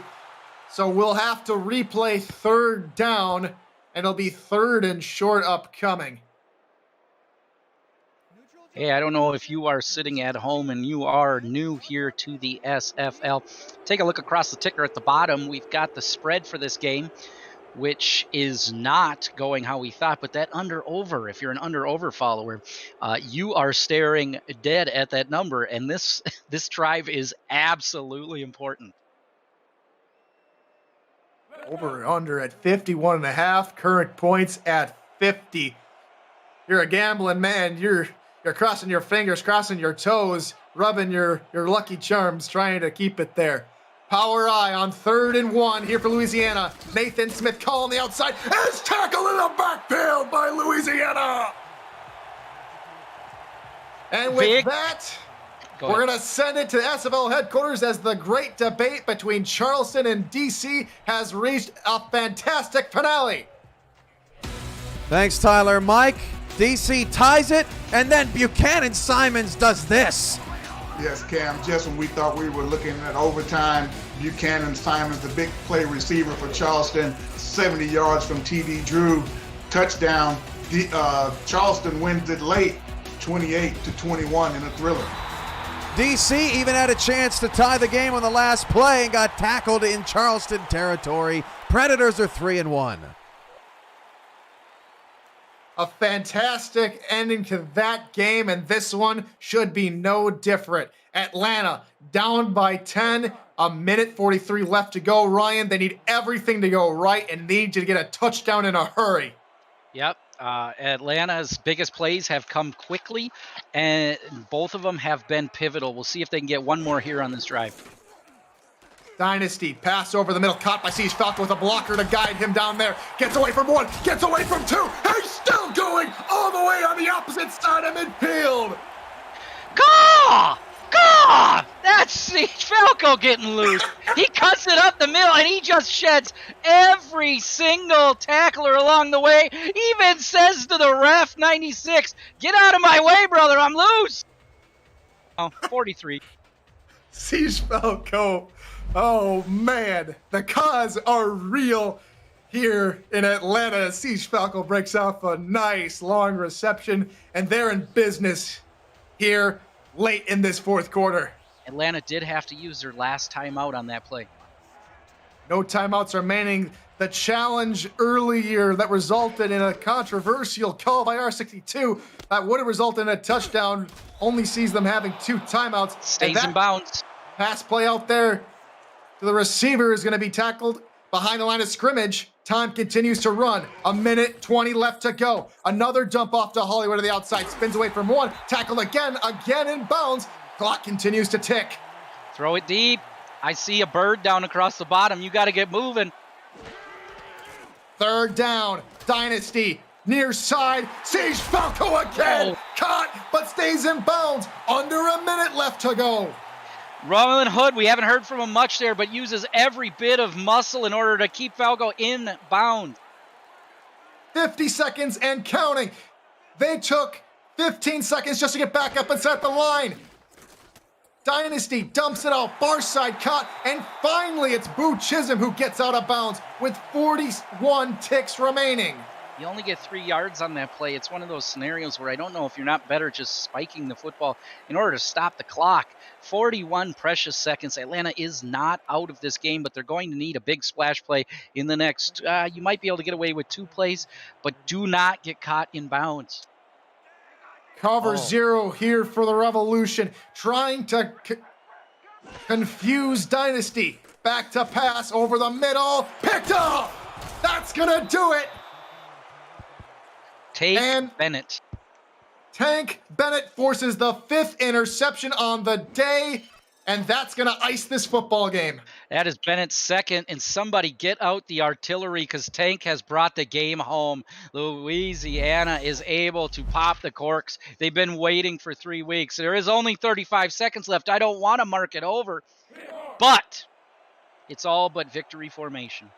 So we'll have to replay third down, and it'll be 3rd and short upcoming. Hey, I don't know if you are sitting at home and you are new here to the SFL. Take a look across the ticker at the bottom. We've got the spread for this game. which is not going how we thought. But that under-over, if you're an under-over follower, you are staring dead at that number. And this drive is absolutely important. Over and under at 51.5, current points at 50. You're a gambling man. You're crossing your fingers, crossing your toes, rubbing your lucky charms, trying to keep it there. Power I on 3rd and 1 here for Louisiana. Nathan Smith calling the outside. Is tackled in the backfield by Louisiana. And with that, we're going to send it to SFL headquarters as the great debate between Charleston and DC has reached a fantastic finale. Thanks, Tyler. Mike, DC ties it, and then Buchanan Simons does this. Yes, Cam, just when we thought we were looking at overtime, Buchanan Simons, the big play receiver for Charleston, 70 yards from TD Drew, touchdown. Charleston wins it late, 28-21 in a thriller. DC even had a chance to tie the game on the last play and got tackled in Charleston territory. Predators are 3-1. A fantastic ending to that game, and this one should be no different. Atlanta down by 10, a minute 43 left to go. Ryan, they need everything to go right and need to get a touchdown in a hurry. Yep. Atlanta's biggest plays have come quickly, and both of them have been pivotal. We'll see if they can get one more here on this drive. Dynasty, pass over the middle, caught by Siege Falco with a blocker to guide him down there. Gets away from one, gets away from two. He's still going all the way on the opposite side of midfield. God! That's Siege Falco getting loose. He cuts it up the middle, and he just sheds every single tackler along the way. Even says to the ref, 96, get out of my way, brother, I'm loose. Oh, 43. Siege Falco. Oh, man. The cause are real here in Atlanta. Siege Falco breaks off a nice long reception, and they're in business here late in this fourth quarter. Atlanta did have to use their last timeout on that play. No timeouts remaining. The challenge earlier that resulted in a controversial call by R62 that would have resulted in a touchdown only sees them having 2 timeouts. Stays in bounds. Pass play out there to the receiver is going to be tackled behind the line of scrimmage. Time continues to run. A minute 20 left to go. Another dump off to Hollywood to the outside. Spins away from one. Tackled again in bounds. Clock continues to tick. Throw it deep. I see a bird down across the bottom. You got to get moving. 3rd down. Dynasty. Near side. Siege Falco again. Oh. Caught, but stays in bounds. Under a minute left to go. Roland Hood, we haven't heard from him much there, but uses every bit of muscle in order to keep Falco in bound. 50 seconds and counting. They took 15 seconds just to get back up and set the line. Dynasty dumps it out, far side caught, and finally it's Boo Chisholm who gets out of bounds with 41 ticks remaining. You only get 3 yards on that play. It's one of those scenarios where I don't know if you're not better just spiking the football in order to stop the clock. 41 precious seconds. Atlanta is not out of this game, but they're going to need a big splash play in the next. You might be able to get away with 2 plays, but do not get caught in bounds. Cover 0 here for the Revolution, trying to confuse Dynasty. Back to pass over the middle. Picked up! That's going to do it! Bennett. Tank Bennett forces the 5th interception on the day, and that's going to ice this football game. That is Bennett's 2nd, and somebody get out the artillery because Tank has brought the game home. Louisiana is able to pop the corks. They've been waiting for 3 weeks. There is only 35 seconds left. I don't want to mark it over, but it's all but victory formation.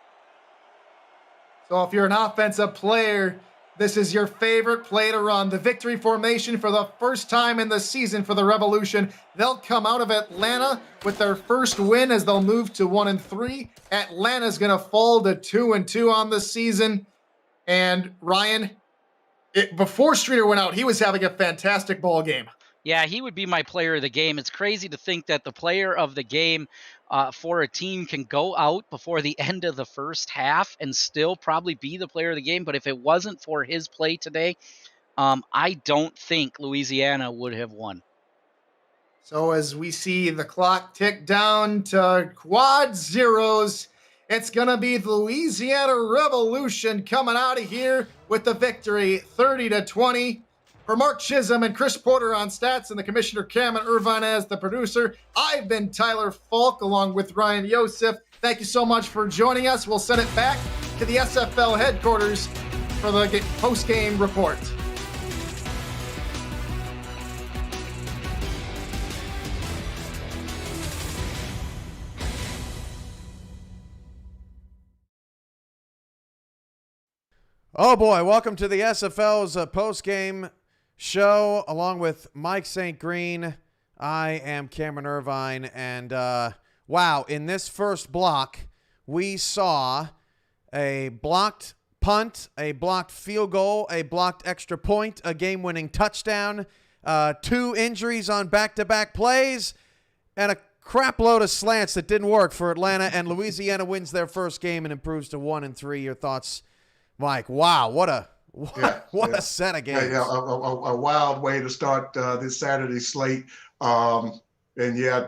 So if you're an offensive player, this is your favorite play to run. The victory formation for the first time in the season for the Revolution. They'll come out of Atlanta with their first win as they'll move to 1-3. Atlanta's going to fall to 2-2 on the season. And Ryan, before Streeter went out, he was having a fantastic ball game. Yeah, he would be my player of the game. It's crazy to think that the player of the game for a team can go out before the end of the first half and still probably be the player of the game. But if it wasn't for his play today, I don't think Louisiana would have won. So as we see the clock tick down to quad zeros, it's going to be the Louisiana Revolution coming out of here with the victory 30-20. For Mark Chisholm and Chris Porter on stats and the commissioner Cameron Irvine as the producer, I've been Tyler Falk along with Ryan Yosef. Thank you so much for joining us. We'll send it back to the SFL headquarters for the post-game report. Oh boy, welcome to the SFL's post-game show along with Mike St. Green. I am Cameron Irvine, and wow, in this first block, we saw a blocked punt, a blocked field goal, a blocked extra point, a game-winning touchdown, 2 injuries on back-to-back plays, and a crap load of slants that didn't work for Atlanta, and Louisiana wins their first game and improves to 1-3. Your thoughts, Mike? Wow, what a set of games. A wild way to start this Saturday slate. And yeah,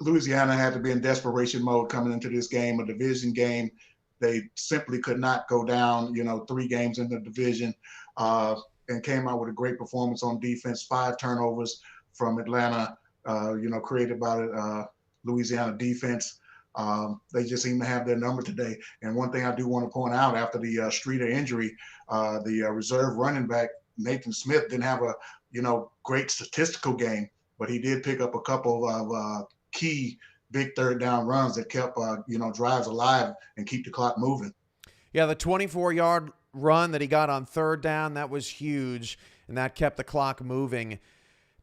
Louisiana had to be in desperation mode coming into this game, a division game. They simply could not go down, 3 games in the division, and came out with a great performance on defense. 5 turnovers from Atlanta, created by Louisiana defense. They just seem to have their number today. And one thing I do want to point out, after the Streeter injury, the reserve running back Nathan Smith didn't have a great statistical game, but he did pick up a couple of key big third down runs that kept drives alive and keep the clock moving. Yeah, the 24-yard run that he got on third down, that was huge, and that kept the clock moving.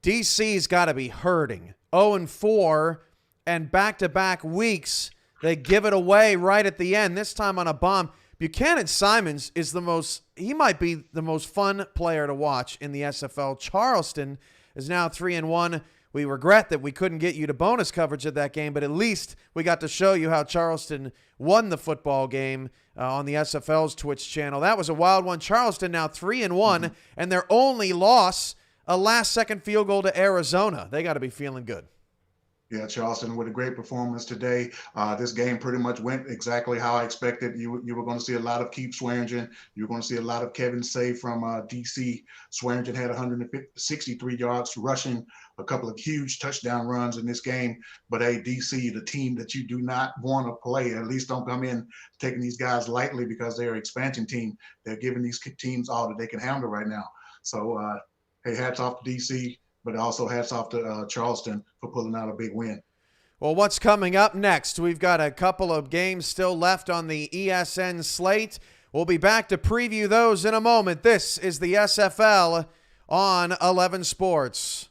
DC's got to be hurting. 0-4. And back-to-back weeks, they give it away right at the end, this time on a bomb. Buchanan Simons is he might be the most fun player to watch in the SFL. Charleston is now 3-1. We regret that we couldn't get you to bonus coverage of that game, but at least we got to show you how Charleston won the football game on the SFL's Twitch channel. That was a wild one. Charleston now 3-1, and their only loss, a last-second field goal to Arizona. They got to be feeling good. Yeah, Charleston with a great performance today. This game pretty much went exactly how I expected. You were going to see a lot of Keith Swearingen. You were going to see a lot of Kevin Say from DC. Swearingen had 163 yards rushing, a couple of huge touchdown runs in this game. But hey, DC, the team that you do not want to play, at least don't come in taking these guys lightly because they're an expansion team. They're giving these teams all that they can handle right now. So, hey, hats off to DC. But also hats off to Charleston for pulling out a big win. Well, what's coming up next? We've got a couple of games still left on the ESN slate. We'll be back to preview those in a moment. This is the SFL on 11 Sports.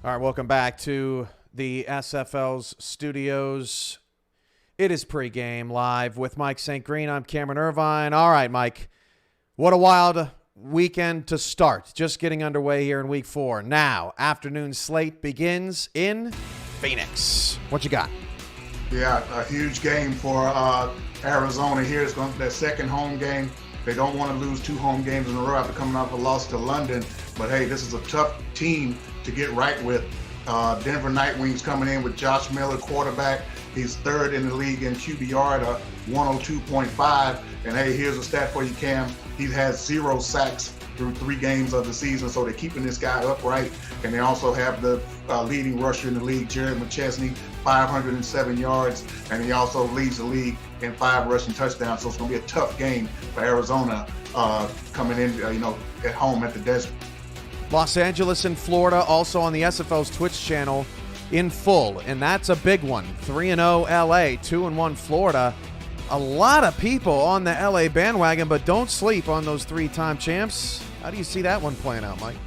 All right, welcome back to the SFL's studios. It is pregame live with Mike St. Green. I'm Cameron Irvine. All right, Mike, what a wild weekend to start. Just getting underway here in week 4. Now, afternoon slate begins in Phoenix. What you got? Yeah, a huge game for Arizona here. It's going to be their second home game. They don't want to lose 2 home games in a row after coming off a loss to London. But hey, this is a tough team to get right with. Denver Nightwings coming in with Josh Miller, quarterback. He's 3rd in the league in QBR at 102.5. And hey, here's a stat for you, Cam. He has 0 sacks through 3 games of the season, so they're keeping this guy upright. And they also have the leading rusher in the league, Jared McChesney, 507 yards, and he also leads the league in 5 rushing touchdowns. So it's going to be a tough game for Arizona coming in, at home at the Desert. Los Angeles and Florida also on the SFL's Twitch channel in full, and that's a big one. 3-0 LA, 2-1 Florida. A lot of people on the LA bandwagon, but don't sleep on those 3-time champs. How do you see that one playing out, Mike?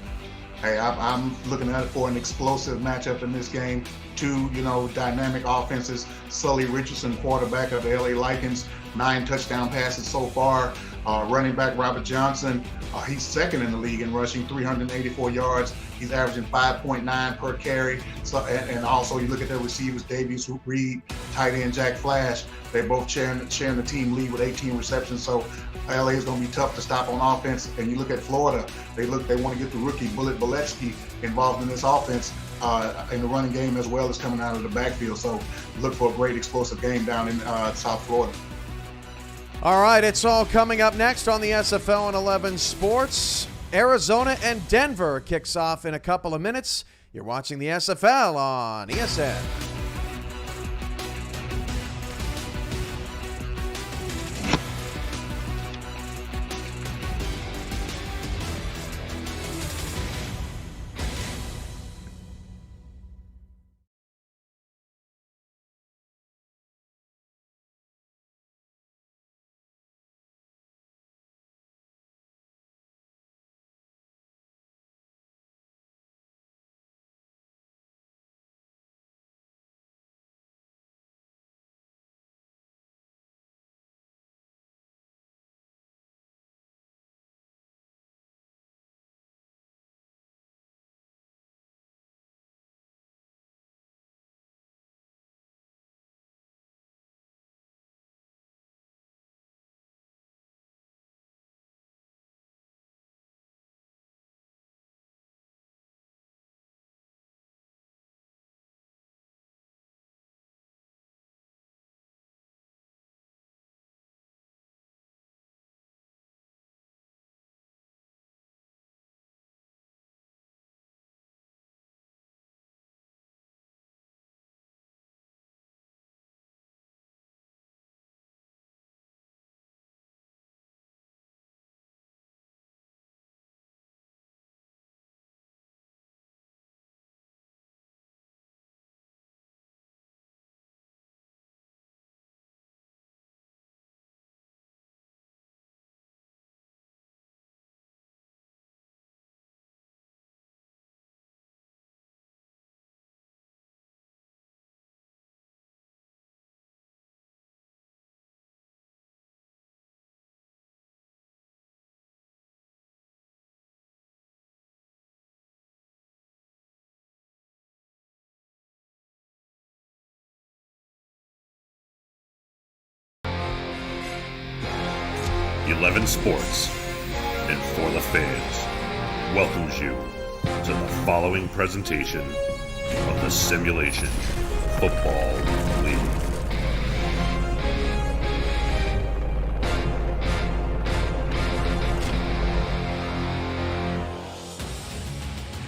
Hey, I'm looking at it for an explosive matchup in this game. 2, dynamic offenses. Sully Richardson, quarterback of the LA Lycans, 9 touchdown passes so far. Running back Robert Johnson, he's 2nd in the league in rushing, 384 yards. He's averaging 5.9 per carry. So, and also you look at their receivers, Davies Reed, tight end Jack Flash. They're both sharing the team lead with 18 receptions. So LA is going to be tough to stop on offense. And you look at Florida, they want to get the rookie Bullet Boletsky involved in this offense in the running game as well as coming out of the backfield. So look for a great explosive game down in South Florida. All right, it's all coming up next on the SFL and 11 Sports. Arizona and Denver kicks off in a couple of minutes. You're watching the SFL on ESN. .11 Sports and For the Fans welcomes you to the following presentation of the Simulation Football League.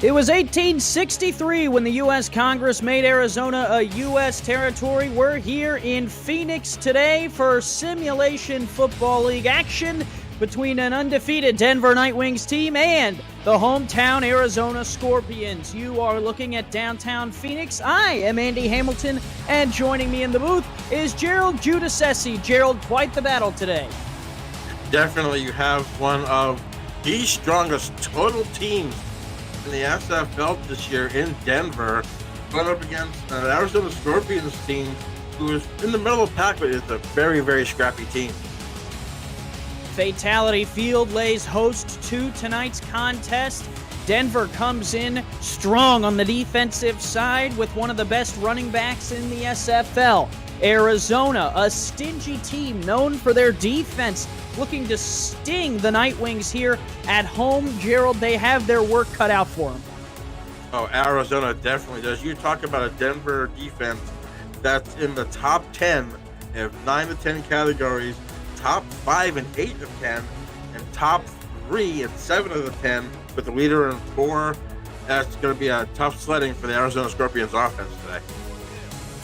It was 1863 when the U.S. Congress made Arizona a U.S. territory. We're here in Phoenix today for Simulation Football League action between an undefeated Denver Nightwings team and the hometown Arizona Scorpions. You are looking at downtown Phoenix. I am Andy Hamilton, and joining me in the booth is Gerald Giudice. Gerald, quite the battle today. Definitely, you have one of the strongest total teams in the SFL this year in Denver, going up against an Arizona Scorpions team who is in the middle of the pack, but is a very, very scrappy team. Fatality Field lays host to tonight's contest. Denver comes in strong on the defensive side with one of the best running backs in the SFL. Arizona, a stingy team known for their defense, looking to sting the Nightwings here at home. Gerald, they have their work cut out for them. Oh, Arizona definitely does. You talk about a Denver defense that's in the top 10 of 9 to 10 categories, top 5 and 8 of 10, and top 3 and 7 of the 10, with the leader in 4. That's going to be a tough sledding for the Arizona Scorpions offense today.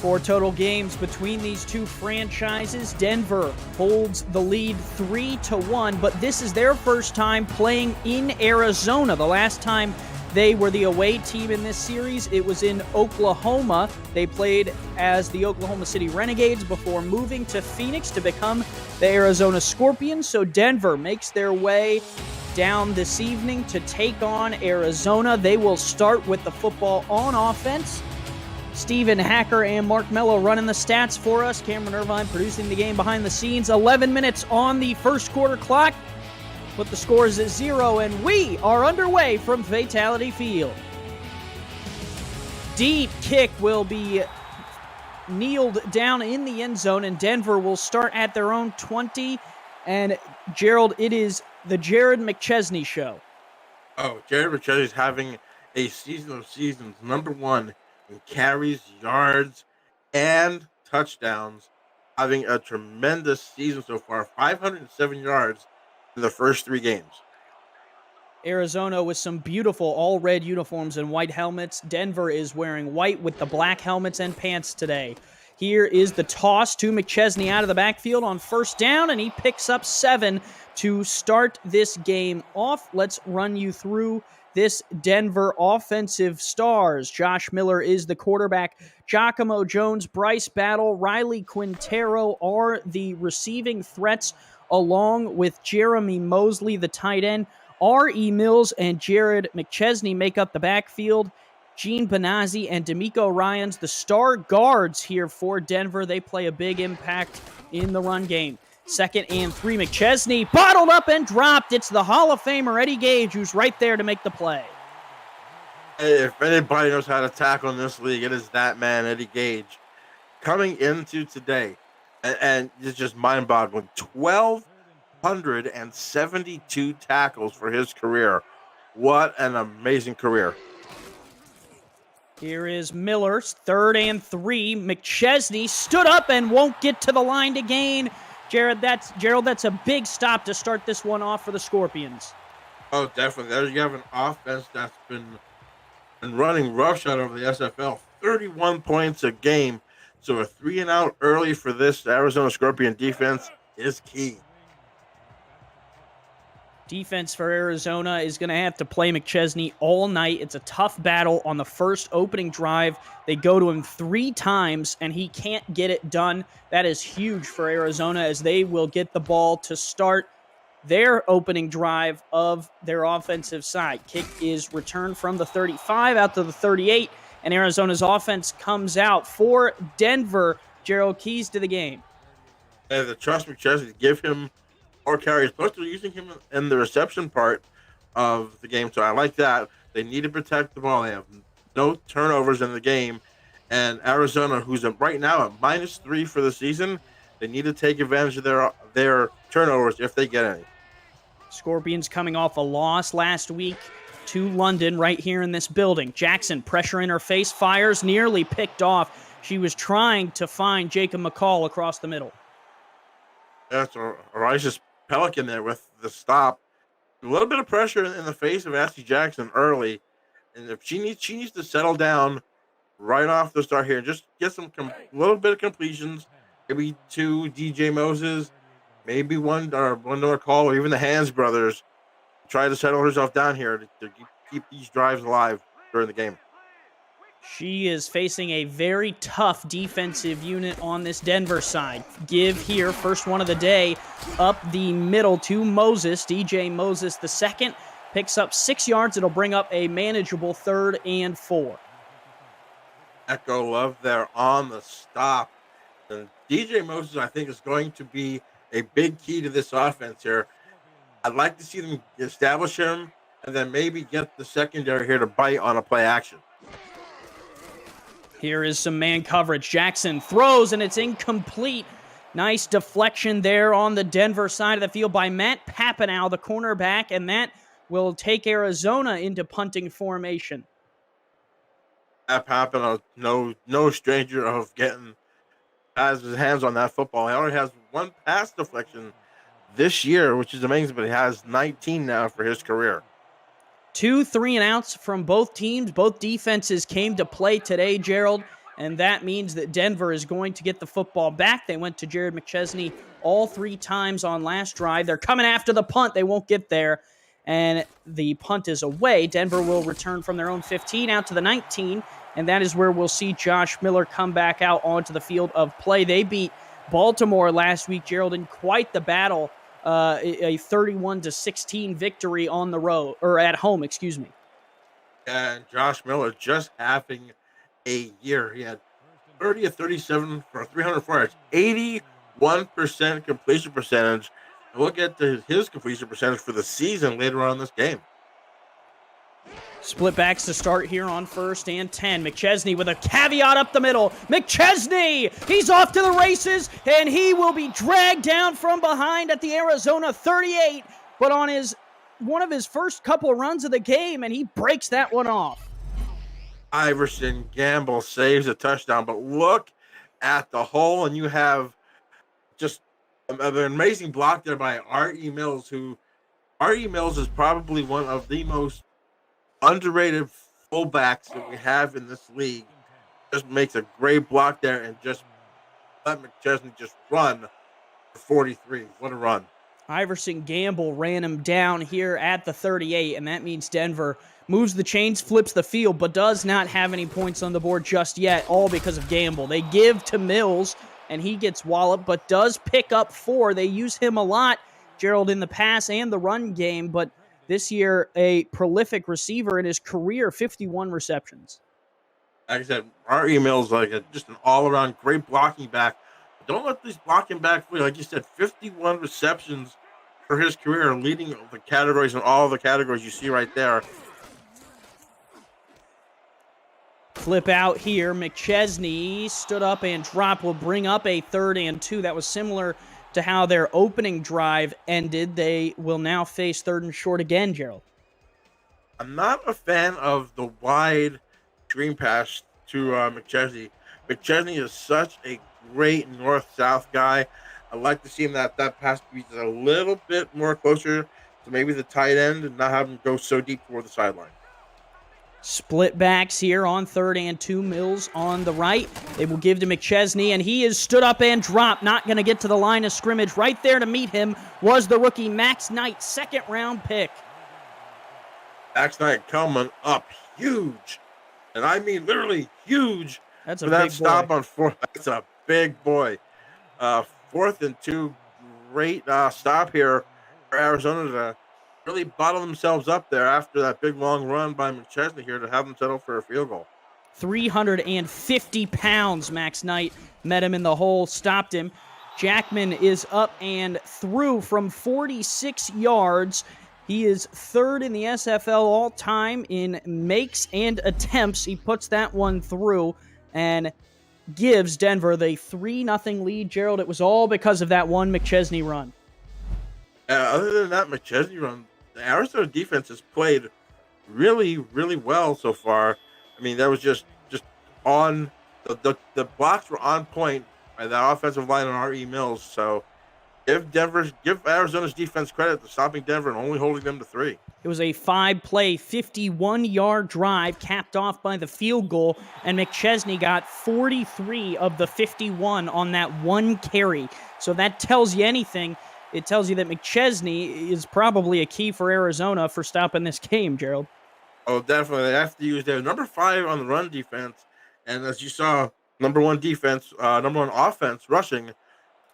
4 total games between these two franchises. Denver holds the lead 3-1, but this is their first time playing in Arizona. The last time they were the away team in this series, it was in Oklahoma. They played as the Oklahoma City Renegades before moving to Phoenix to become the Arizona Scorpions. So Denver makes their way down this evening to take on Arizona. They will start with the football on offense. Stephen Hacker and Mark Mello running the stats for us. Cameron Irvine producing the game behind the scenes. 11 minutes on the first quarter clock. Put the scores at 0, and we are underway from Fatality Field. Deep kick will be kneeled down in the end zone, and Denver will start at their own 20. And Gerald, it is the Jared McChesney show. Oh, Jared McChesney is having a season of seasons, #1 in carries, yards, and touchdowns, having a tremendous season so far. 507 yards in the first 3 games. Arizona with some beautiful all-red uniforms and white helmets. Denver is wearing white with the black helmets and pants today. Here is the toss to McChesney out of the backfield on first down, and he picks up 7 to start this game off. Let's run you through this Denver offensive stars. Josh Miller is the quarterback. Giacomo Jones, Bryce Battle, Riley Quintero are the receiving threats, along with Jeremy Mosley, the tight end. R.E. Mills and Jared McChesney make up the backfield. Gene Benazzi and D'Amico Ryans, the star guards here for Denver. They play a big impact in the run game. 2nd and 3, McChesney bottled up and dropped. It's the Hall of Famer Eddie Gage who's right there to make the play. If anybody knows how to tackle in this league, it is that man, Eddie Gage. Coming into today, and it's just mind-boggling, 1,272 tackles for his career. What an amazing career. Here is Miller's 3rd and 3. McChesney stood up and won't get to the line to gain. Gerald, that's a big stop to start this one off for the Scorpions. Oh, definitely. There you have an offense that's been running roughshod over the SFL. 31 points a game. So a 3-and-out early for this Arizona Scorpion defense is key. Defense for Arizona is going to have to play McChesney all night. It's a tough battle on the first opening drive. They go to him 3 times, and he can't get it done. That is huge for Arizona, as they will get the ball to start their opening drive of their offensive side. Kick is returned from the 35 out to the 38, and Arizona's offense comes out for Denver. Gerald, keys to the game. They have to trust McChesney to give him more carries. Plus, they're using him in the reception part of the game, so I like that. They need to protect the ball. They have no turnovers in the game. And Arizona, who's right now at -3 for the season, they need to take advantage of their turnovers if they get any. Scorpions coming off a loss last week to London right here in this building. Jackson, pressure in her face, fires, nearly picked off. She was trying to find Jacob McCall across the middle. That's a righteous Pelican there with the stop. A little bit of pressure in the face of Ashley Jackson early. And if she needs to settle down right off the start here, just get some little bit of completions, maybe 2 DJ Moses, maybe one more call, or even the Hands brothers. Try to settle herself down here to keep these drives alive during the game. She is facing a very tough defensive unit on this Denver side. Give here, first one of the day, up the middle to Moses, DJ Moses the second. Picks up 6 yards. It'll bring up a manageable 3rd and 4. Echo Love there on the stop. And DJ Moses, I think, is going to be a big key to this offense here. I'd like to see them establish him and then maybe get the secondary here to bite on a play action. Here is some man coverage. Jackson throws, and it's incomplete. Nice deflection there on the Denver side of the field by Matt Papanow, the cornerback, and that will take Arizona into punting formation. Matt Papanow, no stranger of getting has his hands on that football. He already has 1 pass deflection this year, which is amazing, but he has 19 now for his career. 2 3-and-outs from both teams. Both defenses came to play today, Gerald, and that means that Denver is going to get the football back. They went to Jared McChesney all 3 times on last drive. They're coming after the punt. They won't get there, and the punt is away. Denver will return from their own 15 out to the 19, and that is where we'll see Josh Miller come back out onto the field of play. They beat Baltimore last week, Gerald, in quite the battle. A 31-16 victory on the road, or at home, excuse me. And Josh Miller just having a year. He had 30 of 37 for 304 yards, 81% completion percentage. And we'll get to his completion percentage for the season later on in this game. Split backs to start here on 1st and 10. McChesney with a caveat up the middle. McChesney! He's off to the races, and he will be dragged down from behind at the Arizona 38, but on one of his first couple of runs of the game, and he breaks that one off. Iverson Gamble saves a touchdown, but look at the hole, and you have just an amazing block there by R.E. Mills, R.E. Mills is probably one of the most underrated fullbacks that we have in this league. Just makes a great block there and just let McChesney just run for 43. What a run. Iverson Gamble ran him down here at the 38, and that means Denver moves the chains, flips the field, but does not have any points on the board just yet, all because of Gamble. They give to Mills, and he gets walloped, but does pick up 4. They use him a lot, Gerald, in the pass and the run game, but this year, a prolific receiver in his career, 51 receptions. Like I said, R.E. Mills, just an all-around great blocking back. Don't let these blocking backs win. Like you said, 51 receptions for his career, leading the categories in all the categories you see right there. Flip out here. McChesney stood up and dropped. Will bring up a 3rd and 2. That was similar to how their opening drive ended. They will now face 3rd and short again, Gerald. I'm not a fan of the wide screen pass to McChesney. McChesney is such a great north-south guy. I'd like to see him that pass be a little bit more closer to maybe the tight end and not have him go so deep toward the sideline. Split backs here on 3rd and 2. Mills on the right. They will give to McChesney, and he is stood up and dropped. Not going to get to the line of scrimmage. Right there to meet him was the rookie Max Knight, 2nd-round pick. Max Knight coming up huge, and I mean literally huge. That's a for that big stop boy. On 4th. That's a big boy. 4th and 2. Great stop here for Arizona to really bottle themselves up there after that big long run by McChesney here to have them settle for a field goal. 350 pounds, Max Knight met him in the hole, stopped him. Jackman is up and through from 46 yards. He is 3rd in the SFL all-time in makes and attempts. He puts that one through and gives Denver the 3-0 lead. Gerald, it was all because of that one McChesney run. Other than that McChesney run, the Arizona defense has played really, really well so far. I mean, that was just on the blocks were on point by that offensive line on R.E. Mills. So give Arizona's defense credit for stopping Denver and only holding them to 3. It was a 5-play, 51-yard drive capped off by the field goal, and McChesney got 43 of the 51 on that one carry. So that tells you anything. It tells you that McChesney is probably a key for Arizona for stopping this game, Gerald. Oh, definitely. They have to use their number 5 on the run defense. And as you saw, number 1 offense rushing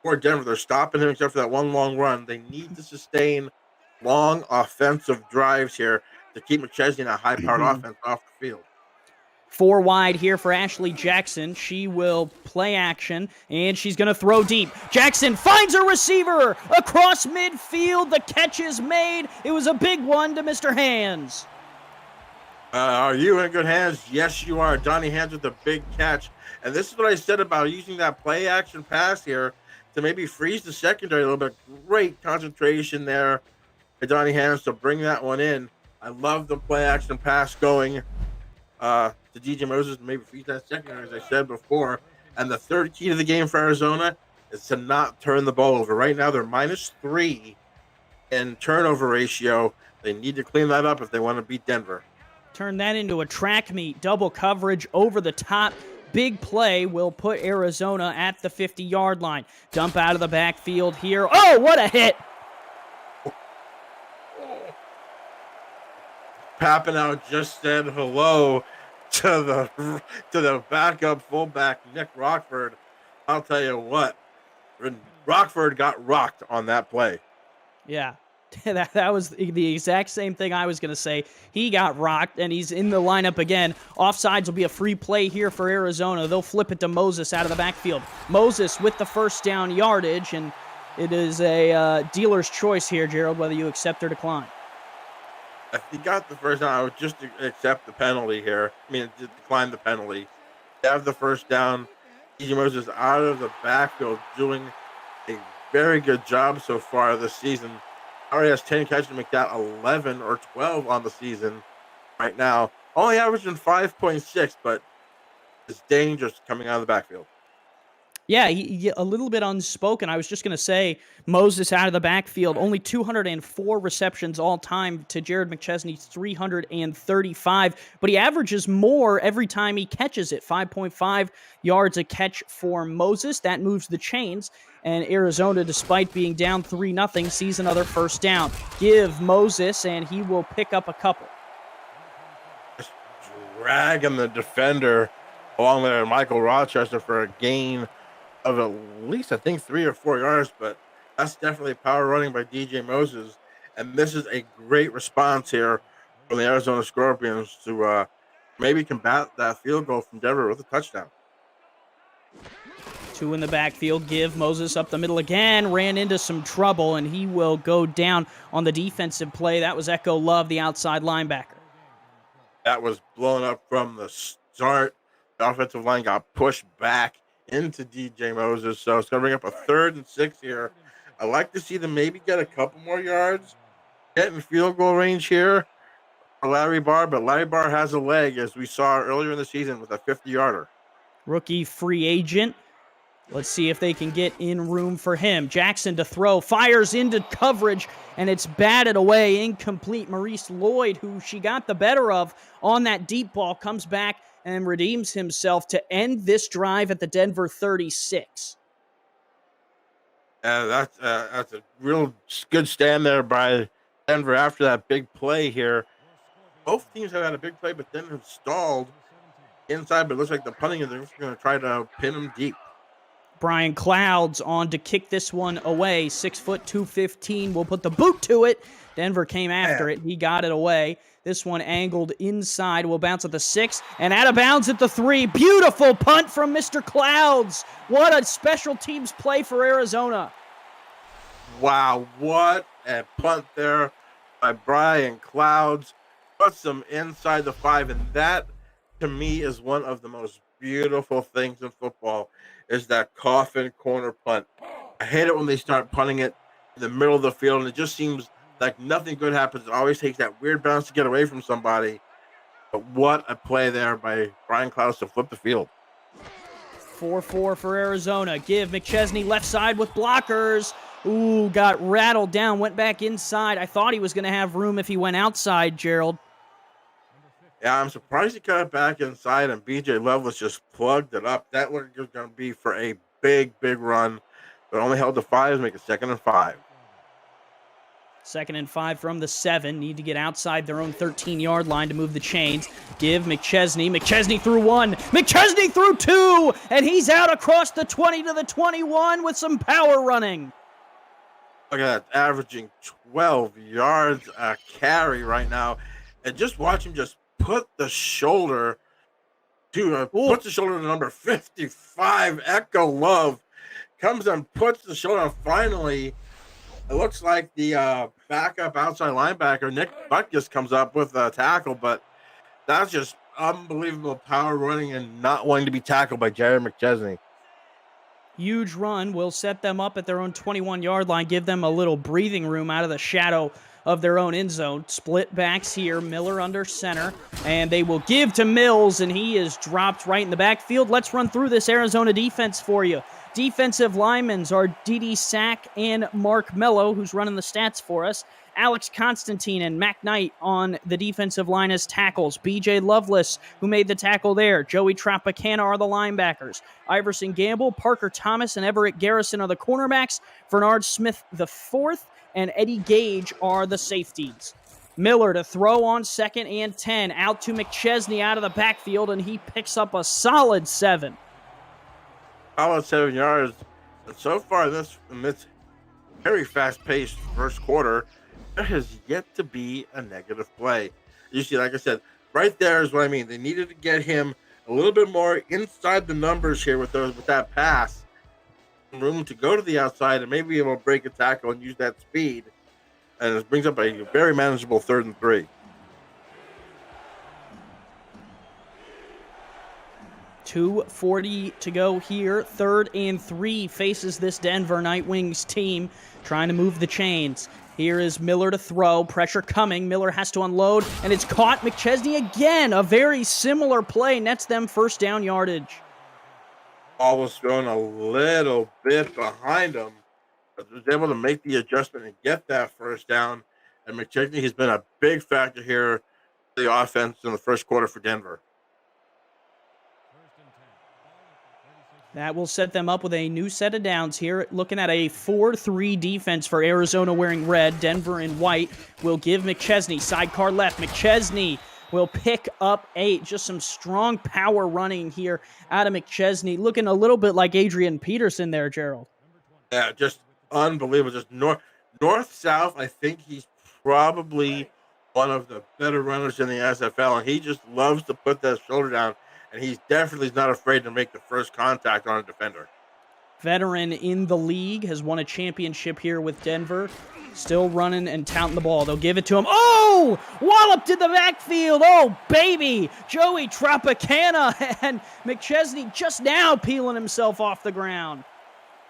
for Denver. They're stopping him except for that one long run. They need to sustain long offensive drives here to keep McChesney in a high-powered offense off the field. 4 wide here for Ashley Jackson. She will play action, and she's going to throw deep. Jackson finds a receiver across midfield. The catch is made. It was a big one to Mr. Hands. Are you in good hands? Yes, you are. Donnie Hands with a big catch. And this is what I said about using that play action pass here to maybe freeze the secondary a little bit. Great concentration there by Donnie Hands to bring that one in. I love the play action pass going to DJ Moses to maybe freeze that secondary, as I said before. And the third key to the game for Arizona is to not turn the ball over. Right now, they're -3 in turnover ratio. They need to clean that up if they want to beat Denver. Turn that into a track meet. Double coverage over the top. Big play will put Arizona at the 50-yard line. Dump out of the backfield here. Oh, what a hit! Papinow just said hello to the backup fullback, Nick Rockford. I'll tell you what, Rockford got rocked on that play. Yeah. That was the exact same thing I was going to say. He got rocked, and he's in the lineup again. Offsides will be a free play here for Arizona. They'll flip it to Moses out of the backfield. Moses with the first down yardage, and it is a dealer's choice here, Gerald, whether you accept or decline. If he got the first down, I would just accept the penalty here. I mean, decline the penalty. Have the first down. DJ Moses out of the backfield doing a very good job so far this season. Already has 10 catches to make that 11 or 12 on the season right now. Only averaging 5.6, but it's dangerous coming out of the backfield. Yeah, he a little bit unspoken. I was just going to say, Moses out of the backfield, only 204 receptions all time to Jared McChesney's 335, but he averages more every time he catches it. 5.5 yards a catch for Moses. That moves the chains, and Arizona, despite being down 3-0, sees another first down. Give Moses, and he will pick up a couple. Just dragging the defender along there, Michael Rochester, for a gain of at least, I think, 3 or 4 yards, but that's definitely power running by DJ Moses. And this is a great response here from the Arizona Scorpions to maybe combat that field goal from Denver with a touchdown. 2 in the backfield. Give Moses up the middle again. Ran into some trouble, and he will go down on the defensive play. That was Echo Love, the outside linebacker. That was blown up from the start. The offensive line got pushed back into DJ Moses, so it's going to bring up a 3rd and 6 here. I'd like to see them maybe get a couple more yards, get in field goal range here for Larry Barr, but Larry Barr has a leg, as we saw earlier in the season with a 50-yarder. Rookie free agent. Let's see if they can get in room for him. Jackson to throw, fires into coverage, and it's batted away, incomplete. Maurice Lloyd, who she got the better of on that deep ball, comes back and redeems himself to end this drive at the Denver 36. That's a real good stand there by Denver after that big play here. Both teams have had a big play, but then have stalled inside, but it looks like the punting is going to try to pin them deep. Brian Clouds on to kick this one away. 6 foot 215 will put the boot to it. Denver came after it. He got it away. This one angled inside. Will bounce at the 6 and out of bounds at the 3. Beautiful punt from Mr. Clouds. What a special teams play for Arizona. Wow, what a punt there by Brian Clouds. Puts them inside the 5, and that, to me, is one of the most beautiful things in football, is that coffin corner punt. I hate it when they start punting it in the middle of the field, and it just seems like nothing good happens. It always takes that weird bounce to get away from somebody. But what a play there by Brian Clouds to flip the field. 4-4 for Arizona. Give McChesney left side with blockers. Ooh, got rattled down, went back inside. I thought he was going to have room if he went outside, Gerald. Yeah, I'm surprised he cut it back inside, and B.J. Loveless just plugged it up. That was going to be for a big, big run, but only held the 5 to make it 2nd and 5. 2nd and 5 from the 7. Need to get outside their own 13-yard line to move the chains. Give McChesney. McChesney threw 1. McChesney threw 2. And he's out across the 20 to the 21 with some power running. Look at that, averaging 12 yards a carry right now. And just watch him just put the shoulder to number 55, Echo Love. Comes and puts the shoulder on. Finally, it looks like the backup outside linebacker, Nick Butkus, comes up with a tackle, but that's just unbelievable power running and not wanting to be tackled by Jared McChesney. Huge run will set them up at their own 21-yard line, give them a little breathing room out of the shadow of their own end zone. Split backs here, Miller under center, and they will give to Mills, and he is dropped right in the backfield. Let's run through this Arizona defense for you. Defensive linemen are Dede Sack and Mark Mello, who's running the stats for us. Alex Constantine and Mac Knight on the defensive line as tackles. B.J. Lovelace, who made the tackle there. Joey Tropicana are the linebackers. Iverson Gamble, Parker Thomas, and Everett Garrison are the cornerbacks. Bernard Smith IV and Eddie Gage are the safeties. Miller to throw on 2nd and 10. Out to McChesney out of the backfield, and he picks up a solid 7. Solid 7 yards. And so far, this amidst very fast-paced first quarter, there has yet to be a negative play. You see, like I said, right there is what I mean. They needed to get him a little bit more inside the numbers here with that pass. Room to go to the outside and maybe be able to break a tackle and use that speed. And it brings up a very manageable 3rd and 3. .240 to go here. 3rd and 3 faces this Denver Night Wings team, trying to move the chains. Here is Miller to throw. Pressure coming. Miller has to unload, and it's caught. McChesney again. A very similar play. Nets them first down yardage. Ball was thrown a little bit behind him, but was able to make the adjustment and get that first down. And McChesney has been a big factor here for the offense in the first quarter for Denver. That will set them up with a new set of downs here. Looking at a 4-3 defense for Arizona wearing red. Denver in white will give McChesney. Sidecar left. McChesney will pick up 8. Just some strong power running here out of McChesney. Looking a little bit like Adrian Peterson there, Gerald. Yeah, just unbelievable. Just north-south, I think he's probably one of the better runners in the SFL, and he just loves to put that shoulder down. And he's definitely not afraid to make the first contact on a defender. Veteran in the league, has won a championship here with Denver. Still running and touting the ball. They'll give it to him. Oh! Walloped in the backfield. Oh, baby! Joey Tropicana, and McChesney just now peeling himself off the ground.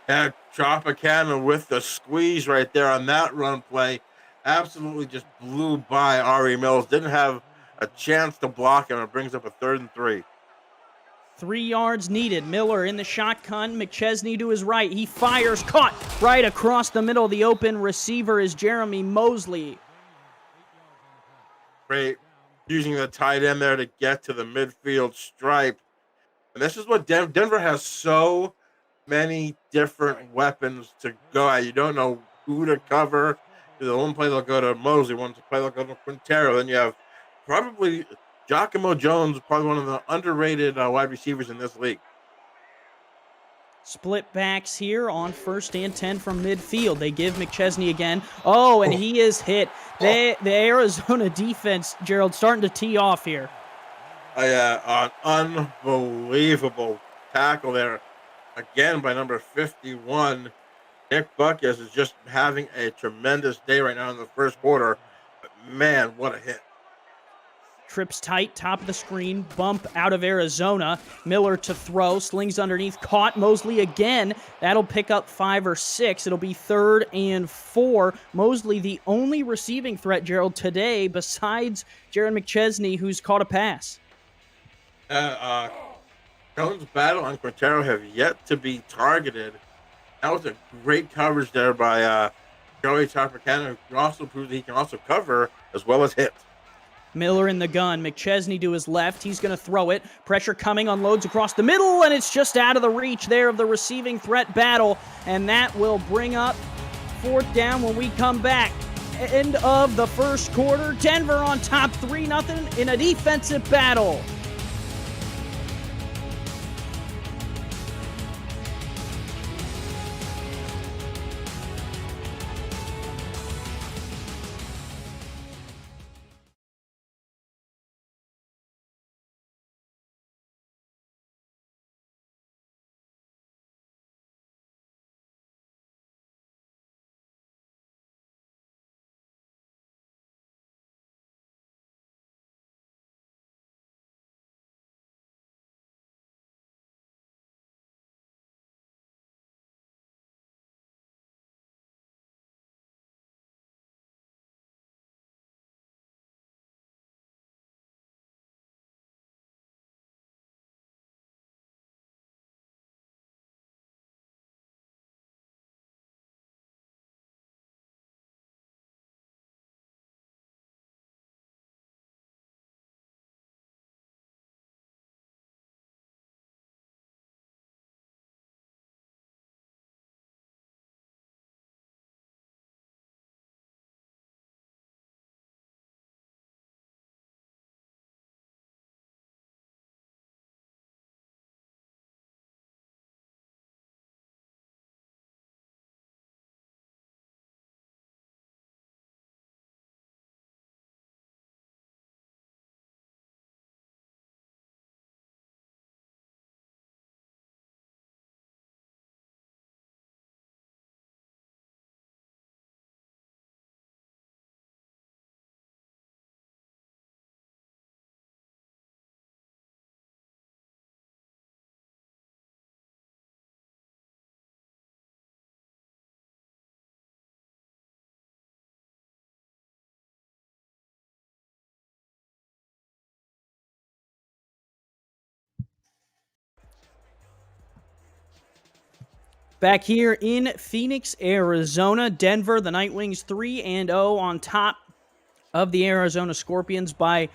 Yeah, Tropicana with the squeeze right there on that run play. Absolutely just blew by Ari Mills. Didn't have a chance to block him. It brings up a 3rd and 3. 3 yards needed. Miller in the shotgun. McChesney to his right. He fires. Caught right across the middle. The open receiver is Jeremy Mosley. Great. Using the tight end there to get to the midfield stripe. And this is what Denver has so many different weapons to go at. You don't know who to cover. The one play they'll go to Mosley. One play they'll go to Quintero. Then you have probably Giacomo Jones, probably one of the underrated wide receivers in this league. Split backs here on 1st and 10 from midfield. They give McChesney again. Oh, and he is hit. The Arizona defense, Gerald, starting to tee off here. An unbelievable tackle there. Again by number 51. Nick Butkus is just having a tremendous day right now in the first quarter. But man, what a hit. Trips tight, top of the screen, bump out of Arizona. Miller to throw, slings underneath, caught. Mosley again. That'll pick up 5 or 6. It'll be 3rd and 4. Mosley, the only receiving threat, Gerald, today, besides Jared McChesney, who's caught a pass. Jones' battle and Quintero have yet to be targeted. That was a great coverage there by Joey Tropicana, who also proved that he can also cover as well as hit. Miller in the gun. McChesney to his left. He's going to throw it. Pressure coming, unloads across the middle, and it's just out of the reach there of the receiving threat battle. And that will bring up 4th down when we come back. End of the first quarter. Denver on top 3-0 in a defensive battle. Back here in Phoenix, Arizona, Denver, the Nightwings 3-0 on top of the Arizona Scorpions by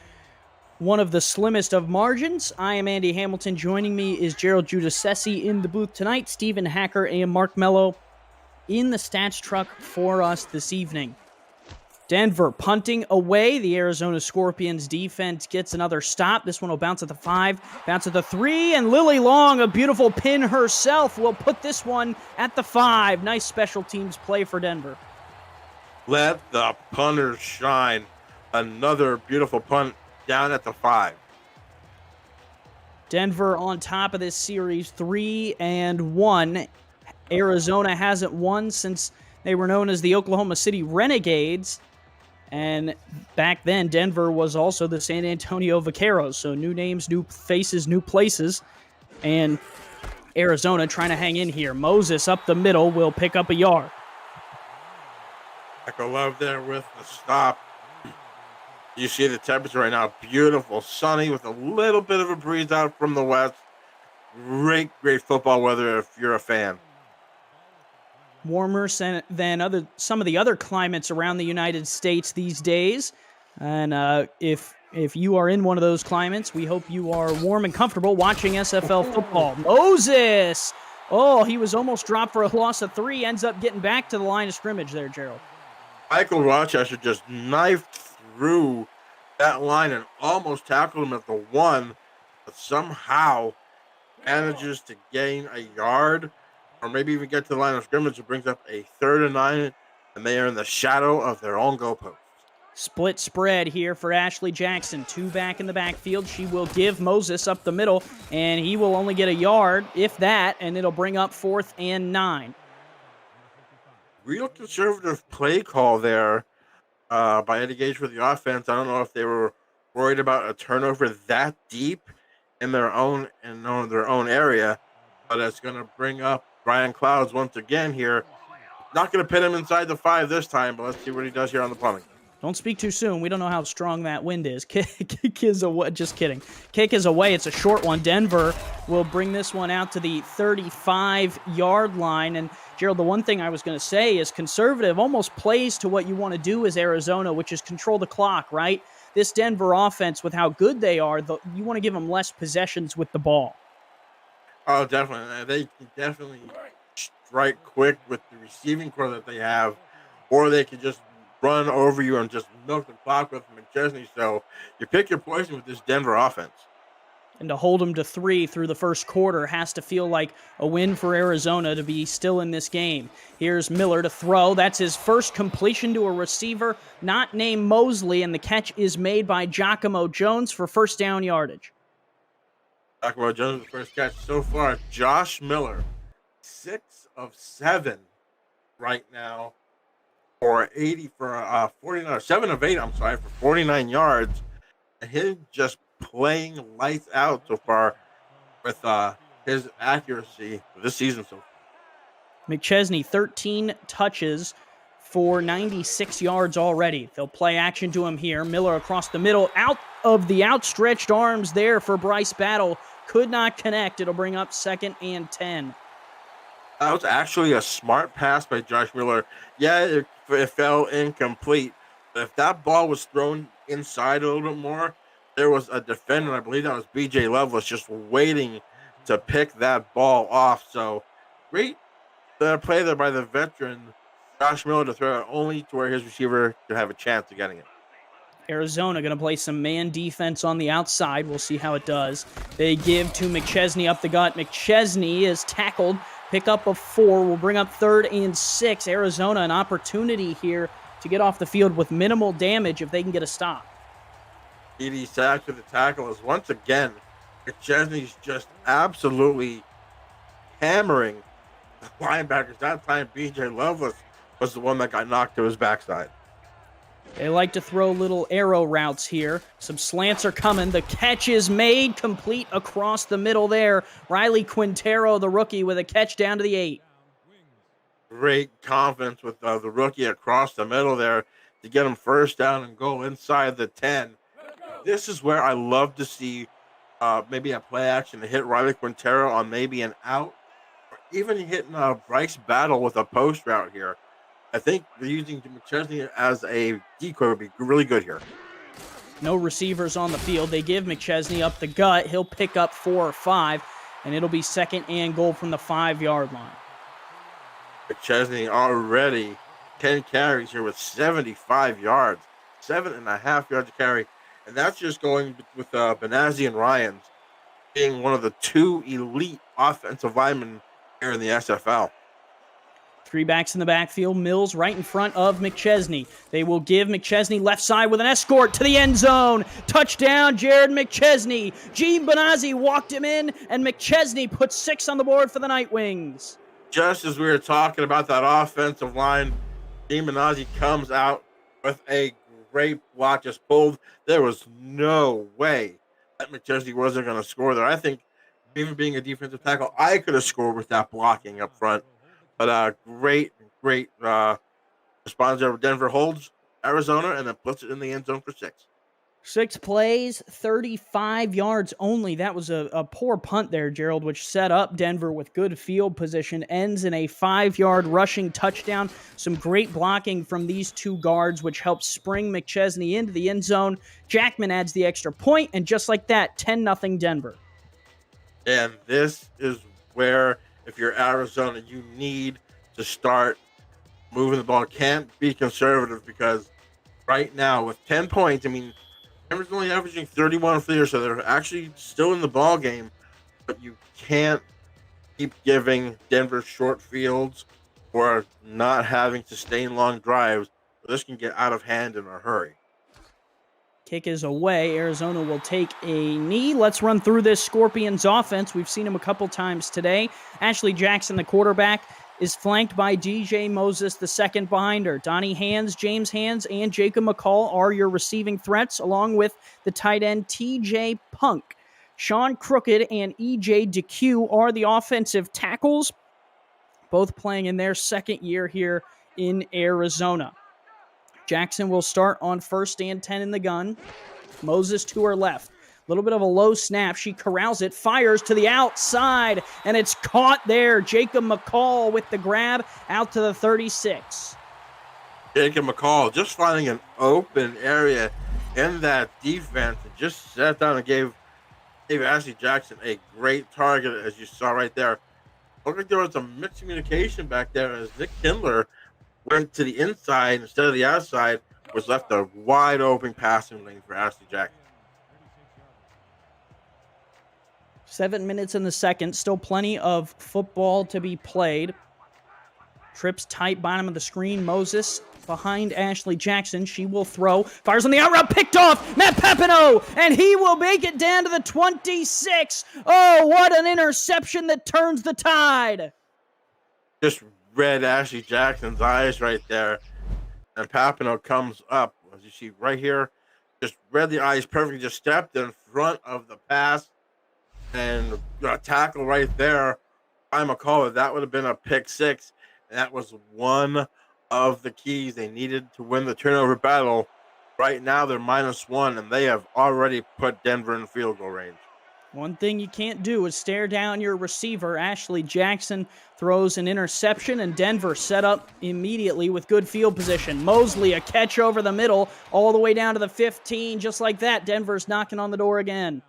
one of the slimmest of margins. I am Andy Hamilton. Joining me is Gerald Giudice in the booth tonight, Stephen Hacker and Mark Mello in the stats truck for us this evening. Denver punting away. The Arizona Scorpions defense gets another stop. This one will bounce at the 5, bounce at the 3, and Lily Long, a beautiful pin herself, will put this one at the 5. Nice special teams play for Denver. Let the punters shine. Another beautiful punt down at the 5. Denver on top of this series 3-1. Arizona hasn't won since they were known as the Oklahoma City Renegades. And back then, Denver was also the San Antonio Vaqueros. So new names, new faces, new places. And Arizona trying to hang in here. Moses up the middle will pick up a yard. Echo Love there with the stop. You see the temperature right now. Beautiful, sunny with a little bit of a breeze out from the west. Great football weather if you're a fan. Warmer than some of the other climates around the United States these days. And if you are in one of those climates, we hope you are warm and comfortable watching SFL football. Moses! Oh, he was almost dropped for a loss of 3. Ends up getting back to the line of scrimmage there, Gerald. Michael Rochester just knifed through that line and almost tackled him at the 1, but somehow manages to gain a yard or maybe even get to the line of scrimmage. It brings up a 3rd and 9, and they are in the shadow of their own goalpost. Split spread here for Ashley Jackson. 2 back in the backfield. She will give Moses up the middle, and he will only get a yard, if that, and it'll bring up 4th and 9. Real conservative play call there by Eddie Gage for the offense. I don't know if they were worried about a turnover that deep in their own area, but it's going to bring up Brian Clouds once again here. Not going to pin him inside the 5 this time, but let's see what he does here on the punting. Don't speak too soon. We don't know how strong that wind is. Kick is away. Just kidding. Kick is away. It's a short one. Denver will bring this one out to the 35-yard line. And, Gerald, the one thing I was going to say is conservative almost plays to what you want to do as Arizona, which is control the clock, right? This Denver offense, with how good they are, you want to give them less possessions with the ball. Oh, definitely. They can definitely strike quick with the receiving core that they have, or they can just run over you and just milk the clock with McChesney. So you pick your poison with this Denver offense. And to hold them to 3 through the first quarter has to feel like a win for Arizona to be still in this game. Here's Miller to throw. That's his first completion to a receiver not named Mosley, and the catch is made by Giacomo Jones for first down yardage. Giacomo Jones, the first catch so far. Josh Miller, 6 of 7 right now for 49, 7 of 8, for 49 yards. And him just playing lights out so far with his accuracy this season so far. McChesney, 13 touches for 96 yards already. They'll play action to him here. Miller across the middle, out of the outstretched arms there for Bryce Battle. Could not connect. It'll bring up 2nd and 10. That was actually a smart pass by Josh Miller. Yeah, it fell incomplete. But if that ball was thrown inside a little bit more, there was a defender, I believe that was B.J. Lovelace, just waiting to pick that ball off. So great play there by the veteran Josh Miller to throw it only to where his receiver could have a chance of getting it. Arizona going to play some man defense on the outside. We'll see how it does. They give to McChesney up the gut. McChesney is tackled. Pickup of 4 will bring up 3rd and 6. Arizona an opportunity here to get off the field with minimal damage if they can get a stop. Edie sacked with the tackle is once again, McChesney's just absolutely hammering the linebackers. That time, B.J. Lovelace was the one that got knocked to his backside. They like to throw little arrow routes here. Some slants are coming. The catch is made, complete across the middle there. Riley Quintero, the rookie, with a catch down to the 8. Great confidence with the rookie across the middle there to get him first down and goal inside the 10. This is where I love to see maybe a play action to hit Riley Quintero on maybe an out or even hitting Bryce Battle with a post route here. I think using McChesney as a decoy would be really good here. No receivers on the field. They give McChesney up the gut. He'll pick up 4 or 5, and it'll be 2nd and goal from the 5-yard line. McChesney already 10 carries here with 75 yards, 7.5 yards to carry. And that's just going with Benazzi and Ryans being one of the 2 elite offensive linemen here in the SFL. 3 backs in the backfield. Mills right in front of McChesney. They will give McChesney left side with an escort to the end zone. Touchdown, Jared McChesney. Gene Benazzi walked him in, and McChesney puts 6 on the board for the Night Wings. Just as we were talking about that offensive line, Gene Benazzi comes out with a great block, just pulled. There was no way that McChesney wasn't going to score there. I think even being a defensive tackle, I could have scored with that blocking up front. But great response there. Denver holds Arizona and then puts it in the end zone for 6. 6 plays, 35 yards only. That was a poor punt there, Gerald, which set up Denver with good field position. Ends in a 5-yard rushing touchdown. Some great blocking from these 2 guards, which helps spring McChesney into the end zone. Jackman adds the extra point, and just like that, 10-0 Denver. And this is where, if you're Arizona, you need to start moving the ball. Can't be conservative, because right now with 10 points, I mean, Denver's only averaging 31 for the year, so they're actually still in the ball game. But you can't keep giving Denver short fields or not having sustained long drives. This can get out of hand in a hurry. Kick is away. Arizona will take a knee. Let's run through this Scorpions offense. We've seen him a couple times today. Ashley Jackson, the quarterback, is flanked by DJ Moses, the second behind her. Donnie Hands, James Hands, and Jacob McCall are your receiving threats, along with the tight end TJ Punk. Sean Crooked and EJ DeQ are the offensive tackles, both playing in their second year here in Arizona. Jackson will start on 1st and 10 in the gun. Moses to her left. A little bit of a low snap. She corrals it, fires to the outside, and it's caught there. Jacob McCall with the grab out to the 36. Jacob McCall just finding an open area in that defense and just sat down and gave Ashley Jackson a great target, as you saw right there. Looked like there was some miscommunication back there as Nick Kindler went to the inside instead of the outside, was left a wide open passing lane for Ashley Jackson. 7 minutes in the second. Still plenty of football to be played. Trips tight, bottom of the screen. Moses behind Ashley Jackson. She will throw. Fires on the out route. Picked off. Matt Papineau. And he will make it down to the 26. Oh, what an interception that turns the tide. Just read Ashley Jackson's eyes right there. And Papineau comes up, as you see right here. Just read the eyes perfectly. Just stepped in front of the pass. And a tackle right there by McCall. That would have been a pick 6. And that was one of the keys they needed to win the turnover battle. Right now they're -1, and they have already put Denver in field goal range. One thing you can't do is stare down your receiver. Ashley Jackson throws an interception, and Denver set up immediately with good field position. Mosley, a catch over the middle, all the way down to the 15. Just like that, Denver's knocking on the door again.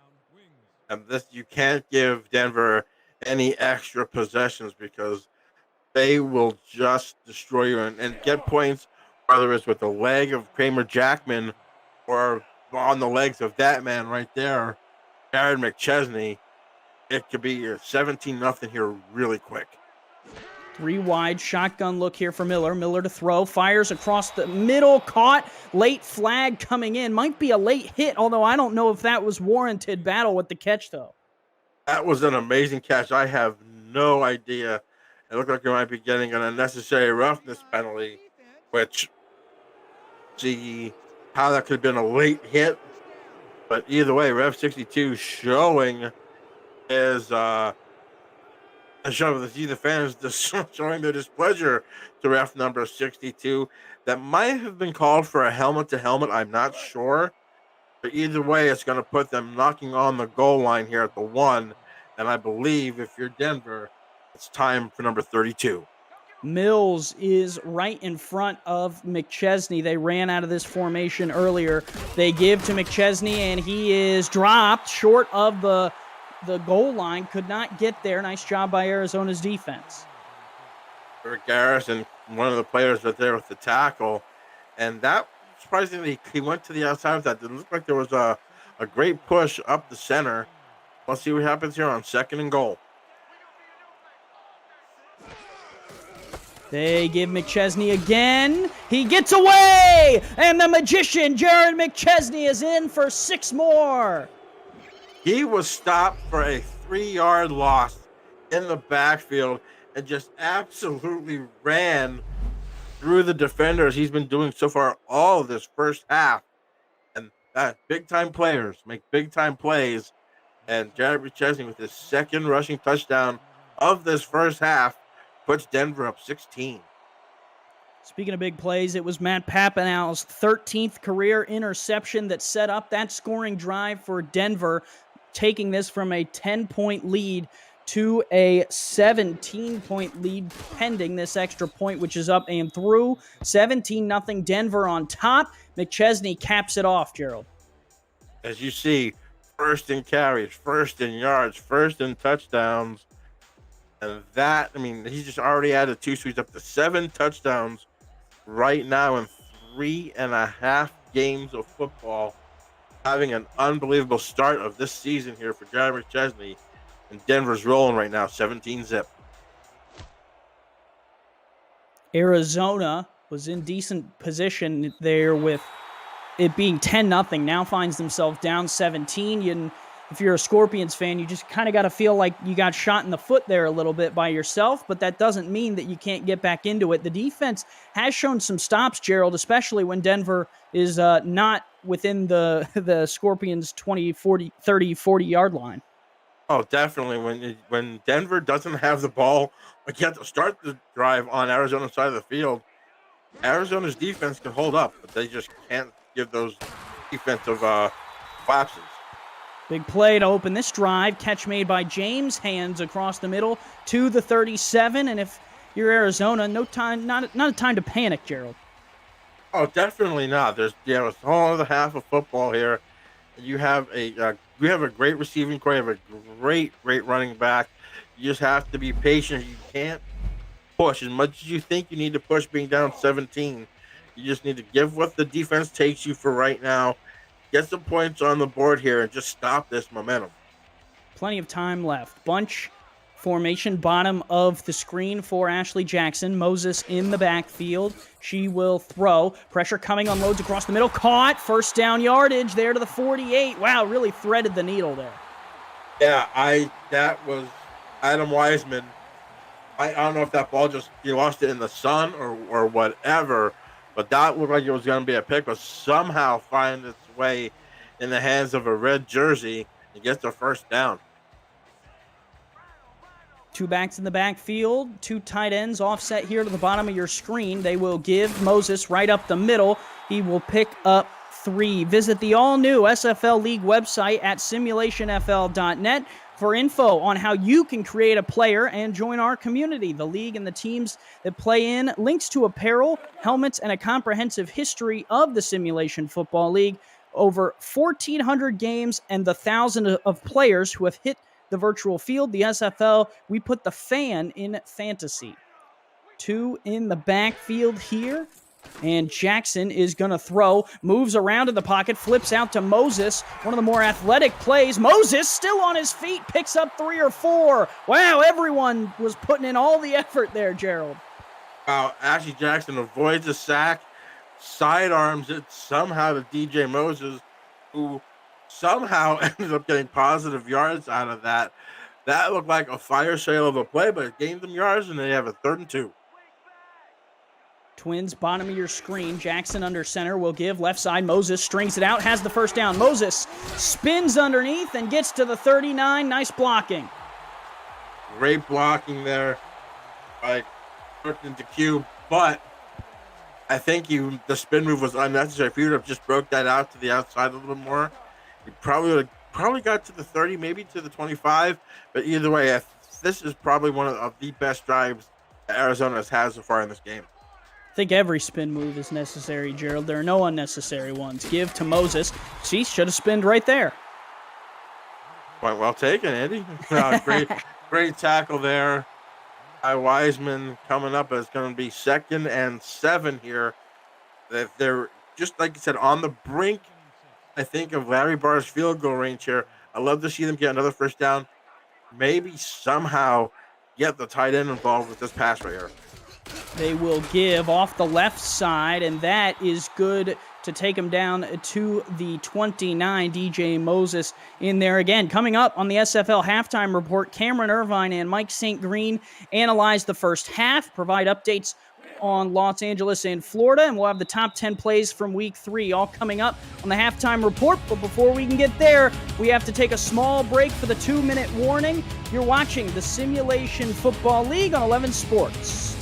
And this, you can't give Denver any extra possessions, because they will just destroy you and get points, whether it's with the leg of Kramer Jackman or on the legs of that man right there, Jared McChesney. It could be 17-0 here really quick. 3 wide, shotgun look here for Miller. Miller to throw, fires across the middle, caught. Late flag coming in. Might be a late hit, although I don't know if that was warranted. Battle with the catch, though. That was an amazing catch. I have no idea. It looked like you might be getting an unnecessary roughness penalty, which, see how that could have been a late hit. But either way, Rev 62 showing is showing the fans showing their displeasure to ref number 62. That might have been called for a helmet to helmet. I'm not sure. But either way, it's going to put them knocking on the goal line here at the 1. And I believe if you're Denver, It's time for number 32. Mills is right in front of McChesney. They ran out of this formation earlier. They give to McChesney, and he is dropped short of the goal line. Could not get there. Nice job by Arizona's defense. Eric Garrison, one of the players right there with the tackle. And that, surprisingly, he went to the outside of that. It looked like there was a great push up the center. Let's see what happens here on 2nd and goal. They give McChesney again. He gets away! And the magician, Jared McChesney, is in for 6 more. He was stopped for a 3-yard loss in the backfield and just absolutely ran through the defenders. He's been doing so far all of this first half. And big-time players make big-time plays. And Jared McChesney with his 2nd rushing touchdown of this first half puts Denver up 16. Speaking of big plays, it was Matt Papinal's 13th career interception that set up that scoring drive for Denver, taking this from a 10-point lead to a 17-point lead pending this extra point, which is up and through. 17-0 Denver on top. McChesney caps it off, Gerald. As you see, 1st in carries, 1st in yards, 1st in touchdowns. And that, I mean, he's just already added 2, so he's up to 7 touchdowns right now in 3.5 games of football. Having an unbelievable start of this season here for Jared McChesney. And Denver's rolling right now, 17-zip. Arizona was in decent position there with it being 10-0. Now finds themselves down 17. And if you're a Scorpions fan, you just kind of got to feel like you got shot in the foot there a little bit by yourself, but that doesn't mean that you can't get back into it. The defense has shown some stops, Gerald, especially when Denver is not within the Scorpions 20, 40, 30, 40-yard line. Oh, definitely. When Denver doesn't have the ball, like you have to start the drive on Arizona's side of the field, Arizona's defense can hold up, but they just can't give those defensive collapses. Big play to open this drive. Catch made by James. Hands across the middle to the 37. And if you're Arizona, not a time to panic, Gerald. Oh, definitely not. There's a whole other half of football here. You have we have a great receiving core. You have a great running back. You just have to be patient. You can't push as much as you think you need to push being down 17. You just need to give what the defense takes you for right now. Get some points on the board here and just stop this momentum. Plenty of time left. Bunch formation, bottom of the screen for Ashley Jackson. Moses in the backfield. She will throw. Pressure coming, unloads across the middle. Caught. 1st down yardage there to the 48. Wow, really threaded the needle there. Yeah, that was Adam Wiseman. I don't know if that ball he lost it in the sun or whatever, but that looked like it was going to be a pick, but somehow find its way in the hands of a red jersey and gets the 1st down. 2 backs in the backfield, 2 tight ends offset here to the bottom of your screen. They will give Moses right up the middle. He will pick up 3. Visit the all-new SFL League website at simulationfl.net for info on how you can create a player and join our community. The league and the teams that play in, links to apparel, helmets, and a comprehensive history of the Simulation Football League. Over 1,400 games and the 1,000 of players who have hit the virtual field. The SFL, we put the fan in fantasy. 2 in the backfield here. And Jackson is going to throw, moves around in the pocket, flips out to Moses. One of the more athletic plays. Moses still on his feet, picks up 3 or 4. Wow, everyone was putting in all the effort there, Gerald. Wow, Ashley Jackson avoids a sack, sidearms it somehow to DJ Moses, who somehow ended up getting positive yards out of that. That looked like a fire sale of a play, but it gained them yards, and they have a 3rd and 2. Twins, bottom of your screen. Jackson under center will give. Left side, Moses strings it out, has the 1st down. Moses spins underneath and gets to the 39. Nice blocking. Great blocking there by into Q, but I think the spin move was unnecessary. If you would have just broke that out to the outside a little bit more, you probably would have got to the 30, maybe to the 25. But either way, this is probably one of the best drives that Arizona has had so far in this game. I think every spin move is necessary, Gerald. There are no unnecessary ones. Give to Moses. See, should have spinned right there. Well taken, Andy. Great tackle there. Wiseman coming up. It's going to be 2nd and 7 here. They're just like you said on the brink, I think, of Larry Barr's field goal range here. I love to see them get another first down. Maybe somehow get the tight end involved with this pass right here. They will give off the left side, and that is good to take him down to the 29. DJ Moses in there again. Coming up on the SFL halftime report, Cameron Irvine and Mike St. Green analyze the first half, provide updates on Los Angeles and Florida, and we'll have the top 10 plays from week 3 all coming up on the halftime report. But before we can get there, we have to take a small break for the 2-minute warning. You're watching the Simulation Football League on 11 Sports.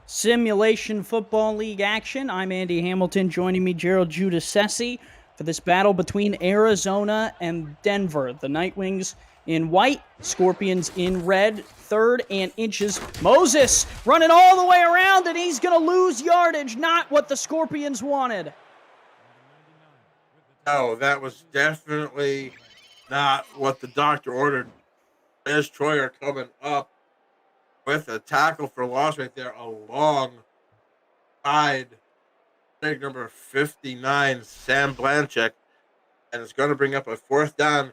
Simulation Football League action. I'm Andy Hamilton. Joining me, Gerald Giudice, for this battle between Arizona and Denver. The Nightwings in white, Scorpions in red, 3rd and inches. Moses running all the way around, and he's going to lose yardage. Not what the Scorpions wanted. No, that was definitely not what the doctor ordered. There's Troyer coming up with a tackle for loss right there alongside big number 59, Sam Blanchek, and it's going to bring up a 4th down.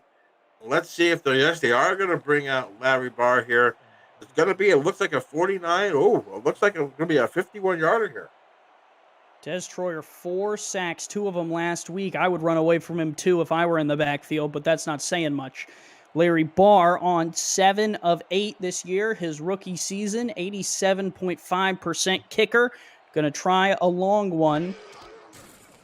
Let's see if they are going to bring out Larry Barr here. It's going to be, it looks like a 49. Oh, it looks like it's going to be a 51-yarder here. Des Troyer, 4 sacks, 2 of them last week. I would run away from him too if I were in the backfield, but that's not saying much. Larry Barr on 7 of 8 this year, his rookie season, 87.5% kicker. Going to try a long one.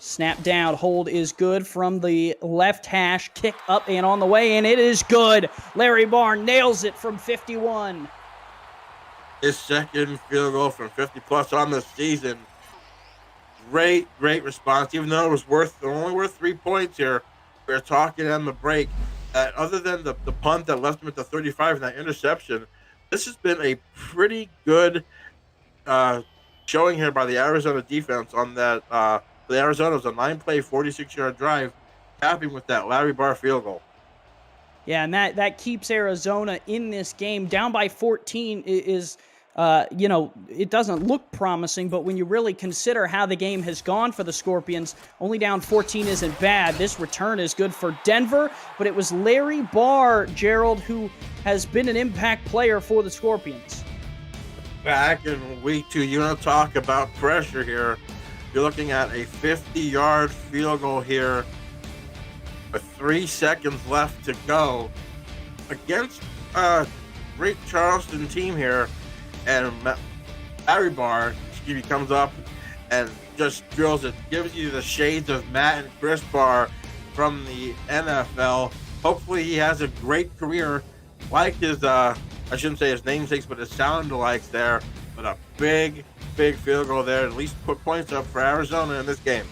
Snap down, hold is good from the left hash, kick up and on the way, and it is good. Larry Barr nails it from 51. His 2nd field goal from 50-plus on the season. Great response, even though it was only worth 3 points here. We were talking on the break. Other than the punt that left him at the 35 and that interception, this has been a pretty good showing here by the Arizona defense on that. The Arizona was a 9-play, 46-yard drive, capping with that Larry Barr field goal. Yeah, and that keeps Arizona in this game. Down by 14 is it doesn't look promising, but when you really consider how the game has gone for the Scorpions, only down 14 isn't bad. This return is good for Denver, but it was Larry Barr, Gerald, who has been an impact player for the Scorpions. Back in week 2, you want to talk about pressure here. You're looking at a 50-yard field goal here with 3 seconds left to go against a great Charleston team here. And Larry Barr, comes up and just drills it. Gives you the shades of Matt and Chris Barr from the NFL. Hopefully he has a great career like his, I shouldn't say his namesakes, but his sound-alikes there. But a big field goal there. At least put points up for Arizona in this game.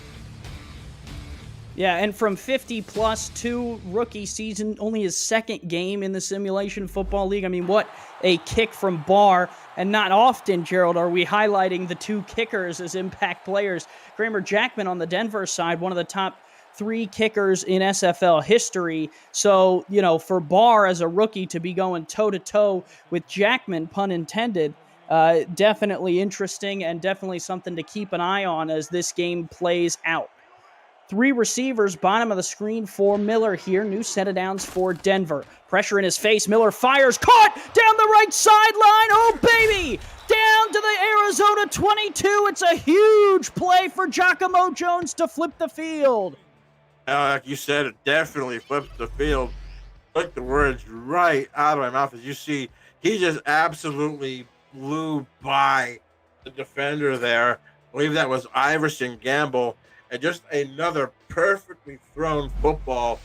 Yeah, and from 50-plus to rookie season, only his second game in the Simulation Football League. I mean, what a kick from Barr. And not often, Gerald, are we highlighting the 2 kickers as impact players. Kramer Jackman on the Denver side, one of the top 3 kickers in SFL history. So, for Barr as a rookie to be going toe-to-toe with Jackman, pun intended, definitely interesting and definitely something to keep an eye on as this game plays out. 3 receivers, bottom of the screen for Miller here. New set of downs for Denver. Pressure in his face. Miller fires. Caught down the right sideline. Oh, baby! Down to the Arizona 22. It's a huge play for Giacomo Jones to flip the field. Like you said, it definitely flips the field. Took the words right out of my mouth. As you see, he just absolutely blew by the defender there. I believe that was Iverson Gamble. And just another perfectly thrown football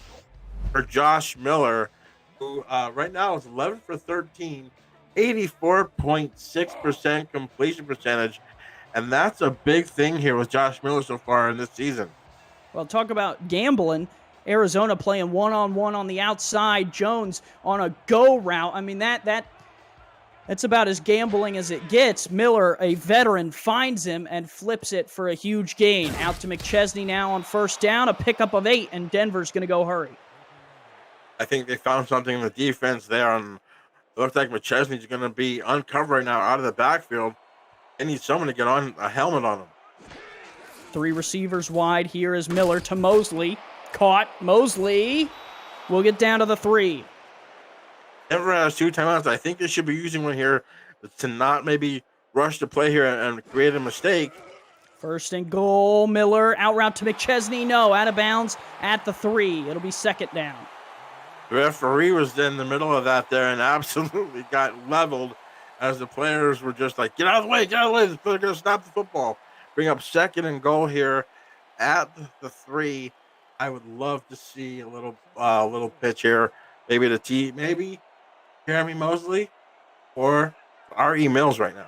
for Josh Miller, who right now is 11 for 13, 84.6% completion percentage. And that's a big thing here with Josh Miller so far in this season. Well, talk about gambling. Arizona playing one-on-one on the outside. Jones on a go route. I mean, that's about as gambling as it gets. Miller, a veteran, finds him and flips it for a huge gain. Out to McChesney now on first down, a pickup of 8, and Denver's going to go hurry. I think they found something in the defense there, and it looks like McChesney's going to be uncovered right now out of the backfield. They need someone to get on a helmet on him. 3 receivers wide. Here is Miller to Mosley. Caught. Mosley will get down to the 3. Denver has 2 timeouts. I think they should be using one here to not maybe rush the play here and create a mistake. First and goal. Miller out route to McChesney. No, out of bounds at the 3. It'll be second down. The referee was in the middle of that there and absolutely got leveled as the players were just like, get out of the way, get out of the way. This player's going to stop the football. Bring up second and goal here at the 3. I would love to see a little pitch here. Maybe the T, maybe Jeremy Mosley or R.E. Mills right now.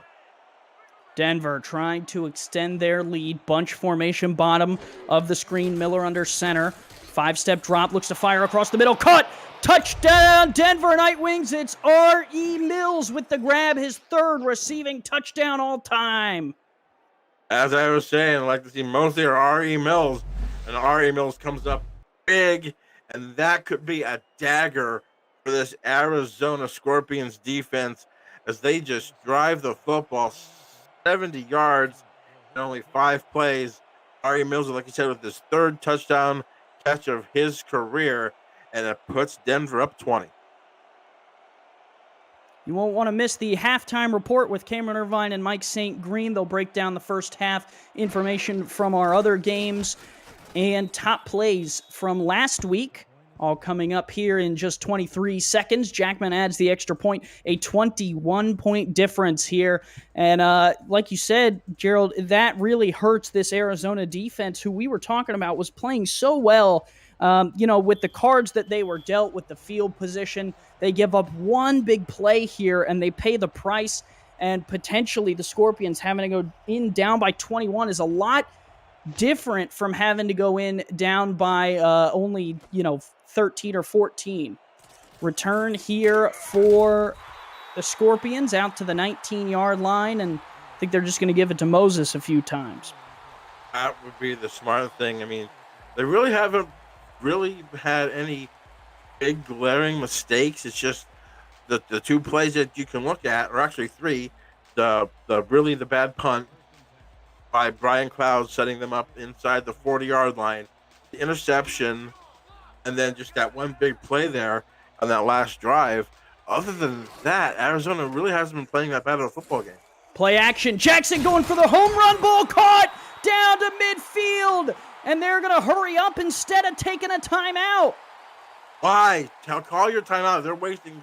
Denver trying to extend their lead. Bunch formation bottom of the screen. Miller under center. 5-step drop. Looks to fire across the middle. Cut! Touchdown, Denver Nightwings. It's R.E. Mills with the grab. His 3rd receiving touchdown all time. As I was saying, I'd like to see Mosley or R.E. Mills. And R.E. Mills comes up big. And that could be a dagger for this Arizona Scorpions defense as they just drive the football 70 yards in only 5 plays. R.E. Mills, like you said, with his 3rd touchdown catch of his career, and it puts Denver up 20. You won't want to miss the halftime report with Cameron Irvine and Mike St. Green. They'll break down the first half information from our other games and top plays from last week. All coming up here in just 23 seconds. Jackman adds the extra point, a 21-point difference here. And like you said, Gerald, that really hurts this Arizona defense, who we were talking about was playing so well. With the cards that they were dealt with the field position, they give up one big play here and they pay the price. And potentially the Scorpions having to go in down by 21 is a lot different from having to go in down by only, 13 or 14. Return here for the Scorpions out to the 19-yard line, and I think they're just going to give it to Moses a few times. That would be the smart thing. I mean, they really haven't had any big glaring mistakes. It's just the 2 plays that you can look at, or actually 3. the bad punt by Brian Cloud, setting them up inside the 40-yard line, the interception, and then just that one big play there on that last drive. Other than that, Arizona really hasn't been playing that bad of a football game. Play action. Jackson going for the home run, ball caught down to midfield, and they're going to hurry up instead of taking a timeout. Why? Call your timeout. They're wasting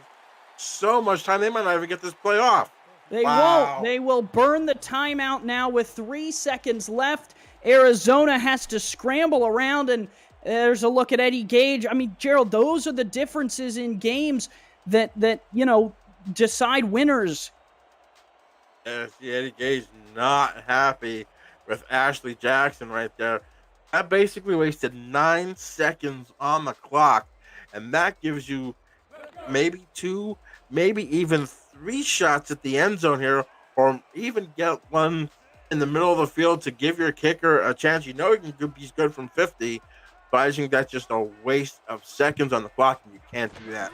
so much time. They might not even get this play off. They won't. They will burn the timeout now with 3 seconds left. Arizona has to scramble around, and there's a look at Eddie Gage. I mean, Gerald, those are the differences in games that decide winners. Yes, Eddie Gage not happy with Ashley Jackson right there. That basically wasted 9 seconds on the clock, and that gives you maybe 2, maybe even 3 shots at the end zone here, or even get one in the middle of the field to give your kicker a chance. You know he can be good from 50, but I think that's just a waste of seconds on the clock, and you can't do that.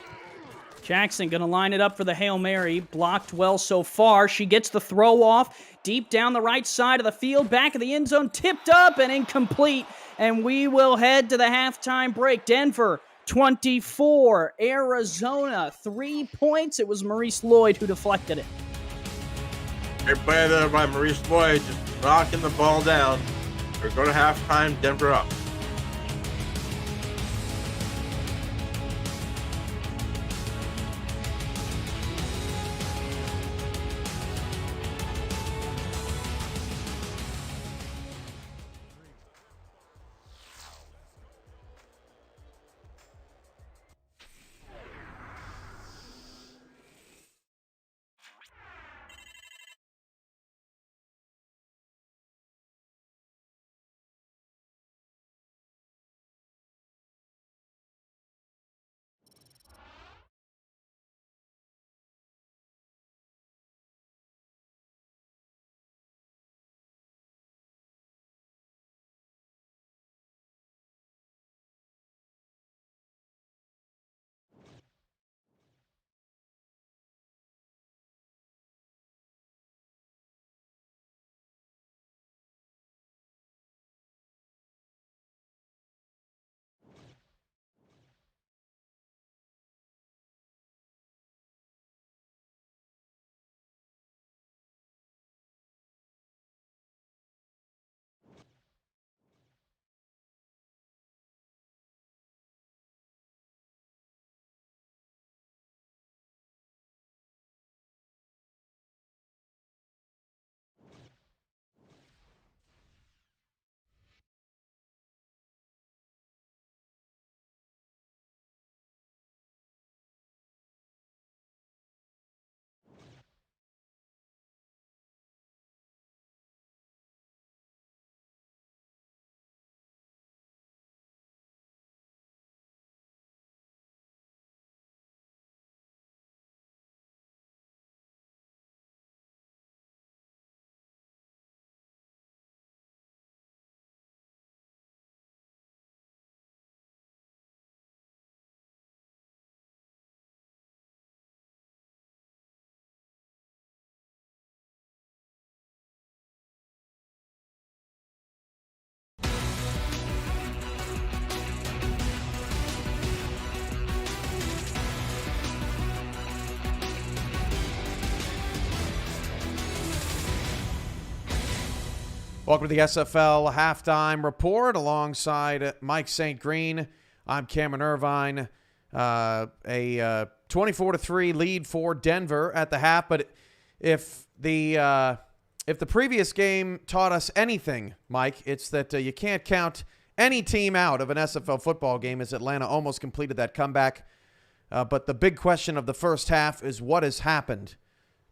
Jackson going to line it up for the Hail Mary. Blocked well so far. She gets the throw off deep down the right side of the field. Back of the end zone. Tipped up and incomplete. And we will head to the halftime break. Denver 24. Arizona 3 points. It was Maurice Lloyd who deflected it. Great play there by Maurice Lloyd. Just knocking the ball down. We're going to halftime. Denver up. Welcome to the SFL Halftime Report alongside Mike St. Green. I'm Cameron Irvine. A 24-3 lead for Denver at the half. But if the previous game taught us anything, Mike, it's that you can't count any team out of an SFL football game, as Atlanta almost completed that comeback. But the big question of the first half is what has happened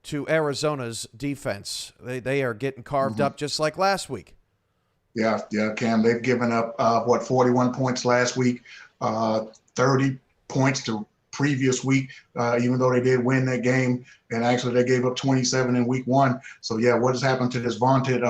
to Arizona's defense. They are getting carved up just like last week. Yeah, Cam. They've given up 41 points last week, 30 points the previous week, even though they did win that game. And actually, they gave up 27 in week 1. So yeah, what has happened to this vaunted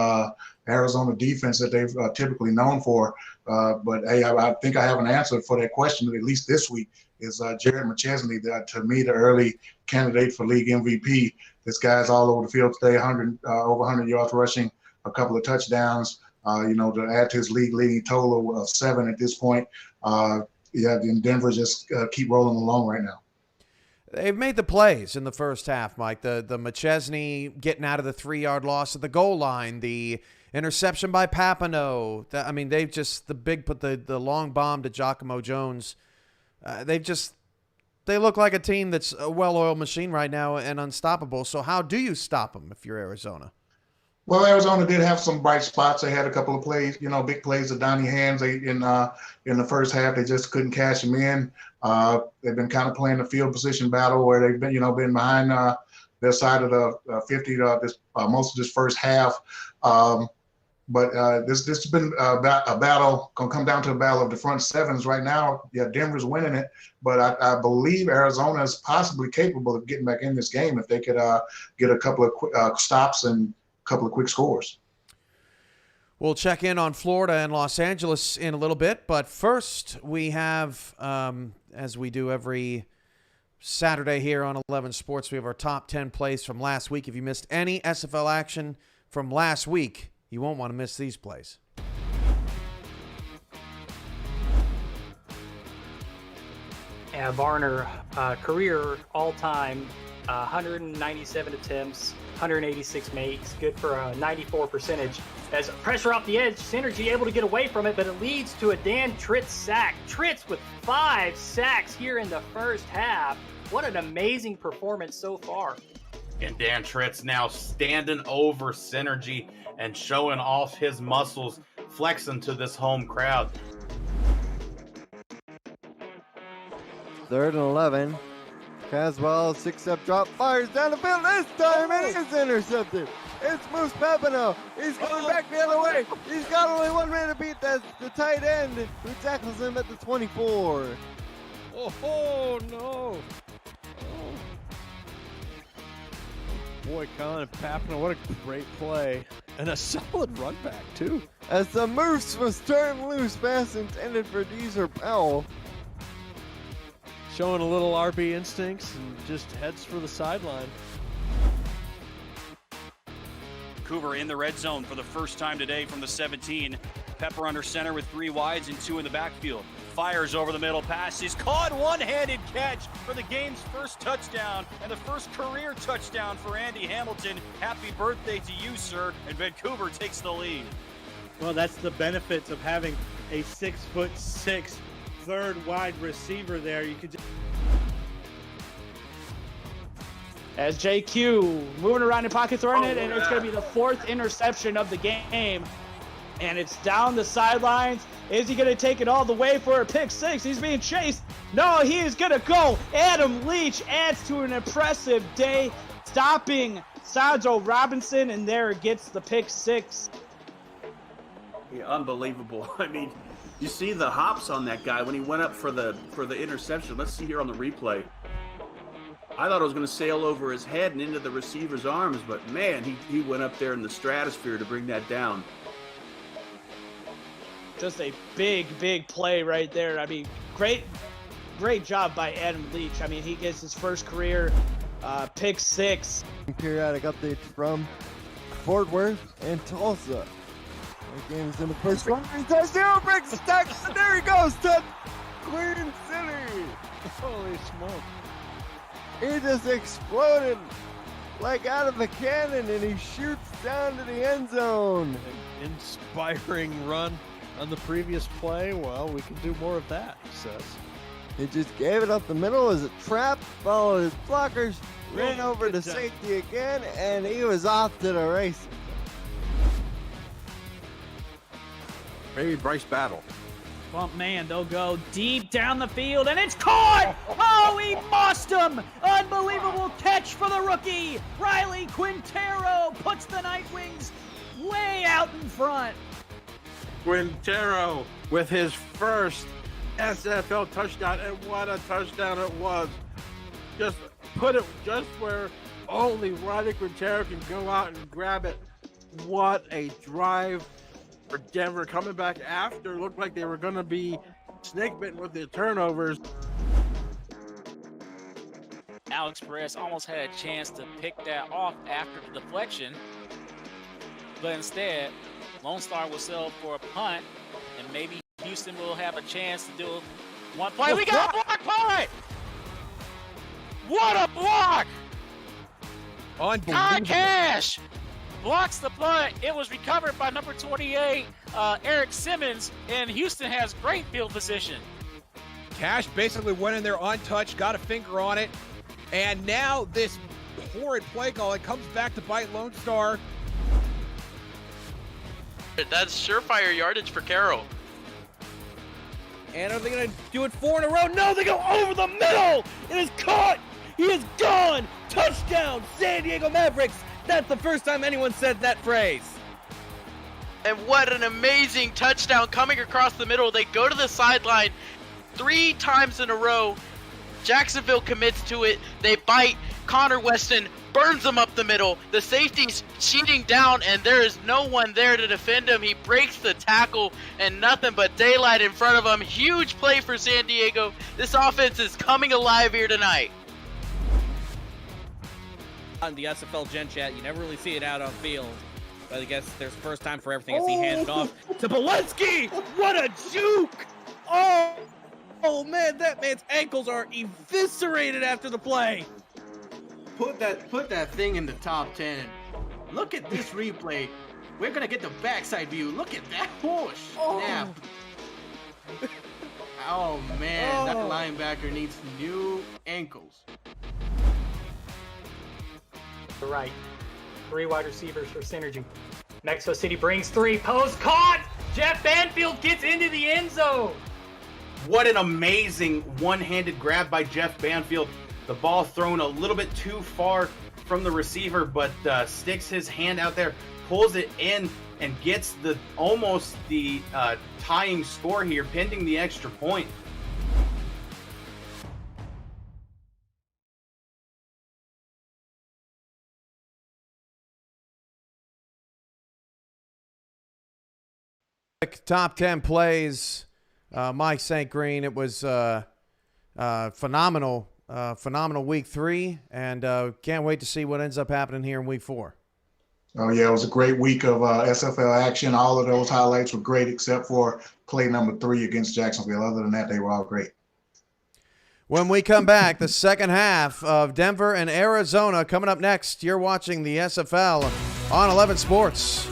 Arizona defense that they've typically known for? But hey, I think I have an answer for that question, at least this week. Is Jared McChesney, to me, the early candidate for league MVP. This guy's all over the field today, over 100 yards rushing, a couple of touchdowns, to add to his league-leading total of 7 at this point. And Denver just keep rolling along right now. They've made the plays in the first half, Mike. The McChesney getting out of the 3-yard loss at the goal line, the interception by Papineau. They've just the long bomb to Giacomo Jones. They look like a team that's a well-oiled machine right now and unstoppable. So how do you stop them if you're Arizona? Well, Arizona did have some bright spots. They had a couple of plays, big plays of Donnie Hands in the first half. They just couldn't cash them in. They've been kind of playing the field position battle where they've been, been behind their side of the 50 most of this first half. But this has been a battle, going to come down to a battle of the front sevens right now. Yeah, Denver's winning it, but I believe Arizona is possibly capable of getting back in this game if they could get a couple of quick, stops and a couple of quick scores. We'll check in on Florida and Los Angeles in a little bit, but first we have, as we do every Saturday here on 11 Sports, we have our top 10 plays from last week. If you missed any SFL action from last week, you won't want to miss these plays. Yeah, Varner, career all-time, 197 attempts, 186 makes, good for a 94%. As pressure off the edge, Synergy able to get away from it, but it leads to a Dan Tritz sack. Tritz with 5 sacks here in the first half. What an amazing performance so far. And Dan Tritz now standing over Synergy and showing off his muscles, flexing to this home crowd. 3rd and 11. Caswell, 6-step drop, fires down the field. This time it is intercepted. It's Moose Papineau. He's going back the other way. He's got only one man to beat. That's the tight end who tackles him at the 24. Oh no. Boy, Colin Papineau, what a great play. And a solid run back, too. As the Moose was turned loose, pass intended for Deezer Powell. Showing a little RB instincts and just heads for the sideline. Vancouver in the red zone for the first time today from the 17. Pepper under center with 3 wides and 2 in the backfield. Fires over the middle, pass is caught, one-handed catch for the game's first touchdown and the first career touchdown for Andy Hamilton. Happy birthday to you, sir, and Vancouver takes the lead. Well, that's the benefits of having a 6'6" third wide receiver there. You could. As JQ moving around in pocket, throwing it, and it's going to be the 4th interception of the game. And it's down the sidelines. Is he going to take it all the way for a pick 6? He's being chased. No, he is going to go. Adam Leach adds to an impressive day, stopping Sandro Robinson, and there gets the pick 6. Yeah, unbelievable. I mean, you see the hops on that guy when he went up for the interception. Let's see here on the replay. I thought it was going to sail over his head and into the receiver's arms, but man, he went up there in the stratosphere to bring that down. Just a big play right there. I mean, great job by Adam Leach. I mean, he gets his first career pick 6. Periodic updates from Fort Worth and Tulsa. The game is in the first one. He does 0 breaks attack, and there he goes to Queen City. Holy smoke. He just exploded like out of a cannon, and he shoots down to the end zone. An inspiring run on the previous play. Well, we can do more of that, he says. He just gave it up the middle as a trap, followed his blockers, ran over to safety again, and he was off to the races. Maybe Bryce Battle. Well, man, they'll go deep down the field, and it's caught! Oh, he mossed him! Unbelievable catch for the rookie! Riley Quintero puts the Nightwings way out in front. Quintero with his first SFL touchdown, and what a touchdown it was. Just put it just where only Riley Quintero can go out and grab it. What a drive for Denver, coming back after. Looked like they were going to be snake bitten with the turnovers. Alex Perez almost had a chance to pick that off after the deflection, but instead, Lone Star will settle for a punt, and maybe Houston will have a chance to do one play. We got a block punt! What a block! Unbelievable. Cash blocks the punt. It was recovered by number 28, Eric Simmons, and Houston has great field position. Cash basically went in there untouched, got a finger on it, and now this horrid play call, it comes back to bite Lone Star. That's surefire yardage for Carroll. And are they going to do it 4 in a row? No, they go over the middle. It is caught. He is gone. Touchdown, San Diego Mavericks. That's the first time anyone said that phrase. And what an amazing touchdown coming across the middle. They go to the sideline 3 times in a row. Jacksonville commits to it. They bite. Connor Weston burns them up the middle. The safety's cheating down, and there is no one there to defend him. He breaks the tackle, and nothing but daylight in front of him. Huge play for San Diego. This offense is coming alive here tonight. On the SFL Gen Chat, you never really see it out on field. But I guess there's first time for everything as he hands it off to Bolensky. What a juke! Oh man, that man's ankles are eviscerated after the play. Put that thing in the top 10. Look at this replay. We're gonna get the backside view. Look at that push. Snap. Oh man, that linebacker needs new ankles. The right. 3 wide receivers for Synergy. Mexico City brings 3. Post caught! Jeff Banfield gets into the end zone. What an amazing one-handed grab by Jeff Banfield. The ball thrown a little bit too far from the receiver, but sticks his hand out there, pulls it in, and gets almost the tying score here, pending the extra point. Top 10 plays, Mike St. Green. It was phenomenal week 3, and can't wait to see what ends up happening here in week 4. Oh yeah, it was a great week of SFL action. All of those highlights were great except for play number 3 against Jacksonville. Other than that, they were all great. When we come back, the second half of Denver and Arizona coming up next. You're watching the SFL on 11 Sports.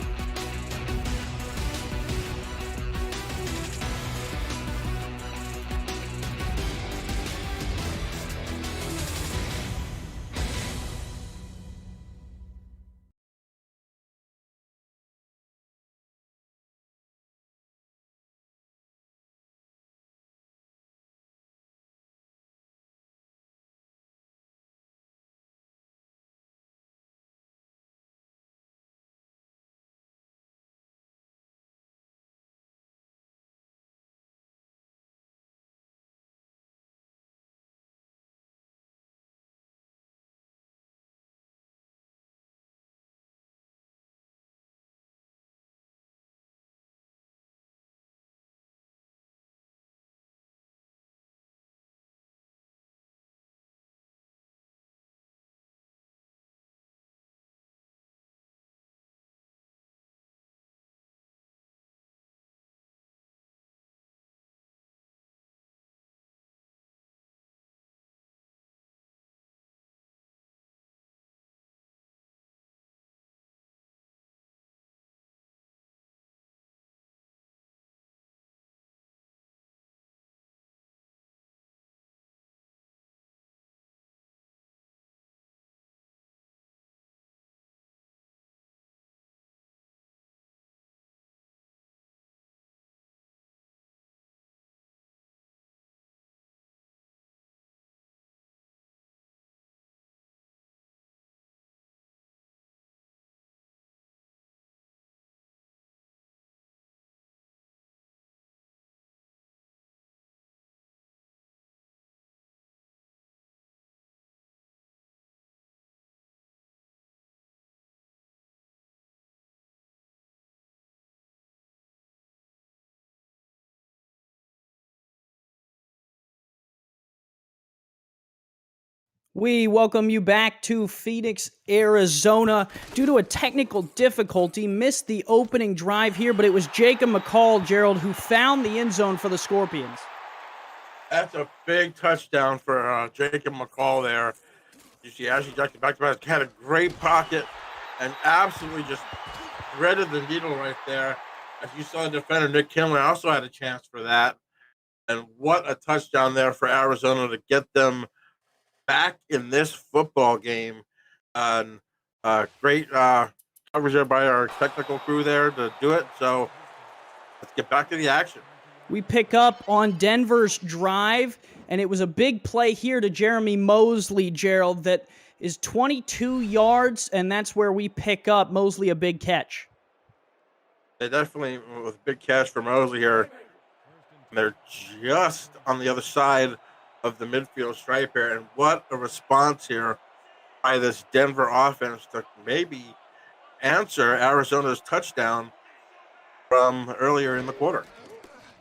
We welcome you back to Phoenix, Arizona. Due to a technical difficulty, missed the opening drive here, but it was Jacob McCall, Gerald, who found the end zone for the Scorpions. That's a big touchdown for Jacob McCall there. You see Ashley Jackson back-to-back, had a great pocket and absolutely just threaded the needle right there. As you saw, the defender, Nick Kinley, also had a chance for that. And what a touchdown there for Arizona to get them back in this football game. And great coverage there by our technical crew there to do it. So let's get back to the action. We pick up on Denver's drive, and it was a big play here to Jeremy Mosley, Gerald, that is 22 yards, and that's where we pick up Mosley a big catch. They definitely, with a big catch for Mosley here, they're just on the other side of the midfield stripe here, and what a response here by this Denver offense to maybe answer Arizona's touchdown from earlier in the quarter.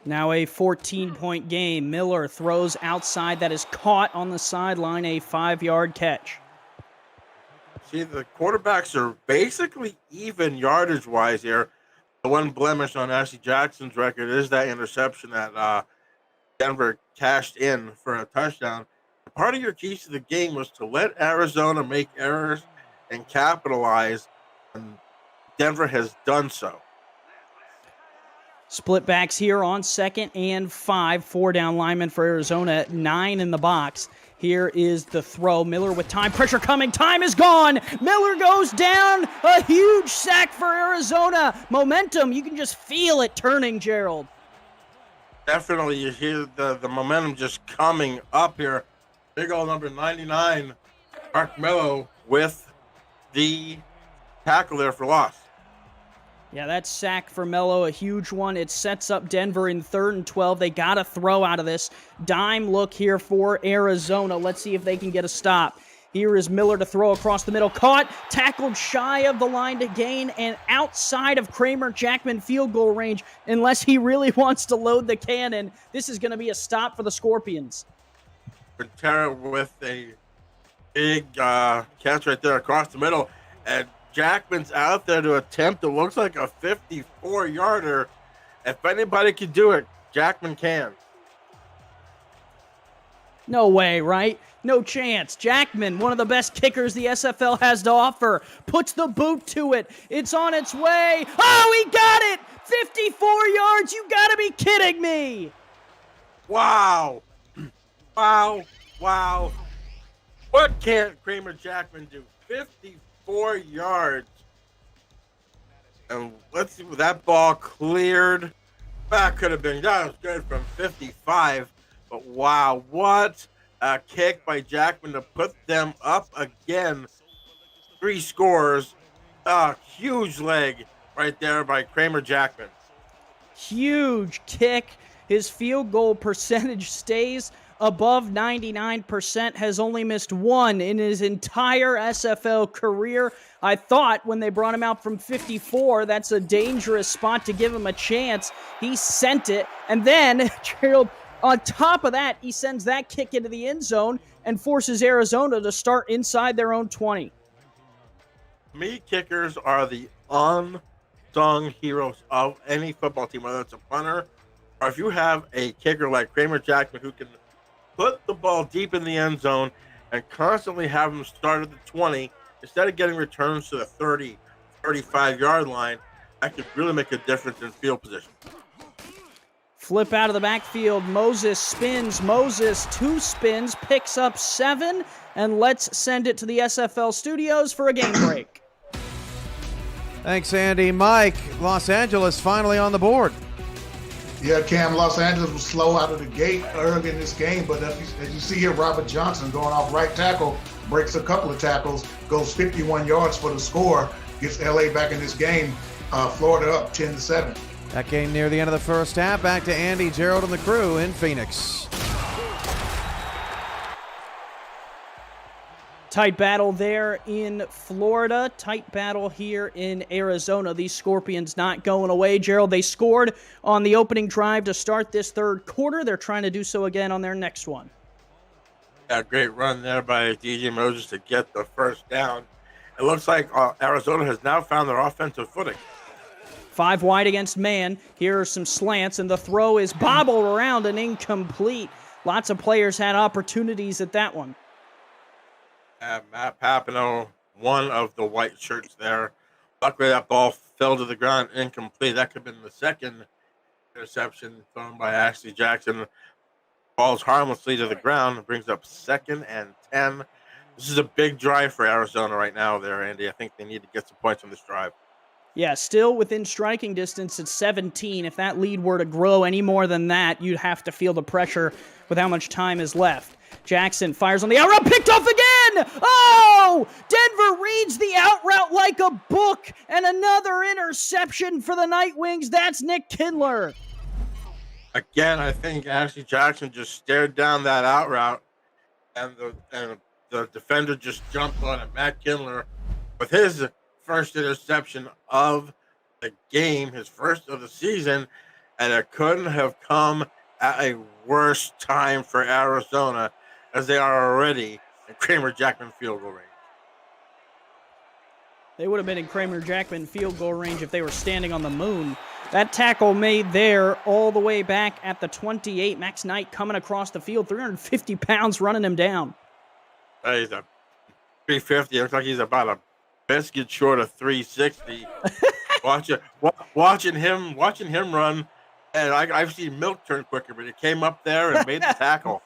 Now a 14-point game. Miller throws outside. That is caught on the sideline, a 5-yard catch. See, the quarterbacks are basically even yardage-wise here. The one blemish on Ashley Jackson's record is that interception that Denver cashed in for a touchdown. Part of your keys to the game was to let Arizona make errors and capitalize, and Denver has done so. Split backs here on 2nd and 5. 4 down linemen for Arizona, 9 in the box. Here is the throw. Miller with time. Pressure coming. Time is gone. Miller goes down. A huge sack for Arizona. Momentum. You can just feel it turning, Gerald. Definitely, you hear the momentum just coming up here. Big old number 99, Mark Mello, with the tackle there for loss. Yeah, that sack for Mello, a huge one. It sets up Denver in 3rd and 12. They got a throw out of this. Dime look here for Arizona. Let's see if they can get a stop. Here is Miller to throw across the middle. Caught, tackled shy of the line to gain, and outside of Kramer Jackman field goal range, unless he really wants to load the cannon. This is going to be a stop for the Scorpions. Quintero with a big catch right there across the middle, and Jackman's out there to attempt it looks like a 54-yarder. If anybody can do it, Jackman can. No way, right? No chance. Jackman, one of the best kickers the SFL has to offer, puts the boot to it. It's on its way. Oh, he got it! 54 yards. You gotta be kidding me. Wow. Wow. What can't Kramer Jackman do? 54 yards. And let's see, that ball cleared. That could have been, that was good from 55. But wow, what a kick by Jackman to put them up again. 3 scores. A huge leg right there by Kramer Jackman. Huge kick. His field goal percentage stays above 99%, has only missed 1 in his entire SFL career. I thought when they brought him out from 54, that's a dangerous spot to give him a chance. He sent it, and then, Gerald, on top of that, he sends that kick into the end zone and forces Arizona to start inside their own 20. To me, kickers are the unsung heroes of any football team, whether it's a punter or if you have a kicker like Kramer Jackman who can put the ball deep in the end zone and constantly have them start at the 20 instead of getting returns to the 30, 35-yard line. That could really make a difference in field position. Flip out of the backfield. Moses spins. Moses 2 spins, picks up 7, and let's send it to the SFL studios for a game break. Thanks, Andy. Mike, Los Angeles finally on the board. Yeah, Cam, Los Angeles was slow out of the gate early in this game, but as you see here, Robert Johnson going off right tackle, breaks a couple of tackles, goes 51 yards for the score, gets LA back in this game, Florida up 10-7. That game near the end of the first half. Back to Andy, Gerald, and the crew in Phoenix. Tight battle there in Florida. Tight battle here in Arizona. These Scorpions not going away. Gerald, they scored on the opening drive to start this third quarter. They're trying to do so again on their next one. A great run there by DJ Moses to get the first down. It looks like Arizona has now found their offensive footing. 5 wide against man. Here are some slants, and the throw is bobbled around and incomplete. Lots of players had opportunities at that one. Matt Papineau, one of the white shirts there. Luckily, that ball fell to the ground incomplete. That could have been the second interception thrown by Ashley Jackson. Falls harmlessly to the ground, brings up 2nd and 10. This is a big drive for Arizona right now there, Andy. I think they need to get some points on this drive. Yeah, still within striking distance at 17. If that lead were to grow any more than that, you'd have to feel the pressure with how much time is left. Jackson fires on the out route, picked off again! Oh! Denver reads the out route like a book, and another interception for the Night Wings. That's Nick Kindler. Again, I think Ashley Jackson just stared down that out route, and the defender just jumped on it. Matt Kindler, with his first interception of the game, his first of the season, and it couldn't have come at a worse time for Arizona, as they are already in Kramer-Jackman field goal range. They would have been in Kramer-Jackman field goal range if they were standing on the moon. That tackle made there all the way back at the 28. Max Knight coming across the field, 350 pounds running him down. He's a 350. Looks like he's about a biscuit short of 360. watching him run, and I've seen Milk turn quicker, but he came up there and made the tackle.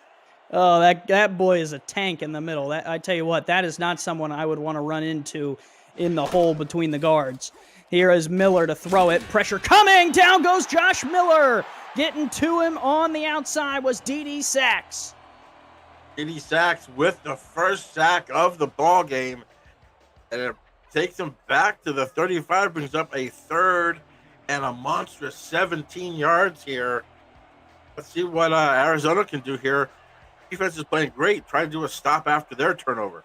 Oh, that boy is a tank in the middle. I tell you what, that is not someone I would want to run into in the hole between the guards. Here is Miller to throw it. Pressure coming. Down goes Josh Miller. Getting to him on the outside was D.D. Sachs. D.D. Sachs with the first sack of the ball game, and it takes him back to the 35, brings up a 3rd and a monstrous 17 yards here. Let's see what Arizona can do here. Defense is playing great. Try to do a stop after their turnover.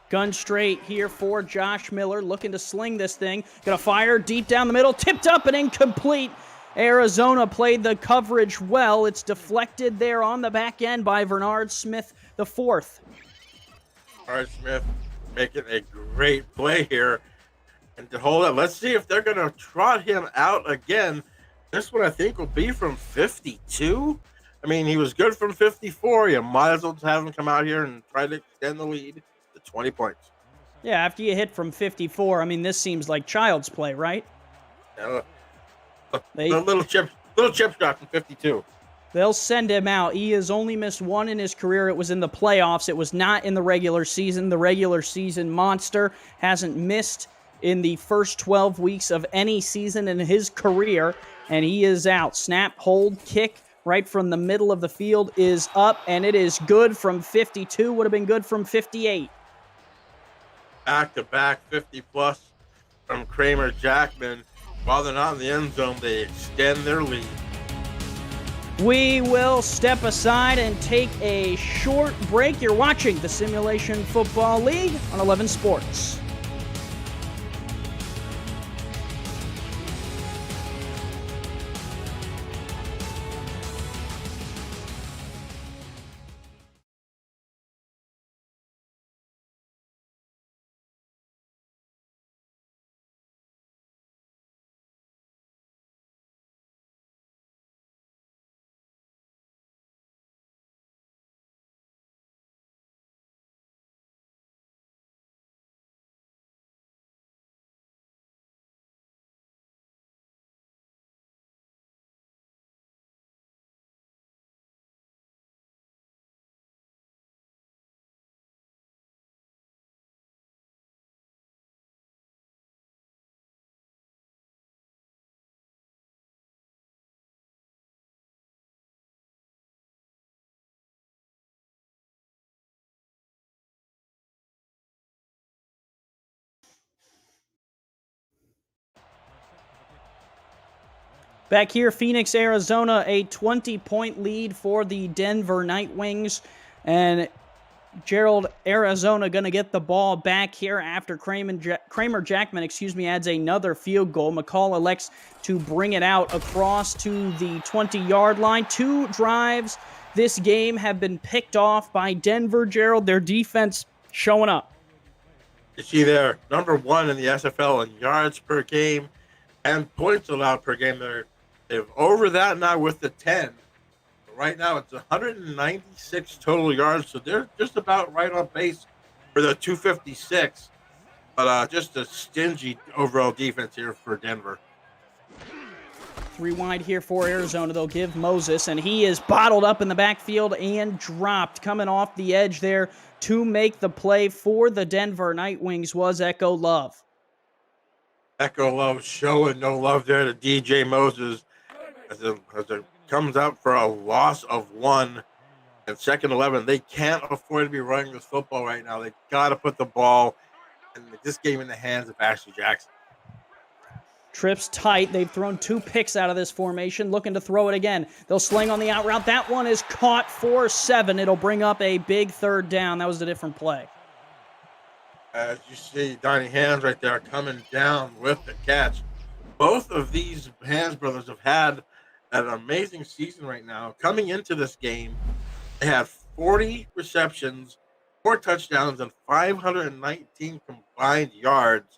Gun straight here for Josh Miller, looking to sling this thing. Gonna fire deep down the middle, tipped up and incomplete. Arizona played the coverage well. It's deflected there on the back end by Bernard Smith IV. Bernard Smith making a great play here. And to hold up, let's see if they're gonna trot him out again. This one I think will be from 52. I mean, he was good from 54. You might as well have him come out here and try to extend the lead to 20 points. Yeah, after you hit from 54, I mean, this seems like child's play, right? Little chip shot from 52. They'll send him out. He has only missed one in his career. It was in the playoffs. It was not in the regular season. The regular season monster hasn't missed in the first 12 weeks of any season in his career, and he is out. Snap, hold, kick right from the middle of the field is up, and it is good from 52. Would have been good from 58. Back-to-back 50-plus from Kramer-Jackman. While they're not in the end zone, they extend their lead. We will step aside and take a short break. You're watching the Simulation Football League on 11 Sports. Back here, Phoenix, Arizona, a 20-point lead for the Denver Night Wings. And Gerald, Arizona going to get the ball back here after Kramer-Jackman, adds another field goal. McCall elects to bring it out across to the 20-yard line. 2 drives this game have been picked off by Denver, Gerald. Their defense showing up. You see there, number 1 in the SFL in yards per game and points allowed per game. They're over that now with the 10. Right now it's 196 total yards, so they're just about right on pace for the 256. But just a stingy overall defense here for Denver. 3 wide here for Arizona. They'll give Moses, and he is bottled up in the backfield and dropped. Coming off the edge there to make the play for the Denver Night Wings was Echo Love. Echo Love showing no love there to DJ Moses as it comes up for a loss of 1 and 2nd 11. They can't afford to be running this football right now. They got to put the ball in this game in the hands of Ashley Jackson. Trips tight. They've thrown 2 picks out of this formation, looking to throw it again. They'll sling on the out route. That one is caught for 7. It'll bring up a big 3rd down. That was a different play. As you see, Donnie Hands right there coming down with the catch. Both of these Hands brothers have had an amazing season right now. Coming into this game, they had 40 receptions, 4 touchdowns, and 519 combined yards.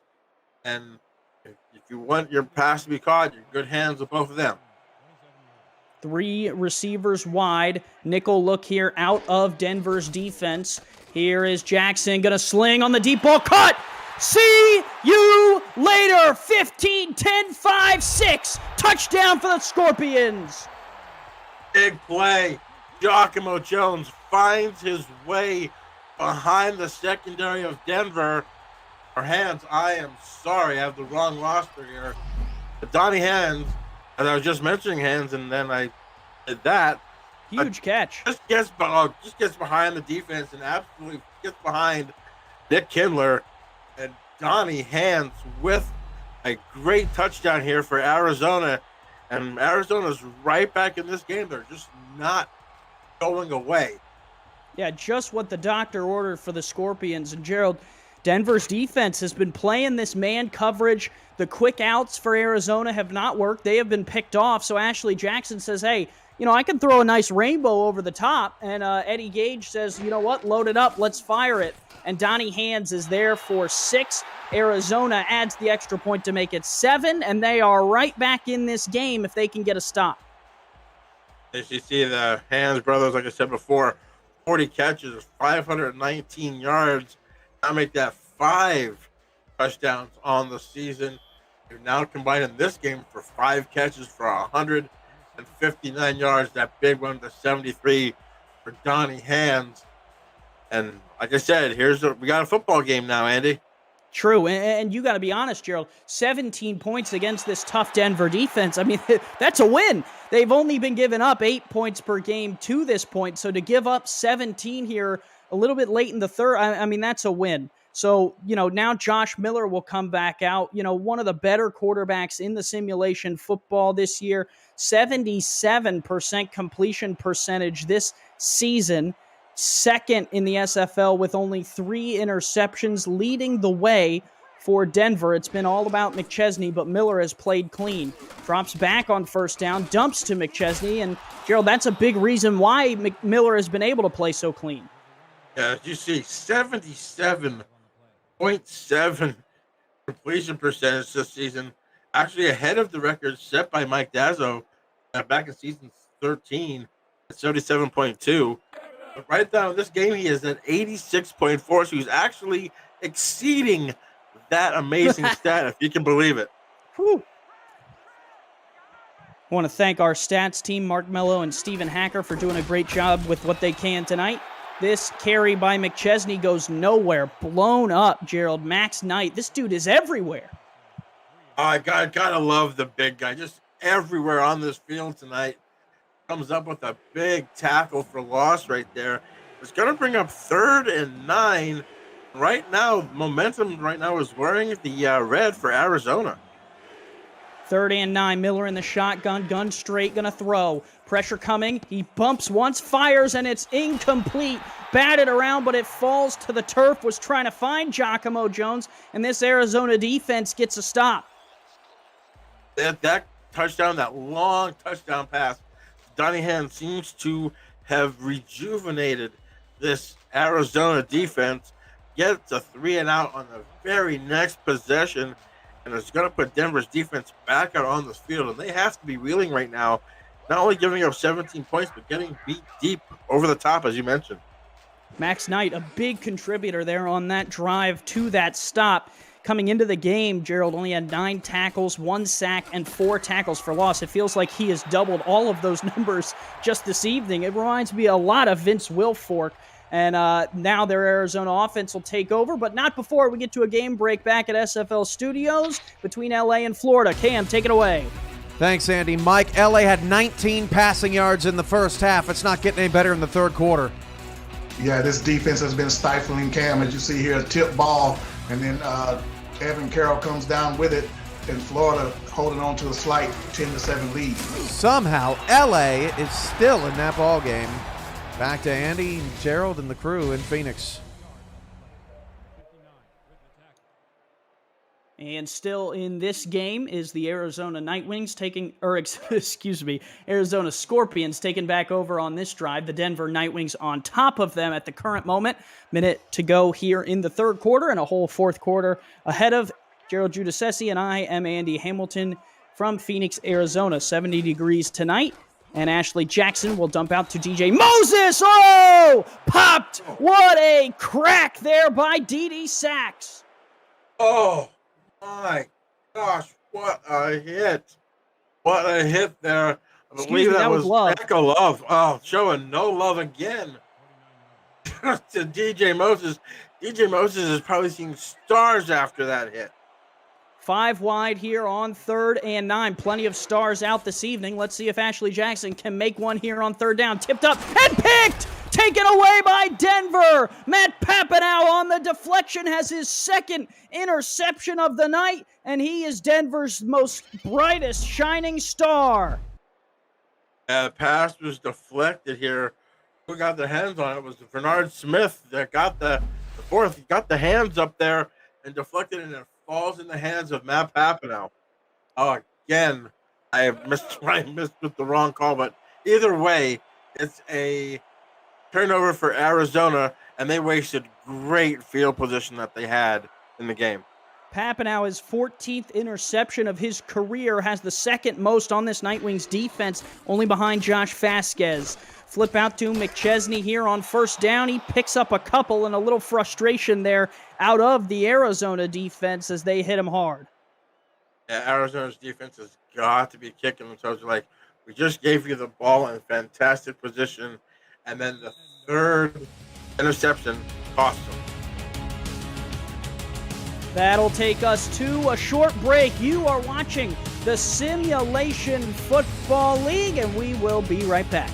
And if you want your pass to be caught, you're in good hands with both of them. 3 receivers wide. Nickel look here out of Denver's defense. Here is Jackson going to sling on the deep ball. Cut! See you later. 15, 10, 5, 6. Touchdown for the Scorpions. Big play. Giacomo Jones finds his way behind the secondary of Denver. Or Hands, I am sorry, I have the wrong roster here. But Donnie Hands, as I was just mentioning Hands, and then I did that. Huge catch. Just gets behind the defense and absolutely gets behind Nick Kindler. And Donnie Hands with a great touchdown here for Arizona. And Arizona's right back in this game. They're just not going away. Yeah, just what the doctor ordered for the Scorpions. And Gerald, Denver's defense has been playing this man coverage. The quick outs for Arizona have not worked. They have been picked off. So Ashley Jackson says, hey, I can throw a nice rainbow over the top. And Eddie Gage says, you know what, load it up, let's fire it. And Donnie Hands is there for 6. Arizona adds the extra point to make it 7, and they are right back in this game if they can get a stop. As you see, the Hands brothers, like I said before, 40 catches, 519 yards. Now make that 5 touchdowns on the season. They're now combined in this game for 5 catches for 159 yards. That big one, the 73 for Donnie Hands. And like I said, we got a football game now, Andy. True, and you got to be honest, Gerald. 17 points against this tough Denver defense. I mean, that's a win. They've only been giving up 8 points per game to this point, so to give up 17 here a little bit late in the third, I mean, that's a win. So, now Josh Miller will come back out, one of the better quarterbacks in the simulation football this year. 77% completion percentage this season. 2nd in the SFL with only 3 interceptions, leading the way for Denver. It's been all about McChesney, but Miller has played clean. Drops back on 1st down, dumps to McChesney, and Gerald, that's a big reason why Miller has been able to play so clean. Yeah, as you see, 77.7 completion percentage this season, actually ahead of the record set by Mike Dazzo back in season 13 at 77.2. But right now in this game, he is at 86.4, so he's actually exceeding that amazing stat, if you can believe it. Whew. I want to thank our stats team, Mark Mello and Stephen Hacker, for doing a great job with what they can tonight. This carry by McChesney goes nowhere. Blown up, Gerald. Max Knight. This dude is everywhere. I gotta love the big guy. Just everywhere on this field tonight. Comes up with a big tackle for loss right there. It's going to bring up 3rd and 9. Right now, momentum right now is wearing the red for Arizona. 3rd and 9. Miller in the shotgun. Gun straight. Going to throw. Pressure coming. He bumps once, fires, and it's incomplete. Batted around, but it falls to the turf. Was trying to find Giacomo Jones, and this Arizona defense gets a stop. That touchdown, that long touchdown pass, Donnie Hands seems to have rejuvenated this Arizona defense. Gets a 3-and-out on the very next possession, and it's going to put Denver's defense back out on the field. And they have to be reeling right now, not only giving up 17 points, but getting beat deep over the top, as you mentioned. Max Knight, a big contributor there on that drive to that stop. Coming into the game, Gerald only had 9 tackles, 1 sack, and 4 tackles for loss. It feels like he has doubled all of those numbers just this evening. It reminds me a lot of Vince Wilfork. And now their Arizona offense will take over, but not before we get to a game break back at SFL Studios between LA and Florida. Cam, take it away. Thanks, Andy. Mike, LA had 19 passing yards in the first half. It's not getting any better in the third quarter. Yeah, this defense has been stifling Cam. As you see here, a tip ball, and then Evan Carroll comes down with it, and Florida holding on to a slight 10-7 lead. Somehow, LA is still in that ball game. Back to Andy, Gerald, and the crew in Phoenix. And still in this game is the Arizona Nightwings Arizona Scorpions taking back over on this drive. The Denver Nightwings on top of them at the current moment. Minute to go here in the third quarter and a whole fourth quarter ahead of Gerald Giudice, and I am Andy Hamilton from Phoenix, Arizona. 70 degrees tonight. And Ashley Jackson will dump out to DJ Moses. Oh! Popped! What a crack there by Dede Sachs. Oh, my gosh. What a hit. What a hit there. I believe that was Echo Love. Oh, showing no love again to DJ Moses. DJ Moses has probably seen stars after that hit. 5 wide here on 3rd and 9. Plenty of stars out this evening. Let's see if Ashley Jackson can make one here on 3rd down. Tipped up and picked! Taken away by Denver! Matt Papanow on the deflection has his 2nd interception of the night, and he is Denver's most brightest shining star. The pass was deflected here. Who got their hands on it was Bernard Smith that got the fourth. He got the hands up there and deflected, and it falls in the hands of Matt Papanow. Oh, again, I missed with the wrong call, but either way, it's a turnover for Arizona, and they wasted great field position that they had in the game. Papanow, his 14th interception of his career, has the 2nd most on this Nightwings defense, only behind Josh Vasquez. Flip out to McChesney here on 1st down. He picks up a couple, and a little frustration there out of the Arizona defense as they hit him hard. Yeah, Arizona's defense has got to be kicking themselves. Like, we just gave you the ball in fantastic position, and then the 3rd interception cost them. That'll take us to a short break. You are watching the Simulation Football League, and we will be right back.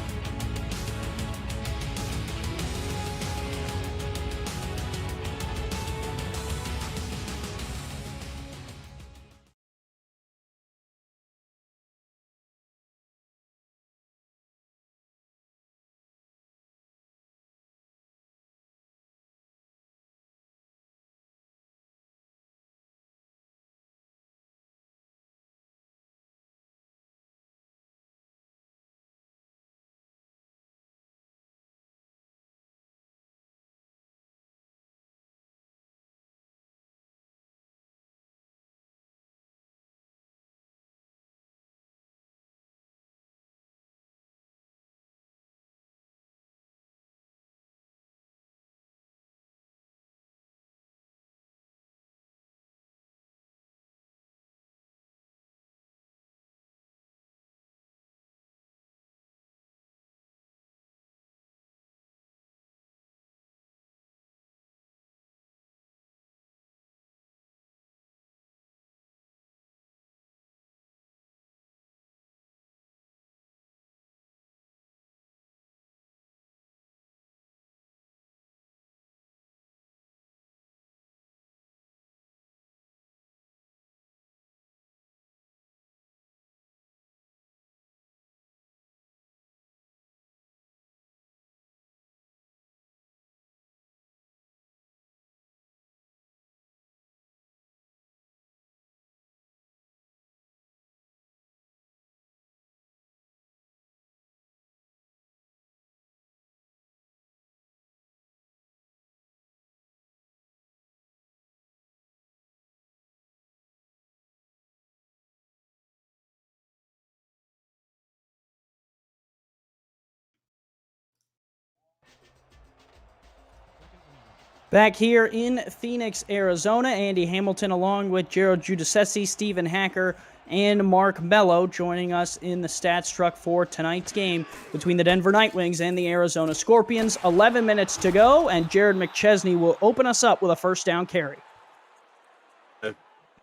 Back here in Phoenix, Arizona, Andy Hamilton along with Gerald Giudice, Stephen Hacker, and Mark Mello joining us in the stats truck for tonight's game between the Denver Nightwings and the Arizona Scorpions. 11 minutes to go, and Jared McChesney will open us up with a first down carry.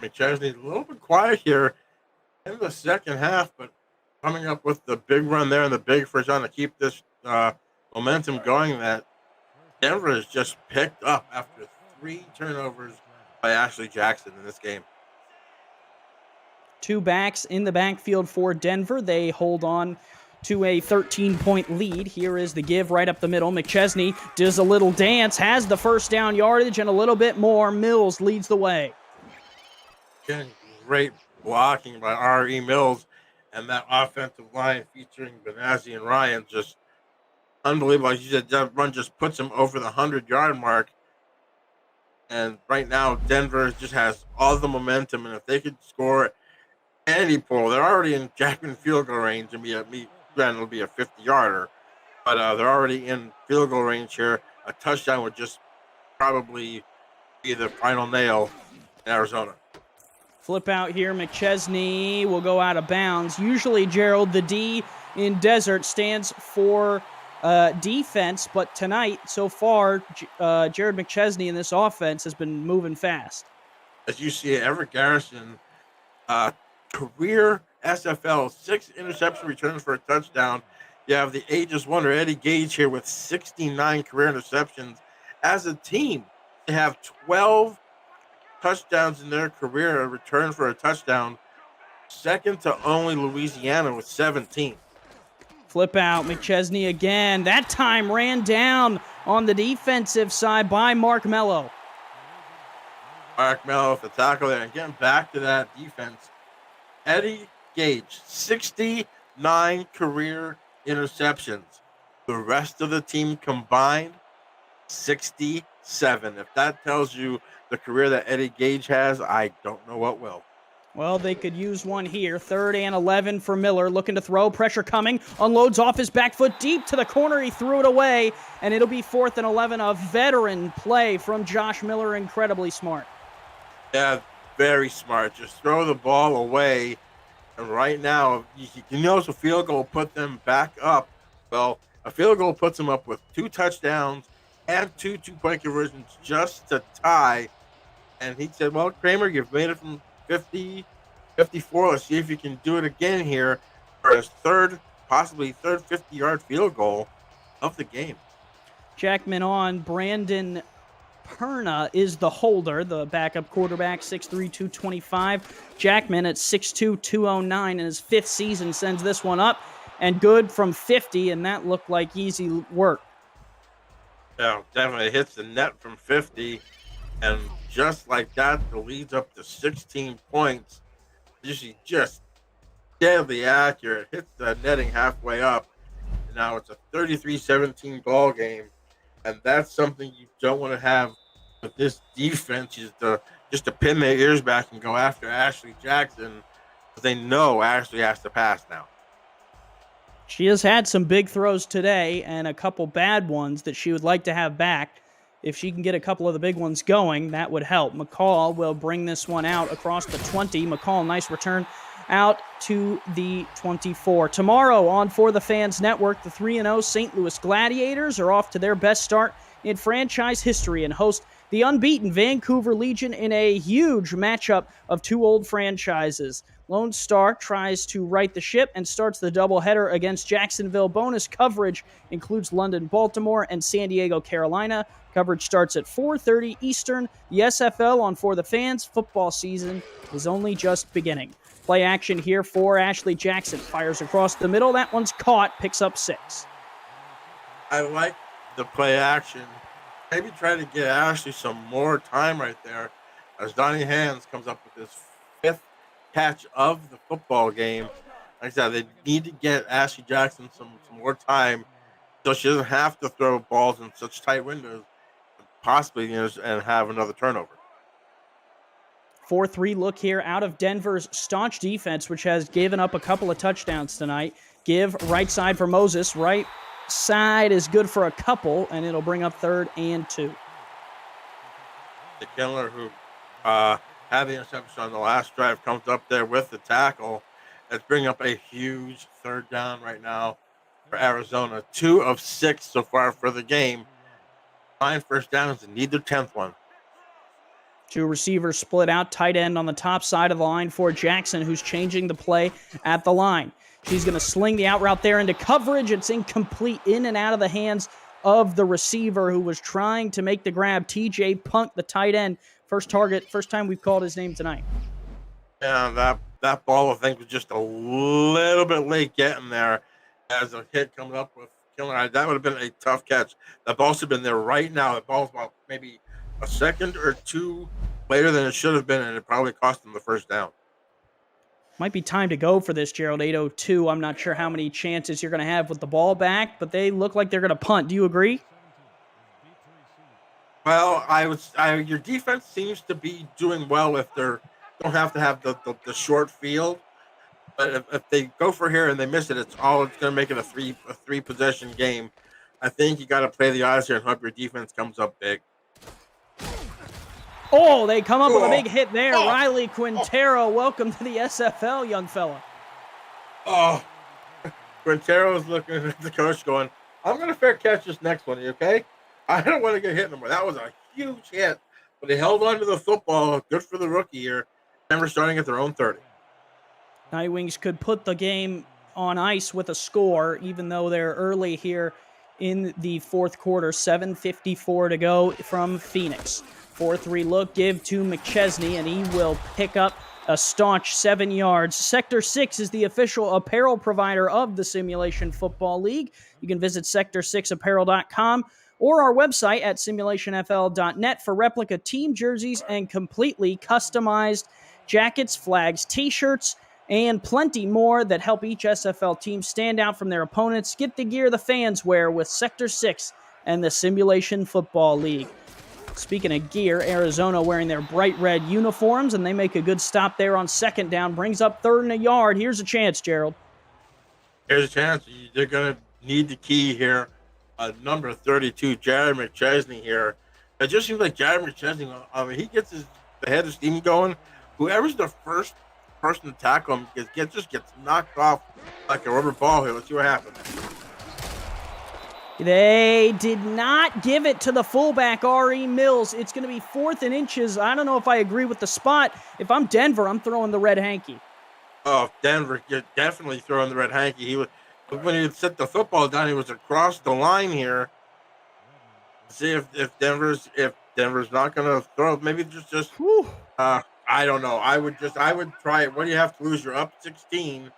McChesney's a little bit quiet here in the second half, but coming up with the big run there and the big first down to keep this momentum going that Denver has just picked up after 3 turnovers by Ashley Jackson in this game. 2 backs in the backfield for Denver. They hold on to a 13-point lead. Here is the give right up the middle. McChesney does a little dance, has the first down yardage, and a little bit more. Mills leads the way. Again, great blocking by R.E. Mills, and that offensive line featuring Benazzi and Ryan just unbelievable. Like you said, that run just puts him over the 100-yard mark. And right now, Denver just has all the momentum, and if they could score any point, they're already in Jackman field goal range, and it'll be a 50-yarder, but they're already in field goal range here. A touchdown would just probably be the final nail in Arizona. Flip out here. McChesney will go out of bounds. Usually, Gerald, the D in Desert stands for defense, but tonight, so far, Jared McChesney in this offense has been moving fast. As you see, Everett Garrison, career SFL, 6 interception returns for a touchdown. You have the ageless wonder, Eddie Gage, here with 69 career interceptions. As a team, they have 12 touchdowns in their career, a return for a touchdown, second to only Louisiana with 17. Flip out, McChesney again. That time ran down on the defensive side by Mark Mello. Mark Mello with the tackle there. And getting back to that defense, Eddie Gage, 69 career interceptions. The rest of the team combined, 67. If that tells you the career that Eddie Gage has, I don't know what will. Well, they could use one here. 3rd and 11 for Miller. Looking to throw. Pressure coming. Unloads off his back foot deep to the corner. He threw it away. And it'll be 4th and 11. A veteran play from Josh Miller. Incredibly smart. Yeah, very smart. Just throw the ball away. And right now, you know, a field goal put them back up. Well, a field goal puts them up with 2 touchdowns and 2 two-point conversions just to tie. And he said, well, Kramer, you've made it from 50, 54. Let's see if you can do it again here for his possibly third 50-yard field goal of the game. Jackman on. Brandon Perna is the holder, the backup quarterback, 6'3", 225. Jackman at 6'2", 209 in his 5th season sends this one up and good from 50, and that looked like easy work. Yeah, definitely hits the net from 50, and just like that, the lead's up to 16 points. Just deadly accurate. Hits the netting halfway up. And now it's a 33-17 ball game, and that's something you don't want to have with this defense. Is just to pin their ears back and go after Ashley Jackson, because they know Ashley has to pass now. She has had some big throws today and a couple bad ones that she would like to have back. If she can get a couple of the big ones going, that would help. McCall will bring this one out across the 20. McCall, nice return out to the 24. Tomorrow on For the Fans Network, the 3-0 St. Louis Gladiators are off to their best start in franchise history and host the unbeaten Vancouver Legion in a huge matchup of 2 old franchises. Lone Star tries to right the ship and starts the doubleheader against Jacksonville. Bonus coverage includes London, Baltimore, and San Diego, Carolina. Coverage starts at 4:30 Eastern. The SFL on For the Fans football season is only just beginning. Play action here for Ashley Jackson. Fires across the middle. That one's caught. Picks up 6. I like the play action. Maybe try to get Ashley some more time right there as Donnie Hands comes up with his 5th catch of the football game. Like I said, they need to get Ashley Jackson some more time so she doesn't have to throw balls in such tight windows, possibly, and have another turnover. 4-3 look here out of Denver's staunch defense, which has given up a couple of touchdowns tonight. Give right side for Moses. Right side is good for a couple, and it'll bring up 3rd and 2. The Kindler, who had the interception on the last drive, comes up there with the tackle. That's bringing up a huge third down right now for Arizona. 2 of 6 so far for the game. 9 first downs and need their 10th one. 2 receivers split out, tight end on the top side of the line for Jackson, who's changing the play at the line. She's going to sling the out route there into coverage. It's incomplete, in and out of the hands of the receiver who was trying to make the grab. TJ Punk, the tight end, first target, first time we've called his name tonight. Yeah, that ball, I think, was just a little bit late getting there as a hit coming up with Killer. That would have been a tough catch. That ball should have been there right now. The ball's about maybe a second or 2 later than it should have been, and it probably cost them the first down. Might be time to go for this, Gerald. 8:02. I'm not sure how many chances you're going to have with the ball back, but they look like they're going to punt. Do you agree? Well, your defense seems to be doing well if they don't have to have the short field. But if they go for here and they miss it, it's going to make it a three possession game. I think you got to play the odds here and hope your defense comes up big. Oh, they come up with a big hit there. Riley Quintero, welcome to the SFL, young fella. Oh, Quintero's looking at the coach going, I'm going to fair catch this next one, you okay? I don't want to get hit no more. That was a huge hit, but he held on to the football. Good for the rookie here. Denver starting at their own 30. Night Wings could put the game on ice with a score, even though they're early here in the fourth quarter. 7:54 to go from Phoenix. 4-3 look, give to McChesney, and he will pick up a staunch 7 yards. Sector 6 is the official apparel provider of the Simulation Football League. You can visit sector6apparel.com or our website at simulationfl.net for replica team jerseys and completely customized jackets, flags, t-shirts, and plenty more that help each SFL team stand out from their opponents. Get the gear the fans wear with Sector 6 and the Simulation Football League. Speaking of gear, Arizona wearing their bright red uniforms, and they make a good stop there on second down. Brings up 3rd and a yard. Here's a chance, Gerald. Here's a chance. They're going to need the key here. Number 32, Jared McChesney here. It just seems like Jared McChesney, he gets the head of steam going. Whoever's the first person to tackle him just gets knocked off like a rubber ball here. Let's see what happens. They did not give it to the fullback, R.E. Mills. It's going to be 4th and inches. I don't know if I agree with the spot. If I'm Denver, I'm throwing the red hanky. Oh, Denver, you're definitely throwing the red hanky. When he set the football down, he was across the line here. See if Denver's not going to throw. Maybe just I don't know. I would try it. What do you have to lose? You're up 16,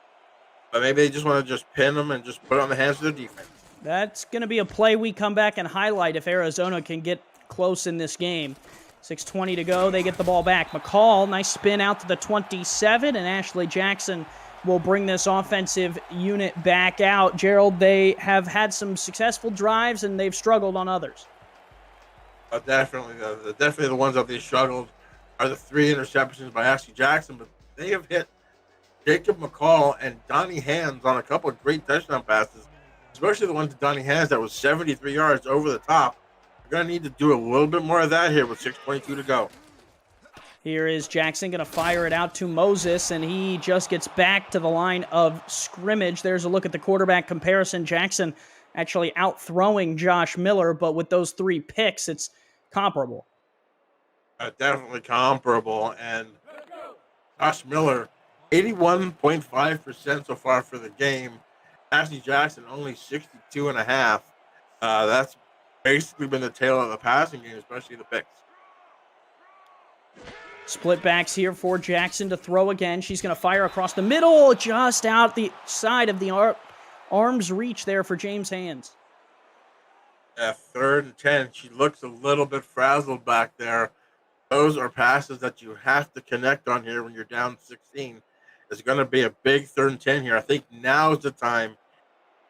but maybe they just want to just pin them and just put it on the hands of their defense. That's going to be a play we come back and highlight if Arizona can get close in this game. 6:20 to go. They get the ball back. McCall, nice spin out to the 27, and Ashley Jackson will bring this offensive unit back out. Gerald, they have had some successful drives, and they've struggled on others. Definitely the ones that they struggled are the 3 interceptions by Ashley Jackson, but they have hit Jacob McCall and Donnie Hands on a couple of great touchdown passes, especially the one to Donnie Hands that was 73 yards over the top. They're going to need to do a little bit more of that here with 6:22 to go. Here is Jackson going to fire it out to Moses, and he just gets back to the line of scrimmage. There's a look at the quarterback comparison. Jackson actually out-throwing Josh Miller, but with those 3 picks, it's comparable. Definitely comparable. And Josh Miller, 81.5% so far for the game. Ashley Jackson, only 62.5%. That's basically been the tail of the passing game, especially the picks. Split backs here for Jackson to throw again. She's going to fire across the middle, just out the side of the arm's reach there for James Hands. 3rd and 10. She looks a little bit frazzled back there. Those are passes that you have to connect on here when you're down 16. It's going to be a big 3rd and 10 here. I think now's the time.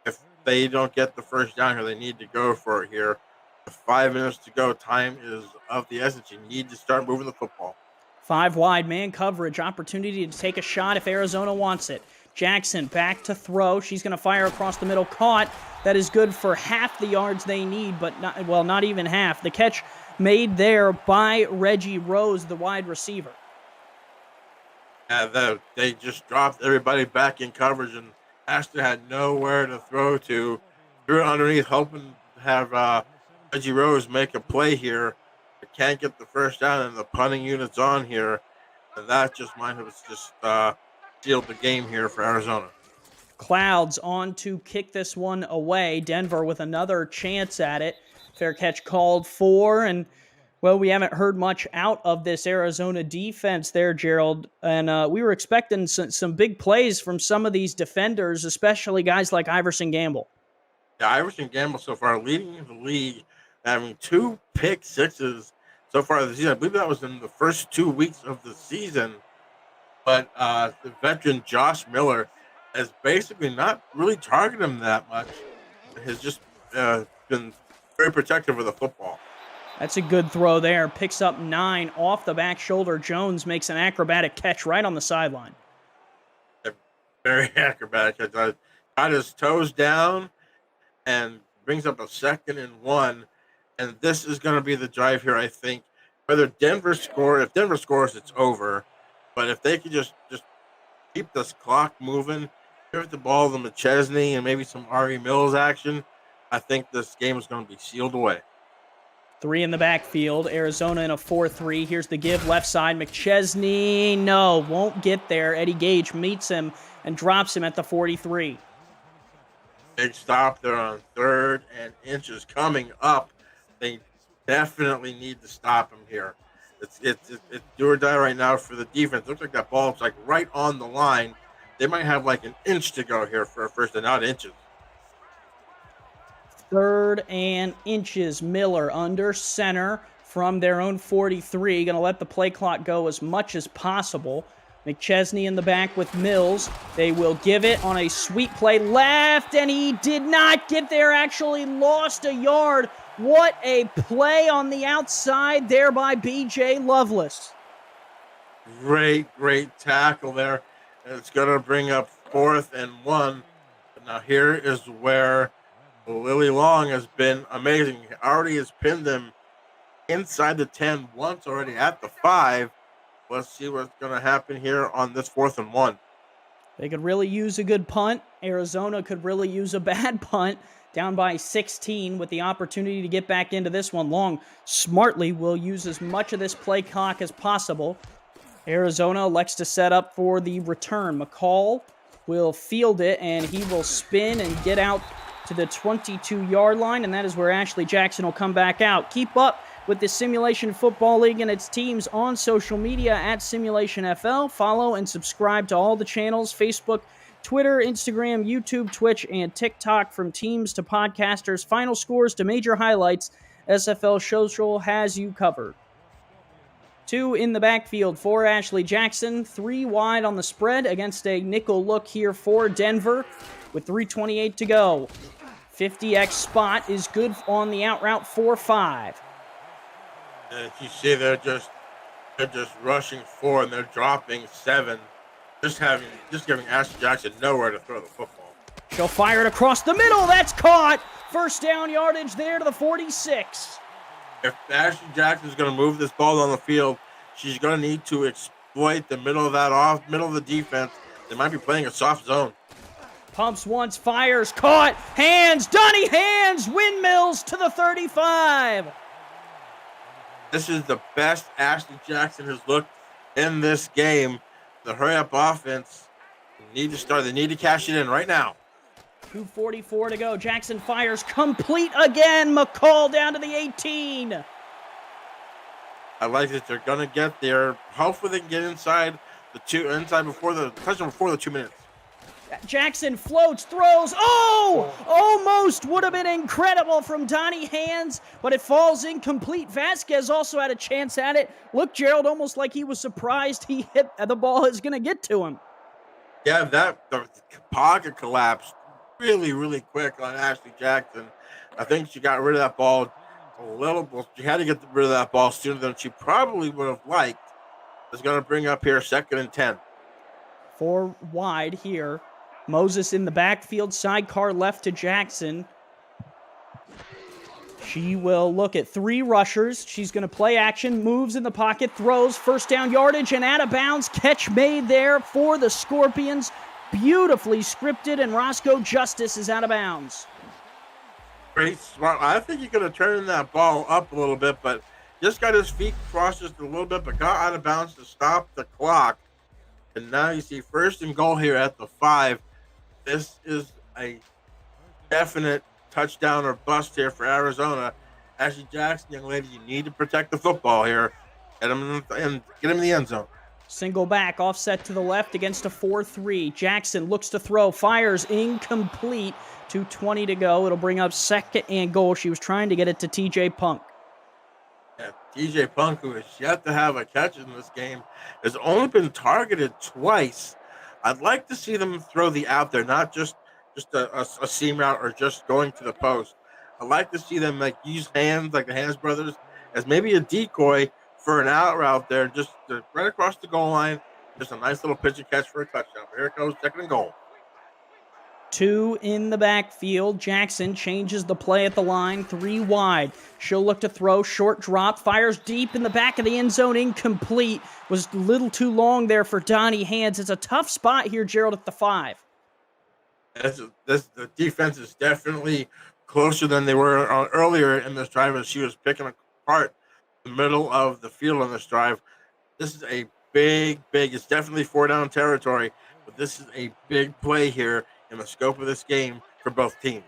If they don't get the first down here, they need to go for it here. With 5 minutes to go, time is of the essence. You need to start moving the football. 5 wide man coverage, opportunity to take a shot if Arizona wants it. Jackson back to throw. She's going to fire across the middle. Caught. That is good for half the yards they need, but not even half. The catch made there by Reggie Rose, the wide receiver. Yeah, they just dropped everybody back in coverage, and Astor had nowhere to throw to. Threw it underneath, hoping to have Reggie Rose make a play here. They can't get the first down, and the punting unit's on here, and that just might have just sealed the game here for Arizona. Clouds on to kick this one away. Denver with another chance at it. Fair catch called for, and well, we haven't heard much out of this Arizona defense there, Gerald, and we were expecting some big plays from some of these defenders, especially guys like Iverson Gamble. Yeah, Iverson Gamble so far leading the league, having 2 pick sixes so far this season. I believe that was in the first 2 weeks of the season. But the veteran Josh Miller has basically not really targeted him that much. Has just been very protective of the football. That's a good throw there. Picks up 9 off the back shoulder. Jones makes an acrobatic catch right on the sideline. Very acrobatic. Got his toes down and brings up a 2nd and 1. And this is going to be the drive here, I think. Whether Denver scores, if Denver scores, it's over. But if they could just keep this clock moving, give the ball to McChesney and maybe some Ari Mills action, I think this game is going to be sealed away. 3 in the backfield. Arizona in a 4-3. Here's the give left side. McChesney, no, won't get there. Eddie Gage meets him and drops him at the 43. Big stop there on 3rd and inches coming up. They definitely need to stop him here. It's do or die right now for the defense. Looks like that ball is like right on the line. They might have like an inch to go here for a first and not inches. 3rd and inches. Miller under center from their own 43. Going to let the play clock go as much as possible. McChesney in the back with Mills. They will give it on a sweep play left, and he did not get there. Actually lost a yard. What a play on the outside there by B.J. Lovelace. Great tackle there. And it's going to bring up 4th and 1. But now here is where Lily Long has been amazing. He already has pinned them inside the 10 once already at the 5. Let's see what's going to happen here on this 4th and 1. They could really use a good punt. Arizona could really use a bad punt. Down by 16 with the opportunity to get back into this one. Long smartly will use as much of this play clock as possible. Arizona elects to set up for the return. McCall will field it, and he will spin and get out to the 22-yard line, and that is where Ashley Jackson will come back out. Keep up with the Simulation Football League and its teams on social media at Simulationfl. Follow and subscribe to all the channels, Facebook, Twitter, Instagram, YouTube, Twitch, and TikTok. From teams to podcasters, final scores to major highlights, SFL Social has you covered. 2 in the backfield for Ashley Jackson. 3 wide on the spread against a nickel look here for Denver with 3:28 to go. 50X spot is good on the out route 4-5. And you see they're just rushing 4 and they're dropping 7. Just giving Ashley Jackson nowhere to throw the football. She'll fire it across the middle. That's caught. First down yardage there to the 46. If Ashley Jackson is going to move this ball on the field, she's going to need to exploit the middle of the defense. They might be playing a soft zone. Pumps once, fires, caught. Hands, Donnie Hands, windmills to the 35. This is the best Ashley Jackson has looked in this game. The hurry-up offense need to start. They need to cash it in right now. 2:44 to go. Jackson fires complete again. McCall down to the 18. I like that they're going to get there. Hopefully they can get inside before the touchdown before the 2 minutes. Jackson floats, throws. Oh! Almost would have been incredible from Donnie Hands, but it falls incomplete. Vasquez also had a chance at it. Look, Gerald, almost like he was surprised he hit the ball is going to get to him. Yeah, the pocket collapsed really quick on Ashley Jackson. I think she got rid of that ball she had to get rid of that ball sooner than she probably would have liked. It's going to bring up here 2nd and 10. 4 wide here. Moses in the backfield, sidecar left to Jackson. She will look at 3 rushers. She's going to play action, moves in the pocket, throws, first down yardage, and out of bounds. Catch made there for the Scorpions. Beautifully scripted, and Roscoe Justice is out of bounds. Great smart. I think he could have turned that ball up a little bit, but just got his feet crossed just a little bit, but got out of bounds to stop the clock. And now you see 1st and goal here at the 5. This is a definite touchdown or bust here for Arizona. Ashley Jackson, young lady, you need to protect the football here. Get him in the end zone. Single back, offset to the left against a 4-3. Jackson looks to throw, fires incomplete. 2:20 to go. It'll bring up 2nd and goal. She was trying to get it to TJ Punk. Yeah, TJ Punk, who has yet to have a catch in this game, has only been targeted twice. I'd like to see them throw the out there, not just a seam route or just going to the post. I'd like to see them use hands like the Hands brothers as maybe a decoy for an out route there, just right across the goal line. Just a nice little pitch and catch for a touchdown. But here it goes, 2nd and goal. 2 in the backfield. Jackson changes the play at the line, 3 wide. She'll look to throw, short drop, fires deep in the back of the end zone, incomplete. Was a little too long there for Donnie Hands. It's a tough spot here, Gerald, at the 5. The defense is definitely closer than they were earlier in this drive as she was picking apart the middle of the field on this drive. This is a big, it's definitely 4-down territory, but this is a big play here in the scope of this game for both teams.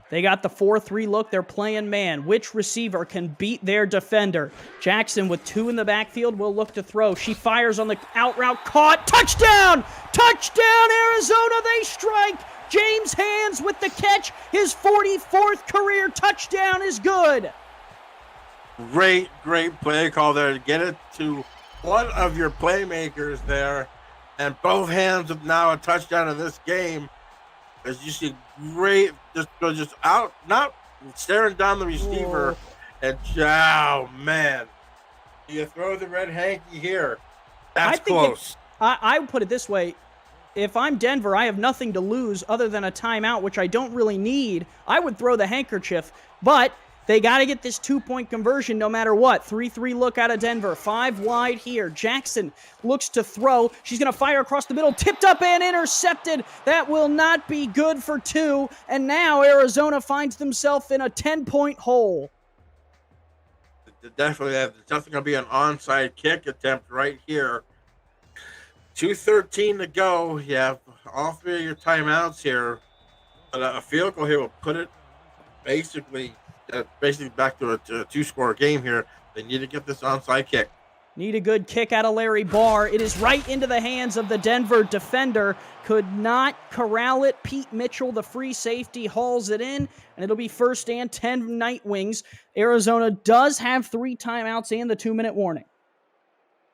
They got the 4-3 look. They're playing man. Which receiver can beat their defender? Jackson with 2 in the backfield will look to throw. She fires on the out route. Caught. Touchdown! Touchdown, Arizona. They strike. James Hands with the catch. His 44th career touchdown is good. Great play call there to get it to one of your playmakers there. And both hands have now a touchdown in this game. As you see, great, just out, not staring down the receiver. And, oh, man. You throw the red hanky here. That's close. I would put it this way. If I'm Denver, I have nothing to lose other than a timeout, which I don't really need. I would throw the handkerchief, but they got to get this 2-point conversion no matter what. 3-3 look out of Denver. 5 wide here. Jackson looks to throw. She's going to fire across the middle. Tipped up and intercepted. That will not be good for 2. And now Arizona finds themselves in a 10-point hole. Definitely, there's definitely going to be an onside kick attempt right here. 2:13 to go. You have all 3 of your timeouts here. But a field goal here will put it basically back to a 2-score game here. They need to get this onside kick. Need a good kick out of Larry Barr. It is right into the hands of the Denver defender. Could not corral it. Pete Mitchell, the free safety, hauls it in, and it'll be 1st and 10 Night Wings. Arizona does have 3 timeouts and the 2-minute warning.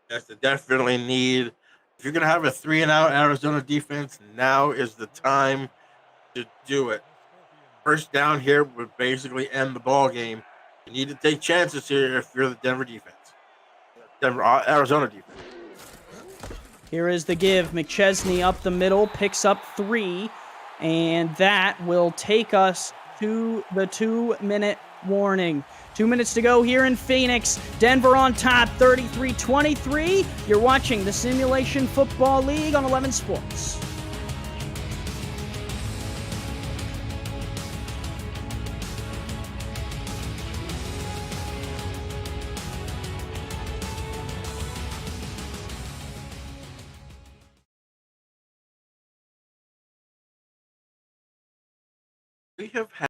Yes, they definitely need. If you're going to have a 3-and-out Arizona defense, now is the time to do it. First down here would basically end the ball game. You need to take chances here if you're the Denver defense. Arizona defense. Here is the give. McChesney up the middle, picks up 3, and that will take us to the 2-minute warning. 2 minutes to go here in Phoenix. Denver on top, 33-23. You're watching the Simulation Football League on 11 Sports. We have had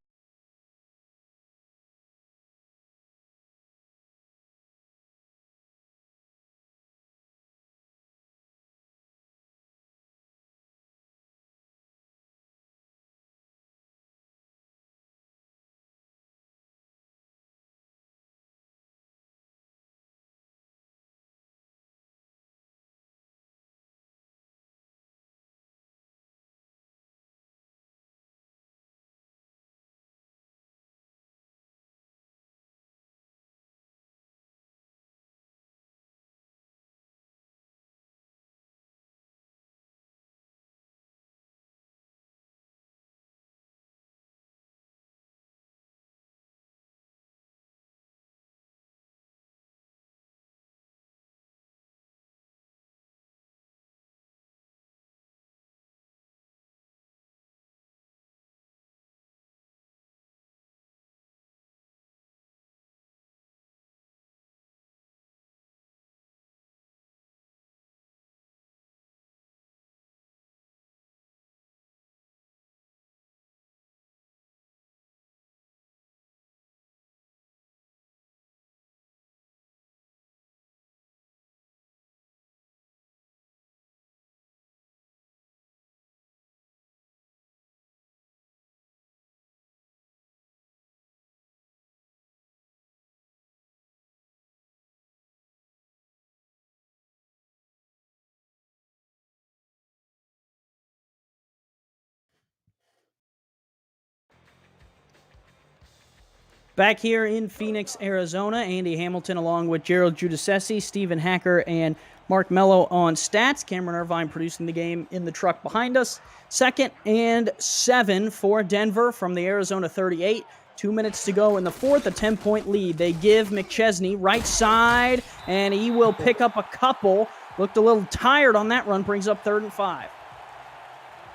Back here in Phoenix, Arizona, Andy Hamilton along with Gerald Giudice, Stephen Hacker, and Mark Mello on stats. Cameron Irvine producing the game in the truck behind us. 2nd and 7 for Denver from the Arizona 38. 2 minutes to go in the fourth, a 10-point lead. They give McChesney right side, and he will pick up a couple. Looked a little tired on that run, brings up 3rd and 5.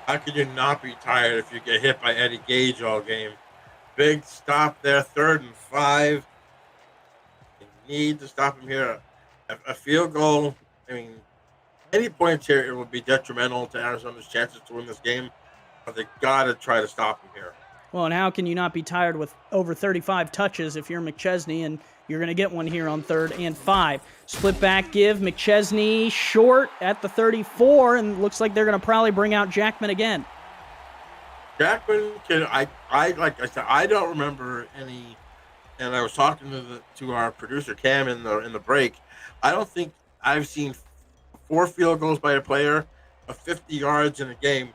How could you not be tired if you get hit by Eddie Gage all game? Big stop there, 3rd and 5. You need to stop him here. A field goal, I mean, any points here, it would be detrimental to Arizona's chances to win this game, but they got to try to stop him here. Well, and how can you not be tired with over 35 touches if you're McChesney, and you're going to get one here on 3rd and 5. Split back give, McChesney short at the 34, and looks like they're going to probably bring out Jackman again. Jackman like I said, I don't remember any, and I was talking to our producer Cam in the break. I don't think I've seen 4 field goals by a player of 50 yards in a game.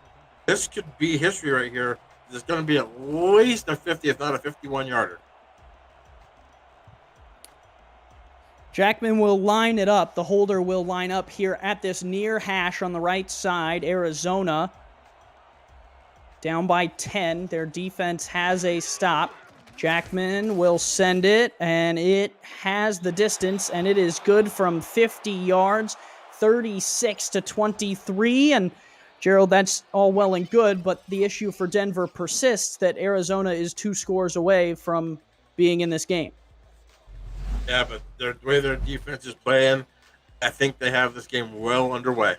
This could be history right here. There's going to be at least a 50, if not a 51-yarder. Jackman will line it up. The holder will line up here at this near hash on the right side. Arizona down by 10. Their defense has a stop. Jackman will send it, and it has the distance, and it is good from 50 yards, 36-23. And Gerald, that's all well and good, but the issue for Denver persists that Arizona is 2 scores away from being in this game. Yeah, but the way their defense is playing, I think they have this game well underway.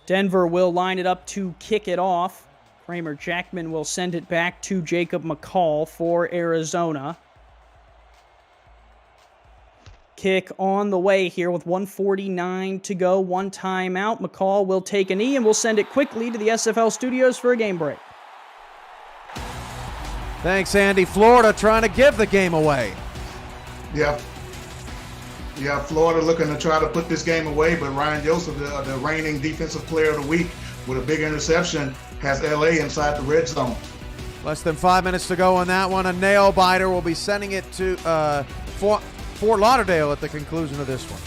Denver will line it up to kick it off. Kramer Jackman will send it back to Jacob McCall for Arizona. Kick on the way here with 1:49 to go. 1 timeout. McCall will take a knee, and we'll send it quickly to the SFL studios for a game break. Thanks, Andy. Florida trying to give the game away. Yeah, Florida looking to try to put this game away, but Ryan Joseph, the reigning defensive player of the week with a big interception, has LA inside the red zone. Less than 5 minutes to go on that one. A nail biter will be sending it to Fort Lauderdale at the conclusion of this one.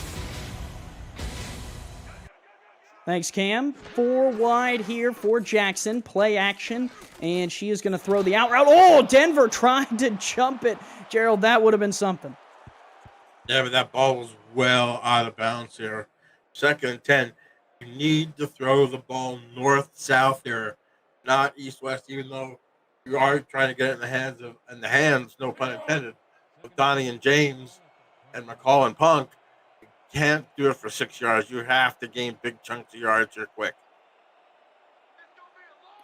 Thanks, Cam. 4 wide here for Jackson. Play action, and she is going to throw the out route. Oh, Denver tried to jump it. Gerald, that would have been something. Yeah, but that ball was well out of bounds here. 2nd and 10. You need to throw the ball north-south here, not east-west, even though you are trying to get it in the hands, no pun intended, of Donnie and James and McCall and Punk. You can't do it for 6 yards. You have to gain big chunks of yards here quick.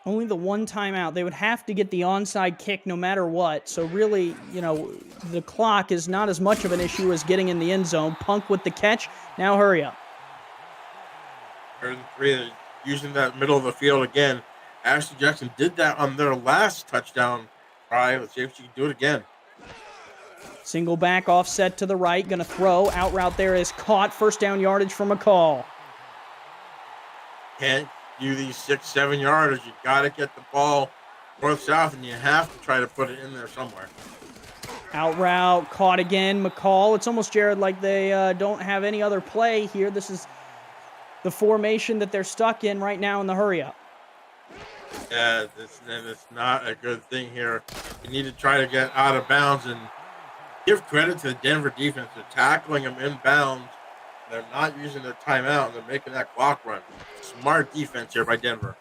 Only the 1 timeout. They would have to get the onside kick no matter what. So really, the clock is not as much of an issue as getting in the end zone. Punk with the catch. Now hurry up. 3rd and 3, using that middle of the field again. Ashley Jackson did that on their last touchdown try. Let's see if she can do it again. Single back offset to the right. Going to throw. Out route there is caught. 1st down yardage from McCall. Can't do these 6-7 yarders. You got to get the ball north-south, and you have to try to put it in there somewhere. Out route caught again. McCall. It's almost, Jared, like they don't have any other play here. This is the formation that they're stuck in right now in the hurry-up. Yeah, it's not a good thing here. You need to try to get out of bounds and give credit to the Denver defense. They're tackling them inbounds. They're not using their timeout, and they're making that clock run. Smart defense here by Denver.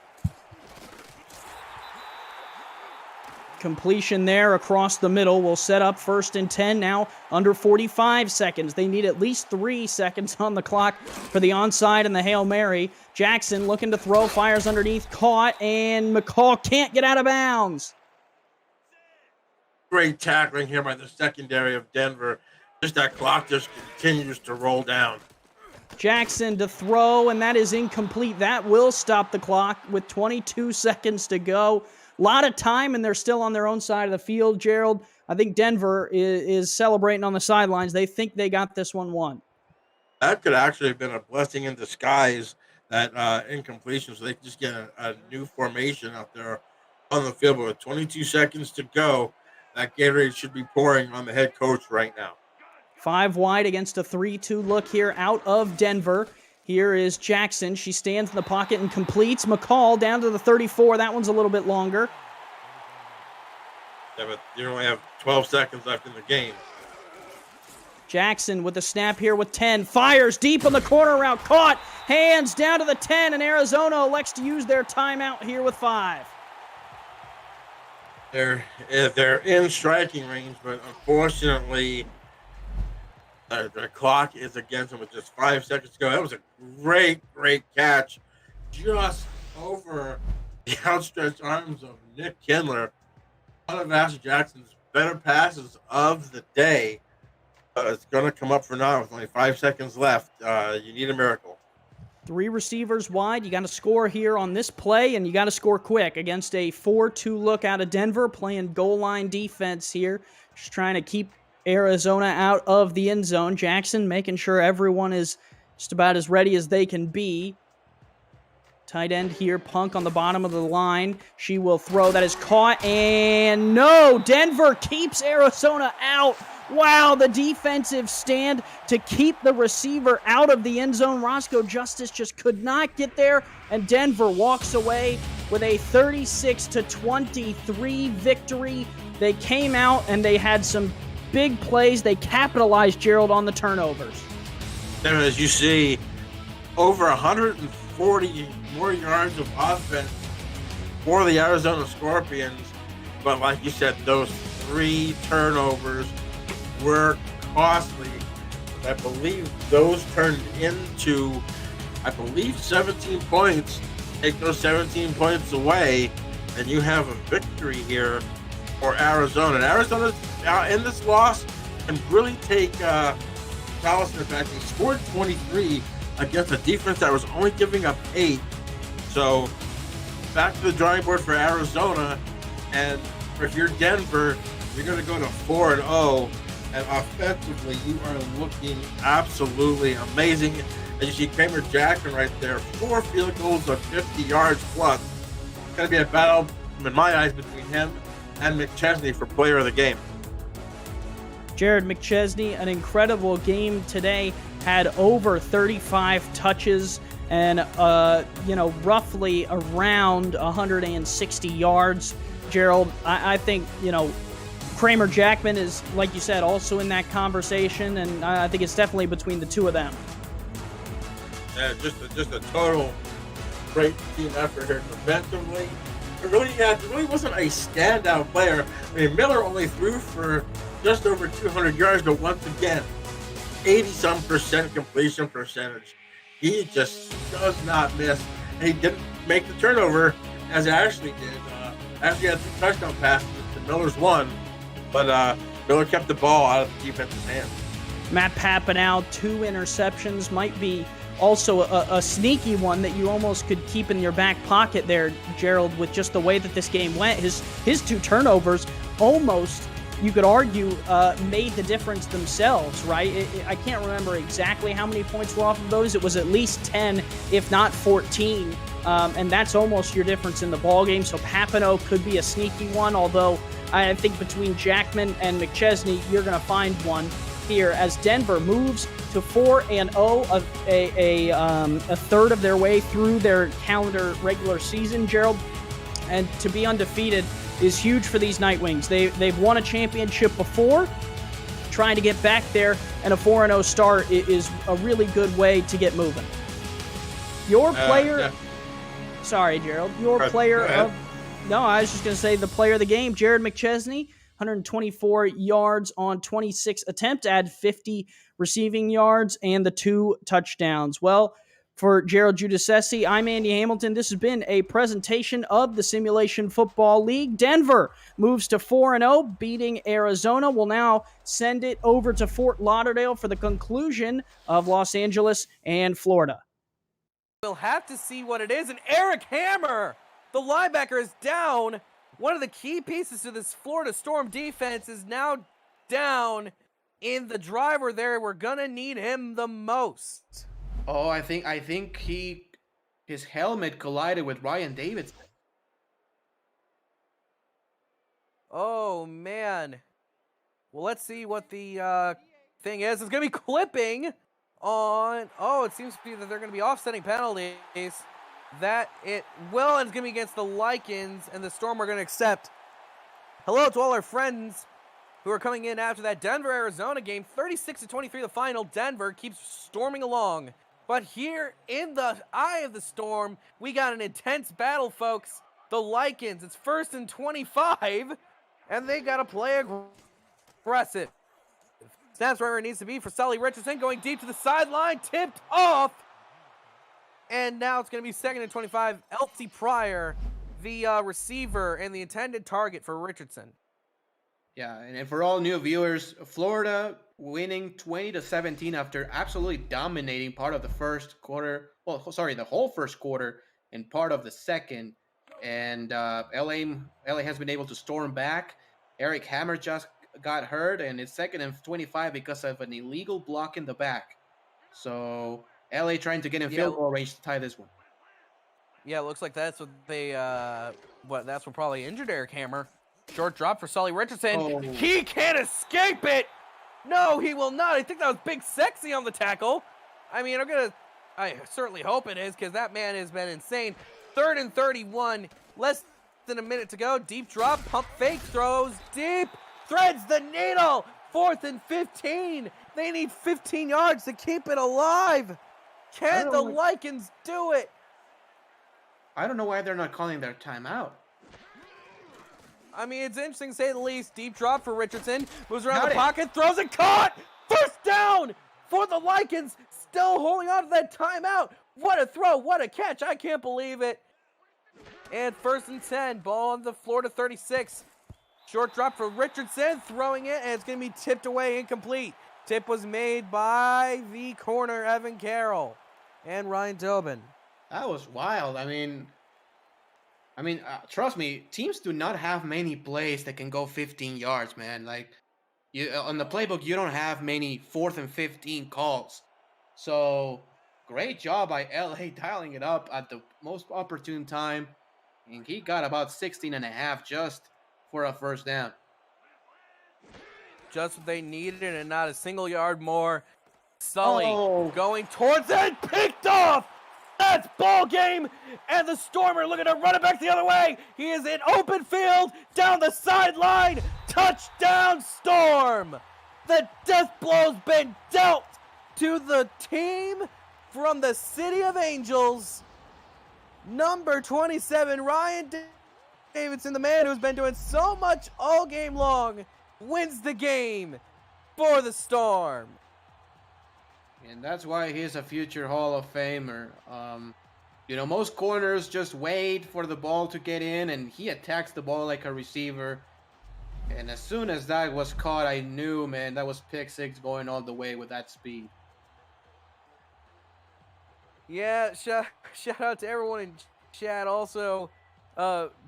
Completion there across the middle will set up 1st and 10, now under 45 seconds. They need at least 3 seconds on the clock for the onside and the Hail Mary. Jackson looking to throw, fires underneath, caught, and McCall can't get out of bounds. Great tackling here by the secondary of Denver. Just that clock just continues to roll down. Jackson to throw, and that is incomplete. That will stop the clock with 22 seconds to go. A lot of time, and they're still on their own side of the field. Gerald, I think Denver is celebrating on the sidelines. They think they got this one won. That could actually have been a blessing in disguise, that incompletion, so they could just get a new formation out there on the field, but with 22 seconds to go, that Gatorade should be pouring on the head coach right now. 5 wide against a 3-2 look here out of Denver. Here is Jackson. She stands in the pocket and completes. McCall down to the 34. That one's a little bit longer. Yeah, but you only have 12 seconds left in the game. Jackson with the snap here with 10. Fires deep on the corner route. Caught. Hands down to the 10, and Arizona elects to use their timeout here with 5. They're in striking range, but unfortunately, their clock is against them with just 5 seconds to go. That was a great catch, just over the outstretched arms of Nick Kindler. One of Ashley Jackson's better passes of the day. It's going to come up for now with only 5 seconds left. You need a miracle. 3 receivers wide. You got to score here on this play, and you got to score quick against a 4-2 look out of Denver, playing goal line defense here. Just trying to keep Arizona out of the end zone. Jackson making sure everyone is just about as ready as they can be. Tight end here, Punk on the bottom of the line. She will throw. That is caught, and no! Denver keeps Arizona out. Wow, the defensive stand to keep the receiver out of the end zone. Roscoe Justice just could not get there, and Denver walks away with a 36-23 victory. They came out and they had some big plays. They capitalized, Gerald, on the turnovers. And as you see, over 140 more yards of offense for the Arizona Scorpions. But like you said, those 3 turnovers were costly. I believe those turned into, 17 points. Take those 17 points away, and you have a victory here for Arizona. And Arizona's in this loss can really take solace in the fact they scored 23 against a defense that was only giving up 8. So back to the drawing board for Arizona, and if you're Denver, you're going to go to 4-0. And offensively, you are looking absolutely amazing. And you see Kramer Jackson right there, 4 field goals of 50 yards plus. It's going to be a battle, in my eyes, between him and McChesney for player of the game. Jared McChesney, an incredible game today, had over 35 touches and, roughly around 160 yards. Gerald, I think, Kramer Jackman is, like you said, also in that conversation, and I think it's definitely between the two of them. Yeah, just a total great team effort here defensively. It really wasn't a standout player. I mean, Miller only threw for just over 200 yards, but once again, 80-some% completion percentage. He just does not miss, and he didn't make the turnover as Ashley did. Ashley had 2 touchdown passes, and Miller's 1. But Miller kept the ball out of the defense's hands. Matt Papanow, 2 interceptions, might be also a sneaky one that you almost could keep in your back pocket there, Gerald, with just the way that this game went. His 2 turnovers almost, you could argue, made the difference themselves, right? I can't remember exactly how many points were off of those. It was at least 10, if not 14. And that's almost your difference in the ballgame. So Papanow could be a sneaky one, although I think between Jackman and McChesney, you're going to find one here as Denver moves to 4-0, a third of their way through their calendar regular season, Gerald. And to be undefeated is huge for these Nightwings. They've won a championship before. Trying to get back there, and a 4-0 start is a really good way to get moving. Your player... Sorry, Gerald. Your player of... No, I was just going to say the player of the game, Jared McChesney, 124 yards on 26 attempts, add 50 receiving yards, and the 2 touchdowns. Well, for Gerald Giudice, I'm Andy Hamilton. This has been a presentation of the Simulation Football League. Denver moves to 4-0, beating Arizona. We'll now send it over to Fort Lauderdale for the conclusion of Los Angeles and Florida. We'll have to see what it is. And Eric Hammer, the linebacker, is down. One of the key pieces to this Florida Storm defense is now down in the driver there. We're going to need him the most. Oh, I think his helmet collided with Ryan Davidson. Oh, man. Well, let's see what the thing is. It's going to be clipping on... Oh, it seems to be that they're going to be offsetting penalties. That it will, and it's going to be against the Lycans, and the Storm are going to accept. Hello to all our friends who are coming in after that Denver-Arizona game. 36-23 the final. Denver keeps storming along. But here in the eye of the storm, we got an intense battle, folks. The Lycans, it's 1st and 25, and they got to play aggressive. Snaps where it needs to be for Sully Richardson, going deep to the sideline, tipped off. And now it's going to be 2nd and 25. Elsie Pryor, the receiver and the intended target for Richardson. Yeah, and for all new viewers, Florida winning 20-17 after absolutely dominating part of the first quarter. Well, sorry, the whole first quarter and part of the second. And LA has been able to storm back. Eric Hammer just got hurt, and it's 2nd and 25 because of an illegal block in the back. So LA trying to get in field goal range to tie this one. Yeah, it looks like that's what they that's what probably injured Eric Hammer. Short drop for Sully Richardson. Oh. He can't escape it. No, he will not. I think that was Big Sexy on the tackle. I mean, I certainly hope it is, because that man has been insane. 3rd and 31, less than a minute to go. Deep drop, pump fake, throws deep, threads the needle. 4th and 15. They need 15 yards to keep it alive. Can the Lycans do it? I don't know why they're not calling their timeout. I mean, it's interesting to say the least. Deep drop for Richardson. Moves around the pocket, throws it, caught! 1st down for the Lycans. Still holding on to that timeout. What a throw, what a catch. I can't believe it. And 1st and 10. Ball on the Florida 36. Short drop for Richardson. Throwing it, and it's going to be tipped away, incomplete. Tip was made by the corner, Evan Carroll. And Ryan Tobin. That was wild. I mean, trust me, teams do not have many plays that can go 15 yards, man. Like, on the playbook, you don't have many 4th and 15 calls. So, great job by LA dialing it up at the most opportune time. And he got about 16 and a half just for a 1st down. Just what they needed, and not a single yard more. Sully going towards it, picked off. That's ball game, and the Storm are looking to run it back the other way. He is in open field, down the sideline. Touchdown, Storm. The death blow's been dealt to the team from the City of Angels. Number 27, Ryan Davidson, the man who's been doing so much all game long, wins the game for the Storm. And that's why he's a future Hall of Famer. Most corners just wait for the ball to get in, and he attacks the ball like a receiver. And as soon as that was caught, I knew, man, that was pick 6 going all the way with that speed. Yeah, shout out to everyone in chat also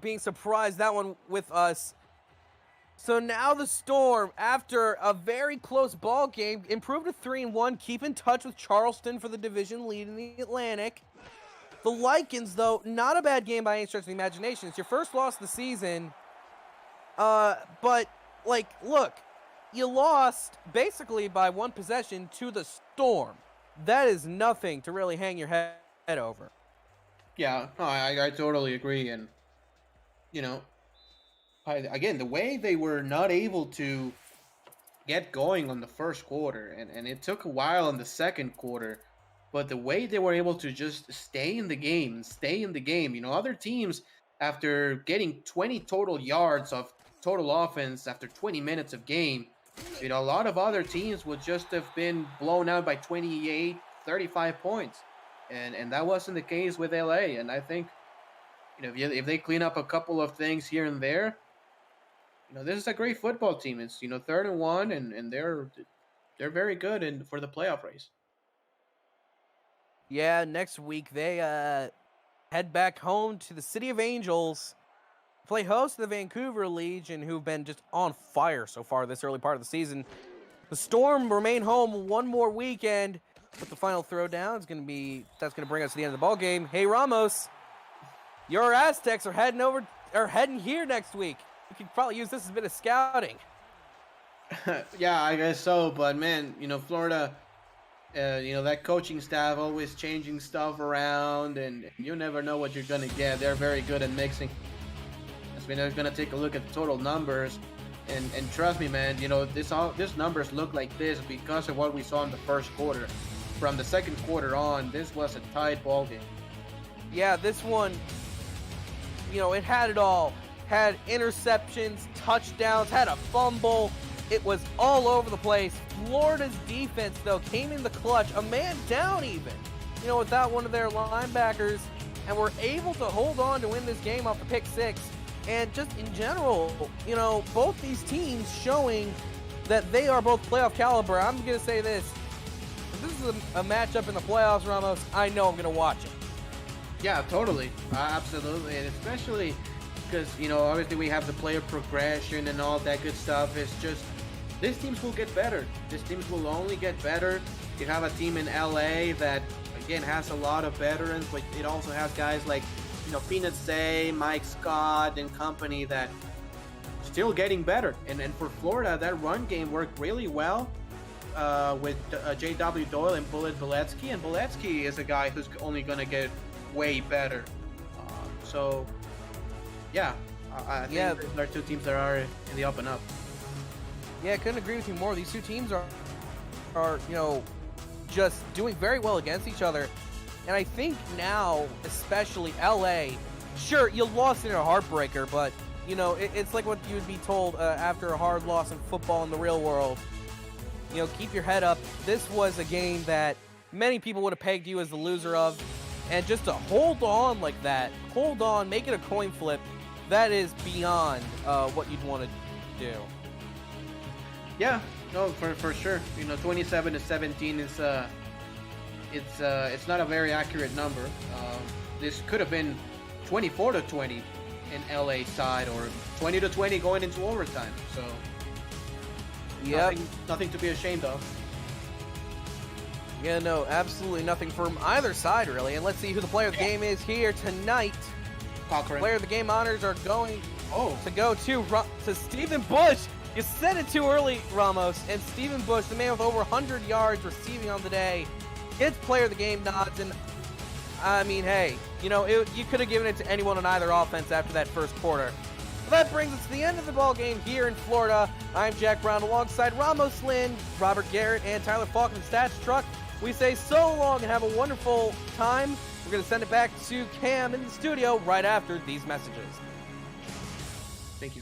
being surprised that one with us. So now the Storm, after a very close ball game, improved to 3-1, keep in touch with Charleston for the division lead in the Atlantic. The Lycans, though, not a bad game by any stretch of the imagination. It's your first loss of the season. But, look, you lost basically by 1 possession to the Storm. That is nothing to really hang your head over. Yeah, no, I totally agree. And, again, the way they were not able to get going on the first quarter, and it took a while in the second quarter, but the way they were able to just stay in the game, other teams, after getting 20 total yards of total offense after 20 minutes of game, a lot of other teams would just have been blown out by 28, 35 points. And that wasn't the case with LA. And I think, if they clean up a couple of things here and there, this is a great football team. It's 3rd and 1, and they're very good for the playoff race. Yeah, next week they head back home to the City of Angels, play host to the Vancouver Legion, who've been just on fire so far this early part of the season. The Storm remain home one more weekend, but the final throwdown is going to bring us to the end of the ball game. Hey Ramos, your Aztecs are heading here next week. could probably use this as a bit of scouting. Yeah, I guess so. But man, Florida, that coaching staff always changing stuff around, and you never know what you're gonna get. They're very good at mixing. I mean, they're gonna take a look at the total numbers, and trust me, man. This numbers look like this because of what we saw in the first quarter. From the second quarter on, this was a tight ball game. Yeah, this one, it had it all. Had interceptions, touchdowns, had a fumble. It was all over the place. Florida's defense, though, came in the clutch, a man down even, without one of their linebackers, and were able to hold on to win this game off the pick six. And just in general, both these teams showing that they are both playoff caliber. I'm going to say this. If this is a matchup in the playoffs, Ramos, I know I'm going to watch it. Yeah, totally. Absolutely. And especially because, obviously we have the player progression and all that good stuff. It's just, these teams will get better. These teams will only get better. You have a team in LA that, again, has a lot of veterans, but it also has guys like, Peanut Say, Mike Scott, and company that still getting better. And for Florida, that run game worked really well with J.W. Doyle and Bullet Valetsky. And Valetsky is a guy who's only going to get way better. So, yeah, I think there are two teams that are in the up and up. Yeah, I couldn't agree with you more. These two teams are just doing very well against each other. And I think now, especially LA, sure, you lost in a heartbreaker, but, it's like what you would be told after a hard loss in football in the real world. Keep your head up. This was a game that many people would have pegged you as the loser of. And just to hold on like that, make it a coin flip, that is beyond what you'd want to do. Yeah, no, for sure. 27-17 is it's not a very accurate number. This could have been 24-20 in LA side, or 20-20 going into overtime. So, nothing to be ashamed of. Yeah, no, absolutely nothing from either side, really. And let's see who the player of the game is here tonight. Cochran. Player of the game honors are going to go to Stephen Bush. You said it too early, Ramos. And Stephen Bush, the man with over 100 yards receiving on the day, gets player of the game nods. And, I mean, hey, you could have given it to anyone on either offense after that first quarter. So that brings us to the end of the ball game here in Florida. I'm Jack Brown alongside Ramos Lynn, Robert Garrett, and Tyler Falk in the Stats Truck. We say so long and have a wonderful time. We're going to send it back to Cam in the studio right after these messages. Thank you.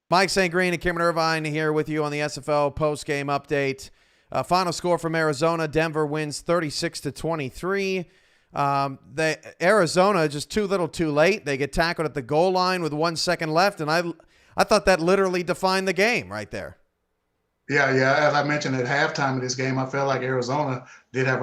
Mike St. Green and Cameron Irvine here with you on the SFL post-game update. Final score from Arizona. Denver wins 36-23. Arizona just too little too late. They get tackled at the goal line with 1 second left, and I thought that literally defined the game right there. Yeah. As I mentioned at halftime of this game, I felt like Arizona did have,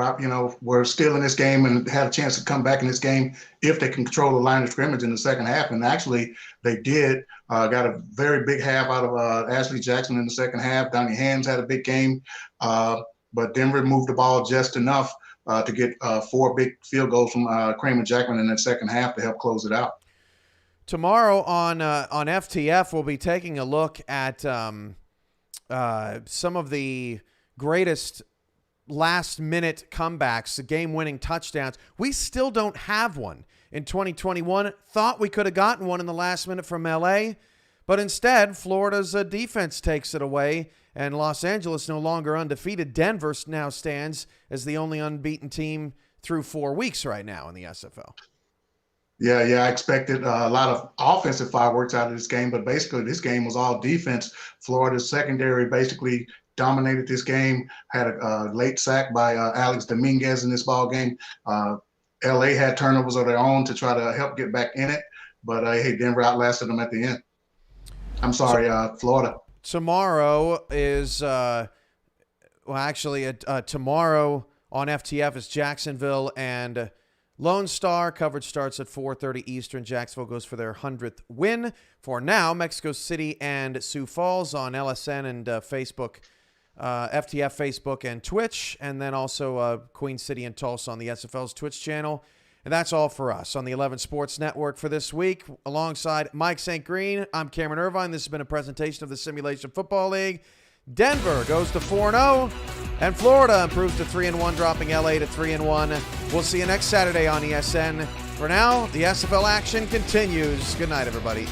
were still in this game and had a chance to come back in this game if they can control the line of scrimmage in the second half. And actually, they did. Got a very big half out of Ashley Jackson in the second half. Donnie Hams had a big game, but Denver moved the ball just enough to get 4 big field goals from Kramer Jackman in that second half to help close it out. Tomorrow on FTF, we'll be taking a look at some of the greatest last-minute comebacks, the game-winning touchdowns. We still don't have one in 2021. Thought we could have gotten one in the last minute from L.A., but instead, Florida's defense takes it away, and Los Angeles no longer undefeated. Denver now stands as the only unbeaten team through 4 weeks right now in the SFL. Yeah, I expected a lot of offensive fireworks out of this game, but basically this game was all defense. Florida's secondary basically dominated this game, had a late sack by Alex Dominguez in this ball game. LA had turnovers of their own to try to help get back in it, but hey, Denver outlasted them at the end. I'm sorry, Florida. Tomorrow is, tomorrow on FTF is Jacksonville and Lone Star. Coverage starts at 4:30 Eastern. Jacksonville goes for their 100th win. For now, Mexico City and Sioux Falls on LSN and Facebook, FTF Facebook and Twitch, and then also Queen City and Tulsa on the SFL's Twitch channel. And that's all for us on the 11 Sports Network for this week. Alongside Mike St. Green, I'm Cameron Irvine. This has been a presentation of the Simulation Football League. Denver goes to 4-0, and Florida improves to 3-1, dropping LA to 3-1. We'll see you next Saturday on ESN. For now, the SFL action continues. Good night, everybody.